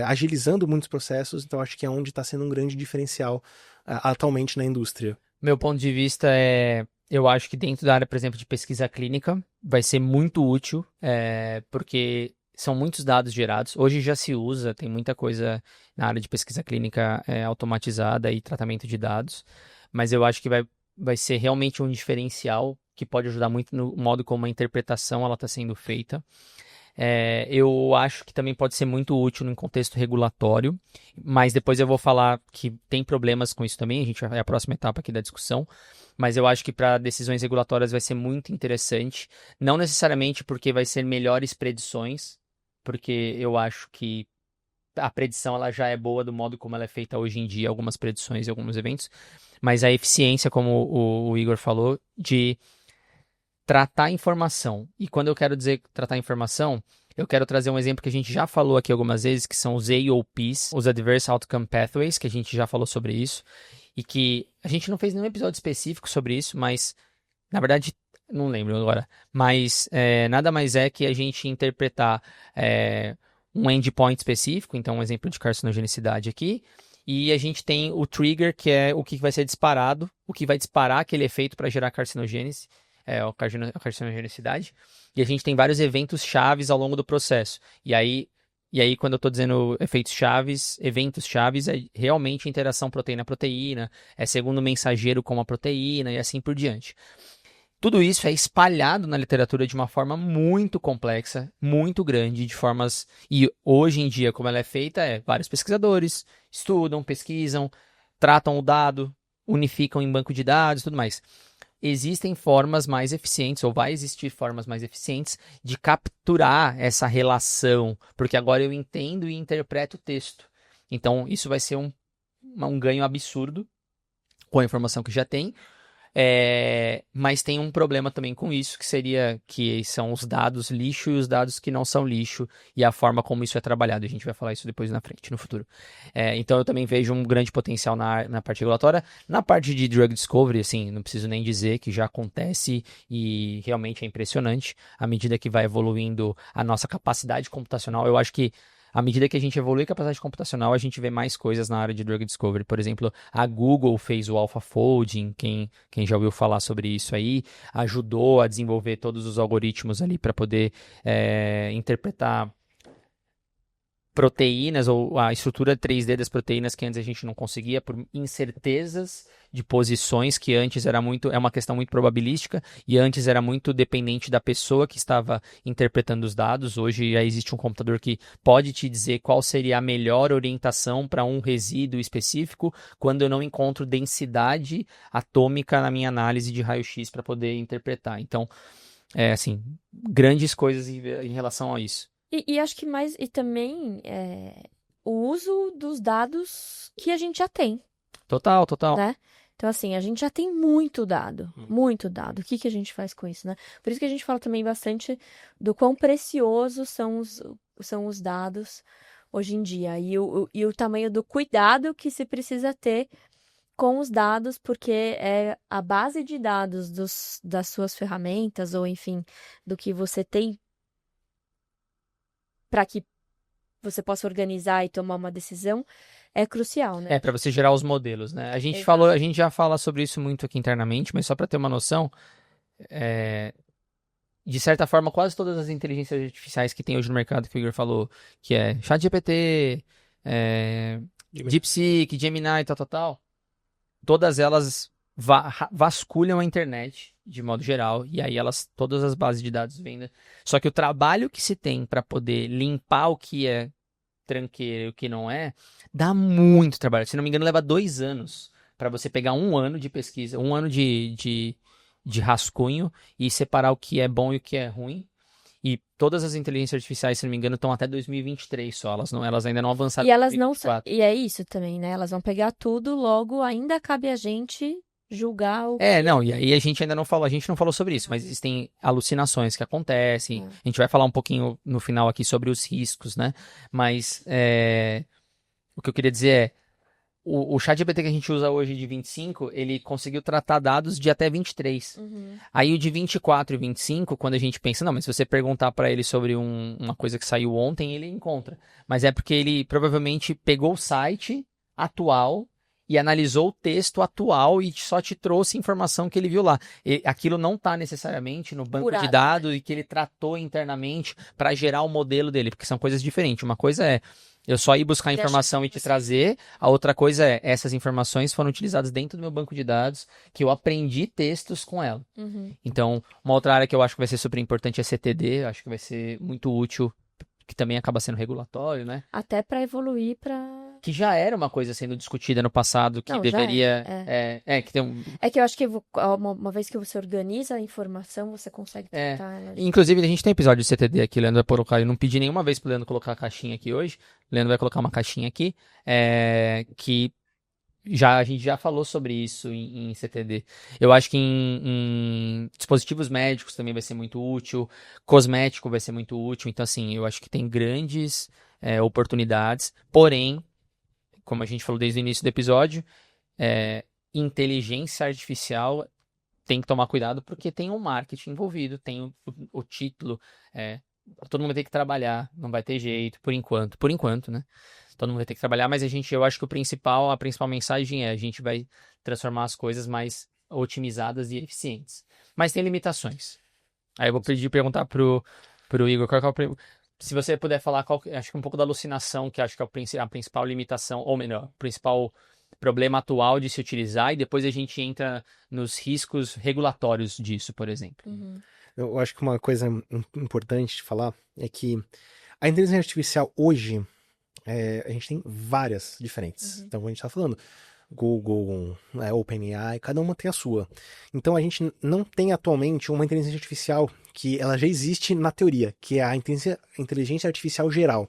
agilizando muitos processos. Então acho que é onde está sendo um grande diferencial atualmente na indústria. Meu ponto de vista eu acho que dentro da área, por exemplo, de pesquisa clínica, vai ser muito útil, porque são muitos dados gerados. Hoje já se usa, tem muita coisa na área de pesquisa clínica automatizada e tratamento de dados, mas eu acho que vai ser realmente um diferencial que pode ajudar muito no modo como a interpretação ela está sendo feita. Eu acho que também pode ser muito útil no contexto regulatório, mas depois eu vou falar que tem problemas com isso também, é a próxima etapa aqui da discussão, mas eu acho que para decisões regulatórias vai ser muito interessante, não necessariamente porque vai ser melhores predições, porque eu acho que a predição ela já é boa do modo como ela é feita hoje em dia, algumas predições e alguns eventos, mas a eficiência, como o Igor falou, de tratar informação. E quando eu quero dizer tratar informação, eu quero trazer um exemplo que a gente já falou aqui algumas vezes, que são os AOPs, os Adverse Outcome Pathways, que a gente já falou sobre isso, e que a gente não fez nenhum episódio específico sobre isso, mas, na verdade, não lembro agora, mas nada mais é que a gente interpretar um endpoint específico, então um exemplo de carcinogenicidade aqui, e a gente tem o trigger, que é o que vai ser disparado, o que vai disparar aquele efeito para gerar carcinogênese, a carcinogenicidade, e a gente tem vários eventos chaves ao longo do processo. E aí quando eu estou dizendo efeitos chaves, eventos chaves, é realmente interação proteína-proteína, é segundo mensageiro com a proteína e assim por diante. Tudo isso é espalhado na literatura de uma forma muito complexa, muito grande, de formas... E hoje em dia, como ela é feita, vários pesquisadores estudam, pesquisam, tratam o dado, unificam em banco de dados e tudo mais. Existem formas mais eficientes, ou vai existir formas mais eficientes de capturar essa relação, porque agora eu entendo e interpreto o texto. Então, isso vai ser um ganho absurdo com a informação que já tem, mas tem um problema também com isso, que são os dados lixo e os dados que não são lixo, e a forma como isso é trabalhado. A gente vai falar isso depois na frente, no futuro. Então eu também vejo um grande potencial na parte regulatória. Na parte de drug discovery, assim, não preciso nem dizer que já acontece e realmente é impressionante à medida que vai evoluindo a nossa capacidade computacional. Eu acho que à medida que a gente evolui a capacidade computacional, a gente vê mais coisas na área de drug discovery. Por exemplo, a Google fez o AlphaFolding, quem já ouviu falar sobre isso aí, ajudou a desenvolver todos os algoritmos ali para poder interpretar proteínas ou a estrutura 3D das proteínas que antes a gente não conseguia por incertezas de posições, que antes é uma questão muito probabilística e antes era muito dependente da pessoa que estava interpretando os dados. Hoje já existe um computador que pode te dizer qual seria a melhor orientação para um resíduo específico quando eu não encontro densidade atômica na minha análise de raio-x para poder interpretar. Então, assim, grandes coisas em relação a isso. E acho que mais, e também o uso dos dados que a gente já tem, Total. né? Então, assim, a gente já tem muito dado, muito dado. O que a gente faz com isso, né? Por isso que a gente fala também bastante do quão preciosos são os dados hoje em dia. E o tamanho do cuidado que se precisa ter com os dados, porque é a base de dados das suas ferramentas, ou enfim, do que você tem para que você possa organizar e tomar uma decisão, é crucial, né? Para você gerar os modelos, né? A gente já fala sobre isso muito aqui internamente, mas só para ter uma noção, de certa forma, quase todas as inteligências artificiais que tem hoje no mercado, que o Igor falou, que é ChatGPT, DeepSeek, Gemini, tal, todas elas vasculham a internet de modo geral, e aí todas as bases de dados vêm. Só que o trabalho que se tem para poder limpar o que é tranqueira e o que não dá muito trabalho. Se não me engano, leva 2 anos para você pegar 1 ano de pesquisa, 1 ano de rascunho e separar o que é bom e o que é ruim. E todas as inteligências artificiais, se não me engano, estão até 2023 só. Elas ainda não avançaram. E elas não. E é isso também, né? Elas vão pegar tudo, logo ainda cabe a gente julgar o. Não, e aí a gente não falou sobre isso, mas existem alucinações que acontecem. A gente vai falar um pouquinho no final aqui sobre os riscos, né? Mas o que eu queria dizer o ChatGPT que a gente usa hoje de 25, ele conseguiu tratar dados de até 23. Aí o de 24 e 25, quando a gente pensa, não, mas se você perguntar para ele sobre uma coisa que saiu ontem, ele encontra. Mas é porque ele provavelmente pegou o site atual e analisou o texto atual e só te trouxe informação que ele viu lá. Aquilo não está necessariamente no banco de dados e que ele tratou internamente para gerar o modelo dele, porque são coisas diferentes. Uma coisa é eu só ir buscar informação e te trazer, a outra coisa é essas informações foram utilizadas dentro do meu banco de dados, que eu aprendi textos com ela. Então, uma outra área que eu acho que vai ser super importante é CTD, acho que vai ser muito útil, que também acaba sendo regulatório, né? Até para evoluir para... Que já era uma coisa sendo discutida no passado, que Não, deveria... que tem É que eu acho que uma vez que você organiza a informação, você consegue tratar ela. Inclusive, a gente tem episódio de CTD aqui, o Leandro vai colocar, eu não pedi nenhuma vez pro Leandro colocar a caixinha aqui hoje, o Leandro vai colocar uma caixinha aqui, que a gente já falou sobre isso em CTD. Eu acho que em dispositivos médicos também vai ser muito útil, cosmético vai ser muito útil. Então, assim, eu acho que tem grandes oportunidades. Porém, como a gente falou desde o início do episódio, inteligência artificial tem que tomar cuidado porque tem um marketing envolvido, tem o título. Todo mundo vai ter que trabalhar, não vai ter jeito, por enquanto, né? Todo mundo vai ter que trabalhar, mas eu acho que a principal mensagem é a gente vai transformar as coisas mais otimizadas e eficientes. Mas tem limitações. Aí eu vou perguntar pro Igor, se você puder falar, acho que um pouco da alucinação, que acho que é a principal limitação, ou melhor, o principal problema atual de se utilizar, e depois a gente entra nos riscos regulatórios disso, por exemplo. Eu acho que uma coisa importante de falar é que a inteligência artificial hoje, a gente tem várias diferentes. Então, como a gente está falando, Google, OpenAI, cada uma tem a sua. Então, a gente não tem atualmente uma inteligência artificial que ela já existe na teoria, que é a inteligência artificial geral,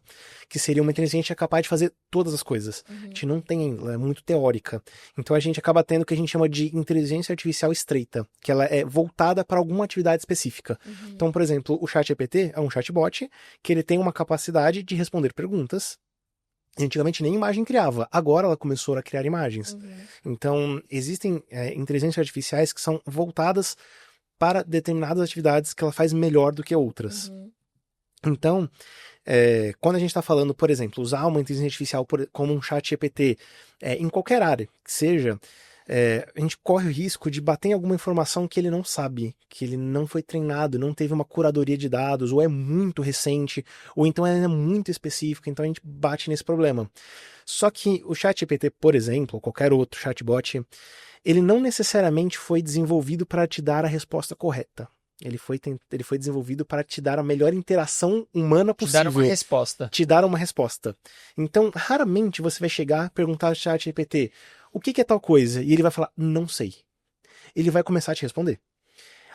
que seria uma inteligência capaz de fazer todas as coisas. A gente não tem, ela é muito teórica. Então, a gente acaba tendo o que a gente chama de inteligência artificial estreita, que ela é voltada para alguma atividade específica. Então, por exemplo, o ChatGPT é um chatbot que ele tem uma capacidade de responder perguntas. Antigamente nem imagem criava, agora ela começou a criar imagens. Então, existem inteligências artificiais que são voltadas para determinadas atividades que ela faz melhor do que outras. Então, quando a gente está falando, por exemplo, usar uma inteligência artificial como um chat GPT em qualquer área que seja, a gente corre o risco de bater em alguma informação que ele não sabe, que ele não foi treinado, não teve uma curadoria de dados, ou é muito recente, ou então ela é muito específica, então a gente bate nesse problema. Só que o ChatGPT, por exemplo, ou qualquer outro chatbot, ele não necessariamente foi desenvolvido para te dar a resposta correta. Ele foi desenvolvido para te dar a melhor interação humana possível. Te dar uma resposta. Te dar uma resposta. Então, raramente você vai chegar, perguntar ao ChatGPT, o que é tal coisa? E ele vai falar, não sei. Ele vai começar a te responder.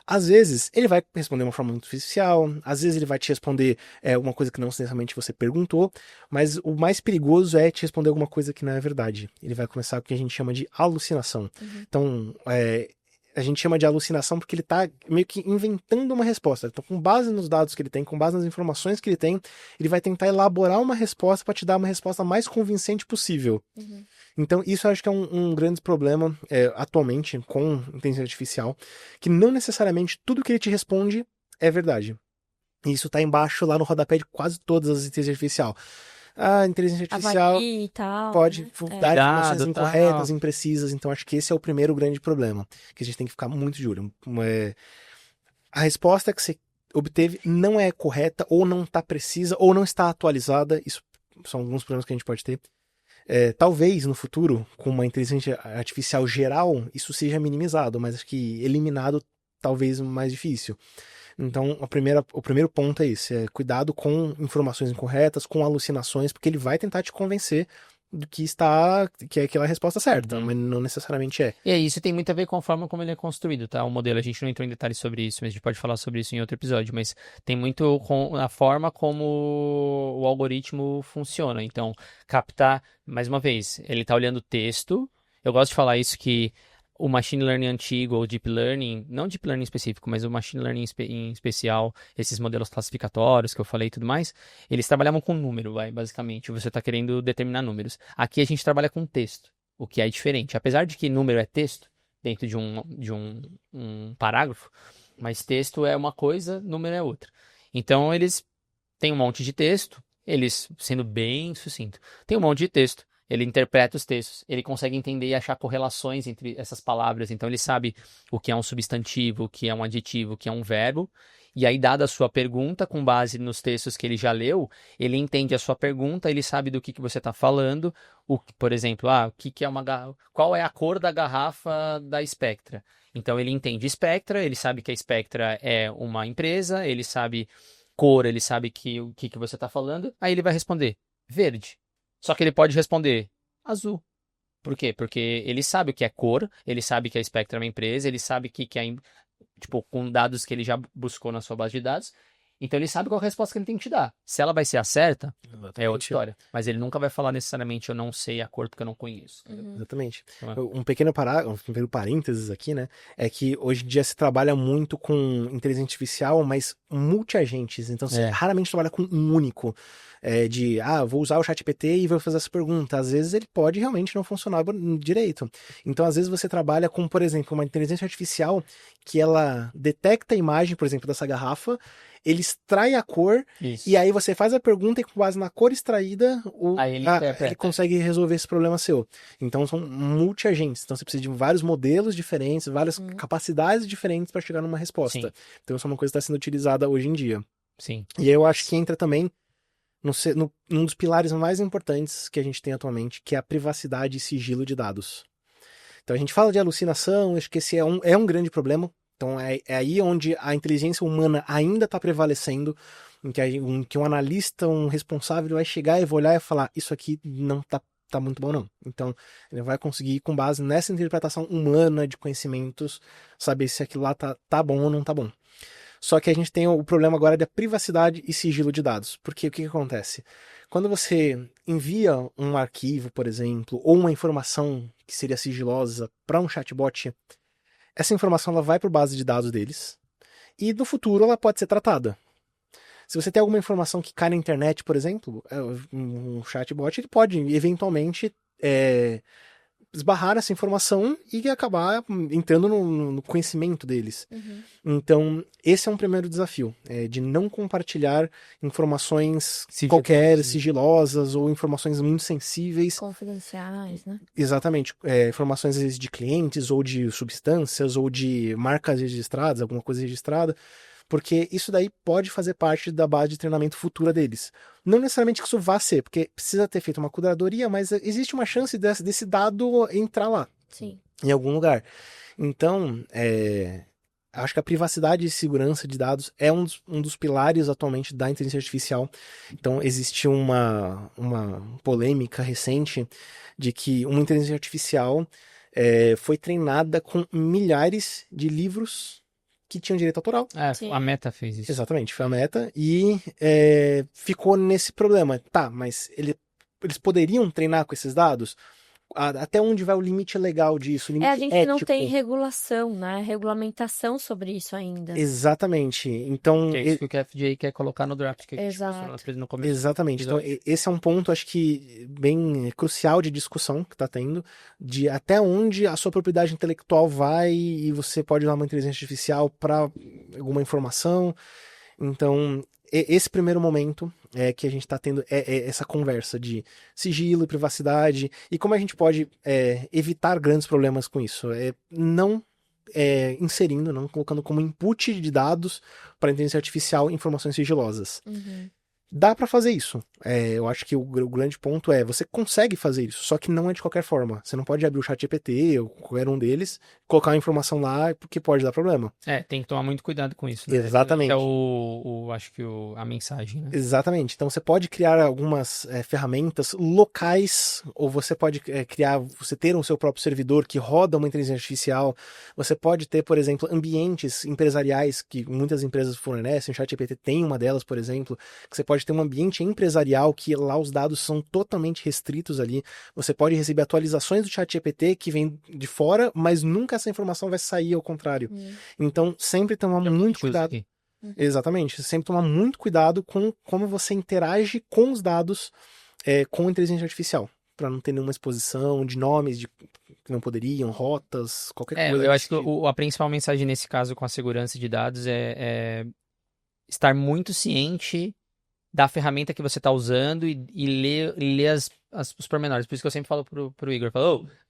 Às vezes, ele vai responder de uma forma muito superficial, às vezes ele vai te responder uma coisa que não necessariamente você perguntou, mas o mais perigoso é te responder alguma coisa que não é verdade. Ele vai começar com o que a gente chama de alucinação. Então, a gente chama de alucinação porque ele está meio que inventando uma resposta. Então, com base nos dados que ele tem, com base nas informações que ele tem, ele vai tentar elaborar uma resposta para te dar uma resposta mais convincente possível. Então, isso eu acho que é um grande problema atualmente com inteligência artificial, que não necessariamente tudo que ele te responde é verdade. E isso está embaixo lá no rodapé de quase todas as inteligências artificiais. A inteligência artificial e tal, pode dar informações incorretas, tal. imprecisas, então acho que esse é o primeiro grande problema, que a gente tem que ficar muito de olho. A resposta que você obteve não é correta, ou não está precisa, ou não está atualizada, isso são alguns problemas que a gente pode ter. Talvez no futuro, com uma inteligência artificial geral, isso seja minimizado, mas acho que eliminado talvez mais difícil. Então, o primeiro ponto é esse, cuidado com informações incorretas, com alucinações, porque ele vai tentar te convencer do que é aquela resposta certa, mas não necessariamente é. E isso tem muito a ver com a forma como ele é construído, tá? O modelo, a gente não entrou em detalhes sobre isso, mas a gente pode falar sobre isso em outro episódio, mas tem muito com a forma como o algoritmo funciona. Então, captar, mais uma vez, ele tá olhando o texto. Eu gosto de falar isso que o machine learning antigo, ou deep learning, não deep learning específico, mas o machine learning em especial, esses modelos classificatórios que eu falei e tudo mais, eles trabalhavam com número, basicamente. Você está querendo determinar números. Aqui a gente trabalha com texto. o que é diferente. Apesar de que número é texto, dentro de um parágrafo, mas texto é uma coisa, número é outra. Então, eles têm um monte de texto, eles, sendo bem sucinto, tem um monte de texto, ele interpreta os textos, ele consegue entender e achar correlações entre essas palavras, então ele sabe o que é um substantivo, o que é um adjetivo, o que é um verbo, e aí, dada a sua pergunta, com base nos textos que ele já leu, ele entende a sua pergunta, ele sabe do que você está falando, por exemplo, o que é qual é a cor da garrafa da Spectra? Então, ele entende Spectra, ele sabe que a Spectra é uma empresa, ele sabe cor, ele sabe o que você está falando, aí ele vai responder verde. Só que ele pode responder azul. Por quê? Porque ele sabe o que é cor, ele sabe que a Spectra é uma empresa, ele sabe que é, tipo, com dados que ele já buscou na sua base de dados, então ele sabe qual é a resposta que ele tem que te dar. Se ela vai ser a certa, é outra história. Mas ele nunca vai falar necessariamente eu não sei a cor porque eu não conheço. Exatamente. Um pequeno parênteses aqui, né? É que hoje em dia se trabalha muito com inteligência artificial, mas multi-agentes. Então você raramente trabalha com um único. Vou usar o ChatGPT e vou fazer essa pergunta. Às vezes ele pode realmente não funcionar direito. Então, às vezes você trabalha com, por exemplo, uma inteligência artificial que ela detecta a imagem, por exemplo, dessa garrafa, ele extrai a cor, e aí você faz a pergunta e com base na cor extraída, ele consegue resolver esse problema seu. Então são multi-agentes, então você precisa de vários modelos diferentes, várias capacidades diferentes para chegar numa resposta. Sim. Então isso é uma coisa que está sendo utilizada hoje em dia. Sim. E aí eu acho que entra também num dos pilares mais importantes que a gente tem atualmente, que é a privacidade e sigilo de dados. Então a gente fala de alucinação, acho que esse é um grande problema. Então é aí onde a inteligência humana ainda está prevalecendo, em que um analista, um responsável vai chegar e vai olhar e falar, isso aqui não tá muito bom não. Então ele vai conseguir, com base nessa interpretação humana de conhecimentos, saber se aquilo lá tá bom ou não tá bom. Só que a gente tem o problema agora da privacidade e sigilo de dados. Porque o que acontece? Quando você envia um arquivo, por exemplo, ou uma informação que seria sigilosa para um chatbot, essa informação ela vai para a base de dados deles e no futuro ela pode ser tratada. Se você tem alguma informação que cai na internet, por exemplo, um chatbot ele pode eventualmente esbarrar essa informação e acabar entrando no conhecimento deles. Então, esse é um primeiro desafio, de não compartilhar informações sigilosas ou informações muito sensíveis. Confidenciais, né? Exatamente. Informações às vezes, de clientes ou de substâncias ou de marcas registradas, alguma coisa registrada, porque isso daí pode fazer parte da base de treinamento futura deles. Não necessariamente que isso vá ser, porque precisa ter feito uma curadoria, mas existe uma chance desse dado entrar lá. Sim. Em algum lugar. Então, acho que a privacidade e segurança de dados é um dos pilares atualmente da inteligência artificial. Então, existe uma polêmica recente de que uma inteligência artificial foi treinada com milhares de livros que tinham direito autoral. A Meta fez isso. Exatamente, foi a Meta. E ficou nesse problema. Tá, mas eles poderiam treinar com esses dados? Até onde vai o limite legal disso? O limite a gente ético? não tem regulação, né? Regulamentação sobre isso ainda. Exatamente. Então, é isso que o FDA quer colocar no draft. Que Exato. no começo. Exatamente. Então, esse é um ponto, acho que, bem crucial de discussão que está tendo, de até onde a sua propriedade intelectual vai e você pode usar uma inteligência artificial para alguma informação. Então, esse primeiro momento é que a gente está tendo essa conversa de sigilo e privacidade e como a gente pode evitar grandes problemas com isso. Não inserindo, não colocando como input de dados para a inteligência artificial informações sigilosas. Dá para fazer isso. Eu acho que o grande ponto você consegue fazer isso, só que não é de qualquer forma. Você não pode abrir o ChatGPT ou qualquer um deles, colocar uma informação lá, porque pode dar problema. Tem que tomar muito cuidado com isso. Né? Exatamente. Acho que a mensagem. Né? Exatamente. Então você pode criar algumas ferramentas locais, ou você pode você ter o seu próprio servidor que roda uma inteligência artificial. Você pode ter, por exemplo, ambientes empresariais que muitas empresas fornecem. O ChatGPT tem uma delas, por exemplo, que você pode ter um ambiente empresarial que lá os dados são totalmente restritos ali. Você pode receber atualizações do ChatGPT que vem de fora, mas nunca essa informação vai sair ao contrário. Então, sempre tomar muito cuidado. Exatamente. Sempre tomar muito cuidado com como você interage com os dados com a inteligência artificial. para não ter nenhuma exposição de nomes de que não poderiam, rotas, qualquer coisa. Eu acho que tipo. a principal mensagem nesse caso com a segurança de dados é estar muito ciente da ferramenta que você está usando e ler os pormenores. Por isso que eu sempre falo pro Igor,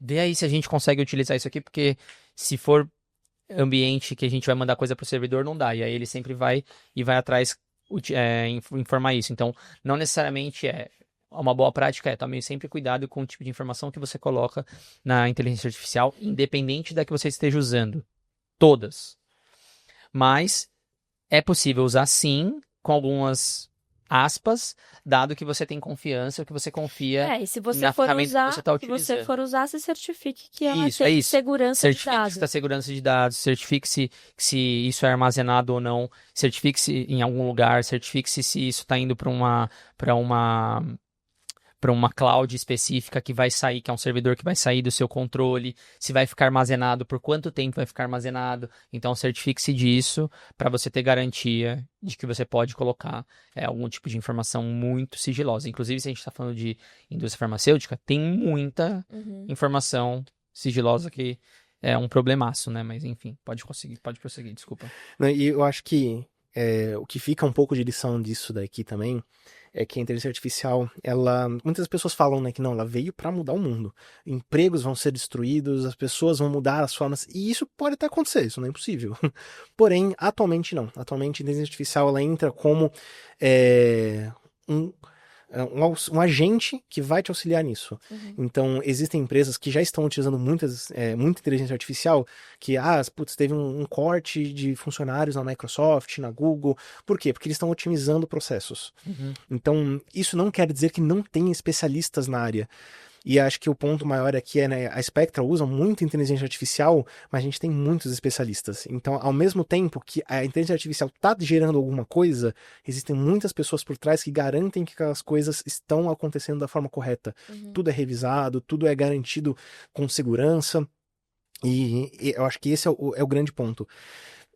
vê aí se a gente consegue utilizar isso aqui, porque se for ambiente que a gente vai mandar coisa pro servidor, não dá. E aí ele sempre vai atrás informar isso. Então, não necessariamente uma boa prática tome sempre cuidado com o tipo de informação que você coloca na inteligência artificial, independente da que você esteja usando. Todas. Mas é possível usar sim, com algumas aspas, dado que você tem confiança, ou que você confia E se você na for ferramenta usar, que você está se você utilizando. for usar, você certifique que ela Isso, tem isso. segurança de Certifique dados. se está segurança de dados, certifique se isso é armazenado ou não, certifique se em algum lugar, certifique se isso está indo para uma cloud específica que vai sair, que é um servidor que vai sair do seu controle, se vai ficar armazenado, por quanto tempo vai ficar armazenado. Então, certifique-se disso para você ter garantia de que você pode colocar algum tipo de informação muito sigilosa. Inclusive, se a gente está falando de indústria farmacêutica, tem muita informação sigilosa que é um problemaço, né? Mas, enfim, pode prosseguir, desculpa. E eu acho que o que fica um pouco de lição disso daqui também é que a inteligência artificial, muitas pessoas falam, né, que não, ela veio para mudar o mundo. Empregos vão ser destruídos, as pessoas vão mudar as formas, e isso pode até acontecer, isso não é impossível. Porém, atualmente não. Atualmente a inteligência artificial ela entra como um agente que vai te auxiliar nisso. Então, existem empresas que já estão utilizando muita inteligência artificial, que, teve um corte de funcionários na Microsoft, na Google. Por quê? Porque eles estão otimizando processos. Então, isso não quer dizer que não tem especialistas na área. E acho que o ponto maior aqui né, a Spectra usa muito inteligência artificial, mas a gente tem muitos especialistas. Então, ao mesmo tempo que a inteligência artificial está gerando alguma coisa, existem muitas pessoas por trás que garantem que aquelas coisas estão acontecendo da forma correta. Tudo é revisado, tudo é garantido com segurança. E eu acho que esse é o grande ponto.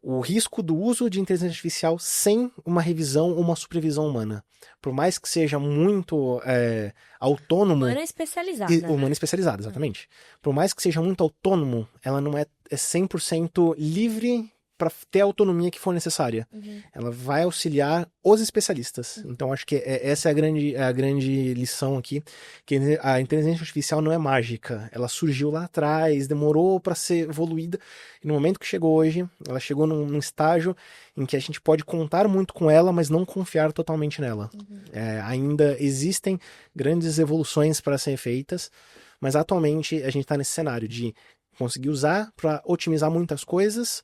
O risco do uso de inteligência artificial sem uma revisão ou uma supervisão humana. Por mais que seja muito autônomo... Humana especializada. Humana especializada, exatamente. Por mais que seja muito autônomo, ela não é 100% livre para ter a autonomia que for necessária. Ela vai auxiliar os especialistas. Então, acho que essa é a grande lição aqui, que a inteligência artificial não é mágica. Ela surgiu lá atrás, demorou para ser evoluída, e no momento que chegou hoje, ela chegou num estágio em que a gente pode contar muito com ela, mas não confiar totalmente nela. Ainda existem grandes evoluções para serem feitas, mas atualmente a gente está nesse cenário de conseguir usar para otimizar muitas coisas,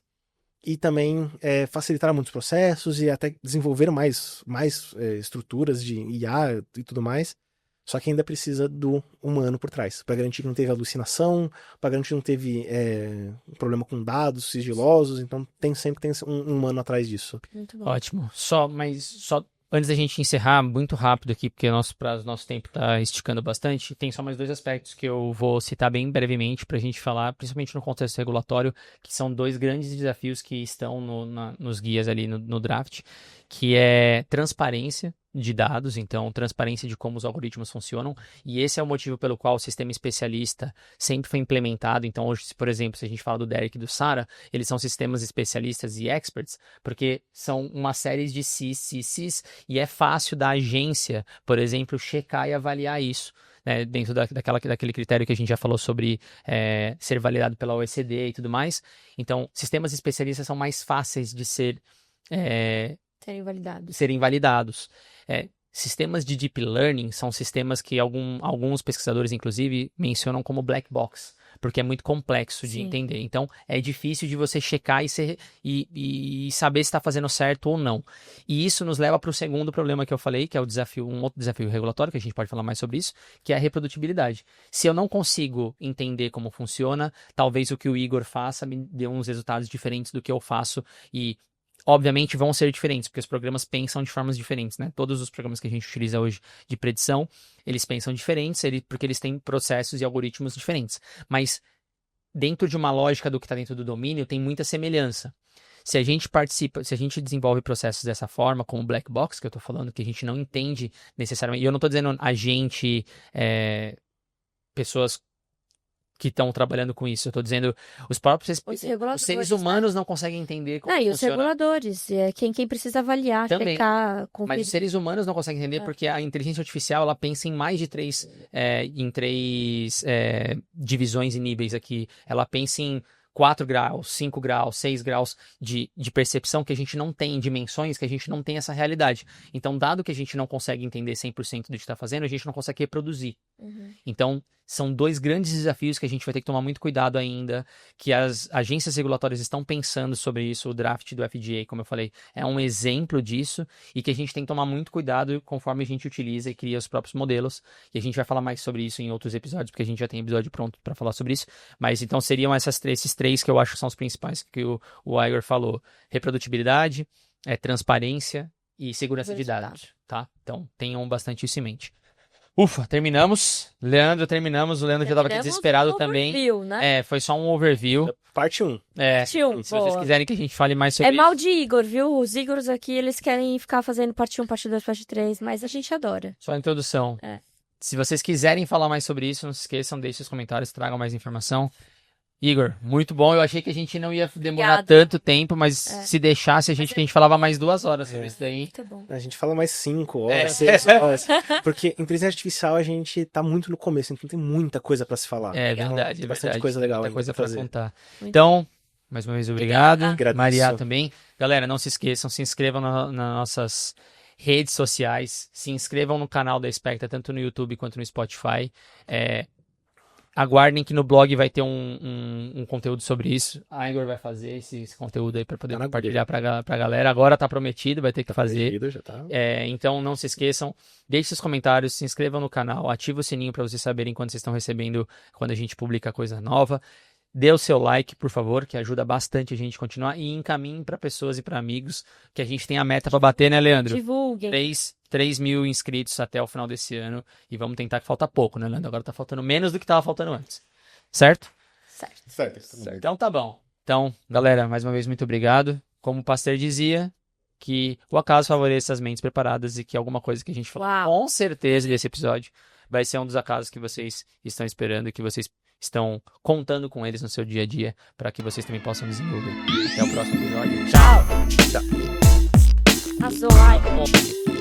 e também facilitar muitos processos e até desenvolver mais estruturas de IA e tudo mais. Só que ainda precisa do humano por trás, para garantir que não teve alucinação, para garantir que não teve problema com dados sigilosos. Então sempre tem um humano atrás disso. Muito bom. Ótimo. Só antes da gente encerrar, muito rápido aqui, porque nosso tempo está esticando bastante, tem só mais dois aspectos que eu vou citar bem brevemente para a gente falar, principalmente no contexto regulatório, que são dois grandes desafios que estão nos guias ali no draft, que é transparência de dados, então transparência de como os algoritmos funcionam, e esse é o motivo pelo qual o sistema especialista sempre foi implementado. Então hoje, por exemplo, se a gente fala do Derek e do Sara, eles são sistemas especialistas e experts, porque são uma série de CIS, e é fácil da agência, por exemplo, checar e avaliar isso, né, dentro daquele critério que a gente já falou sobre ser validado pela OECD e tudo mais. Então, sistemas especialistas são mais fáceis de serem validados. Sistemas de deep learning são sistemas que alguns pesquisadores, inclusive, mencionam como black box, porque é muito complexo de entender. Então, é difícil de você checar e saber se está fazendo certo ou não. E isso nos leva para o segundo problema que eu falei, que é um outro desafio regulatório, que a gente pode falar mais sobre isso, que é a reprodutibilidade. Se eu não consigo entender como funciona, talvez o que o Igor faça me dê uns resultados diferentes do que eu faço e obviamente vão ser diferentes, porque os programas pensam de formas diferentes, né? Todos os programas que a gente utiliza hoje de predição, eles pensam diferentes, porque eles têm processos e algoritmos diferentes. Mas dentro de uma lógica do que está dentro do domínio, tem muita semelhança. Se a gente desenvolve processos dessa forma, como o black box, que eu estou falando, que a gente não entende necessariamente, e eu não estou dizendo agente pessoas que estão trabalhando com isso. Eu tô dizendo, os próprios Os reguladores, os seres né? humanos não conseguem entender como Não, e os funciona. reguladores, quem precisa avaliar, Também. checar, Mas conferir. os seres humanos não conseguem entender porque a inteligência artificial ela pensa em mais de três divisões e níveis aqui. Ela pensa em 4 graus, 5 graus, 6 graus de percepção que a gente não tem, dimensões que a gente não tem essa realidade. Então, dado que a gente não consegue entender 100% do que está fazendo, a gente não consegue reproduzir. Uhum. Então, são 2 grandes desafios que a gente vai ter que tomar muito cuidado ainda, que as agências regulatórias estão pensando sobre isso. O draft do FDA, como eu falei, é um exemplo disso e que a gente tem que tomar muito cuidado conforme a gente utiliza e cria os próprios modelos. E a gente vai falar mais sobre isso em outros episódios, porque a gente já tem episódio pronto para falar sobre isso. Mas então seriam esses 3 que eu acho que são os principais que o Igor falou. Reprodutibilidade, transparência e segurança de dados, tá? Então, tenham bastante isso em mente. Ufa, terminamos. Leandro, terminamos. O Leandro já estava aqui desesperado também. Overview, né? Foi só um overview. Parte 1. Parte 1, Se vocês quiserem que a gente fale mais sobre É mal de Igor, viu? Os Igors aqui, eles querem ficar fazendo parte 1, parte 2, parte 3, mas a gente adora. só a introdução. Se vocês quiserem falar mais sobre isso, não se esqueçam, deixem os comentários, tragam mais informação. Igor, muito bom. Eu achei que a gente não ia demorar Obrigada. tanto tempo, mas se deixasse, a gente falava mais 2 horas sobre isso daí. Muito bom. A gente fala mais 5 horas, 6 horas. Porque inteligência artificial a gente tá muito no começo, então tem muita coisa pra se falar. É Legal. verdade, Tem é bastante verdade. coisa legal Muita ainda coisa pra pra fazer. contar. Muito Então, mais uma vez, obrigado. Agradeço. Maria também. Galera, não se esqueçam, se inscrevam nas nossas redes sociais, se inscrevam no canal da Spectra, tanto no YouTube quanto no Spotify. Aguardem que no blog vai ter um conteúdo sobre isso. A Igor vai fazer esse conteúdo aí para poder Tá na compartilhar pra galera. Agora tá prometido, vai ter que fazer. Perdido, já tá. Então não se esqueçam, deixem seus comentários, se inscrevam no canal, ative o sininho para vocês saberem quando vocês estão recebendo, quando a gente publica coisa nova. Dê o seu like, por favor, que ajuda bastante a gente a continuar. E encaminhem para pessoas e para amigos, que a gente tem a meta para bater, né, Leandro? Divulguem. 3 mil inscritos até o final desse ano. E vamos tentar que falta pouco, né, Leandro? Agora tá faltando menos do que tava faltando antes. Certo? Certo. Certo. Então tá bom. Então, galera, mais uma vez, muito obrigado. Como o Pasteur dizia, que o acaso favoreça as mentes preparadas e que alguma coisa que a gente falou Uau. com certeza desse episódio vai ser um dos acasos que vocês estão esperando e que vocês estão contando com eles no seu dia a dia para que vocês também possam desenvolver. Até o próximo episódio. Tchau! Arrasou, ai.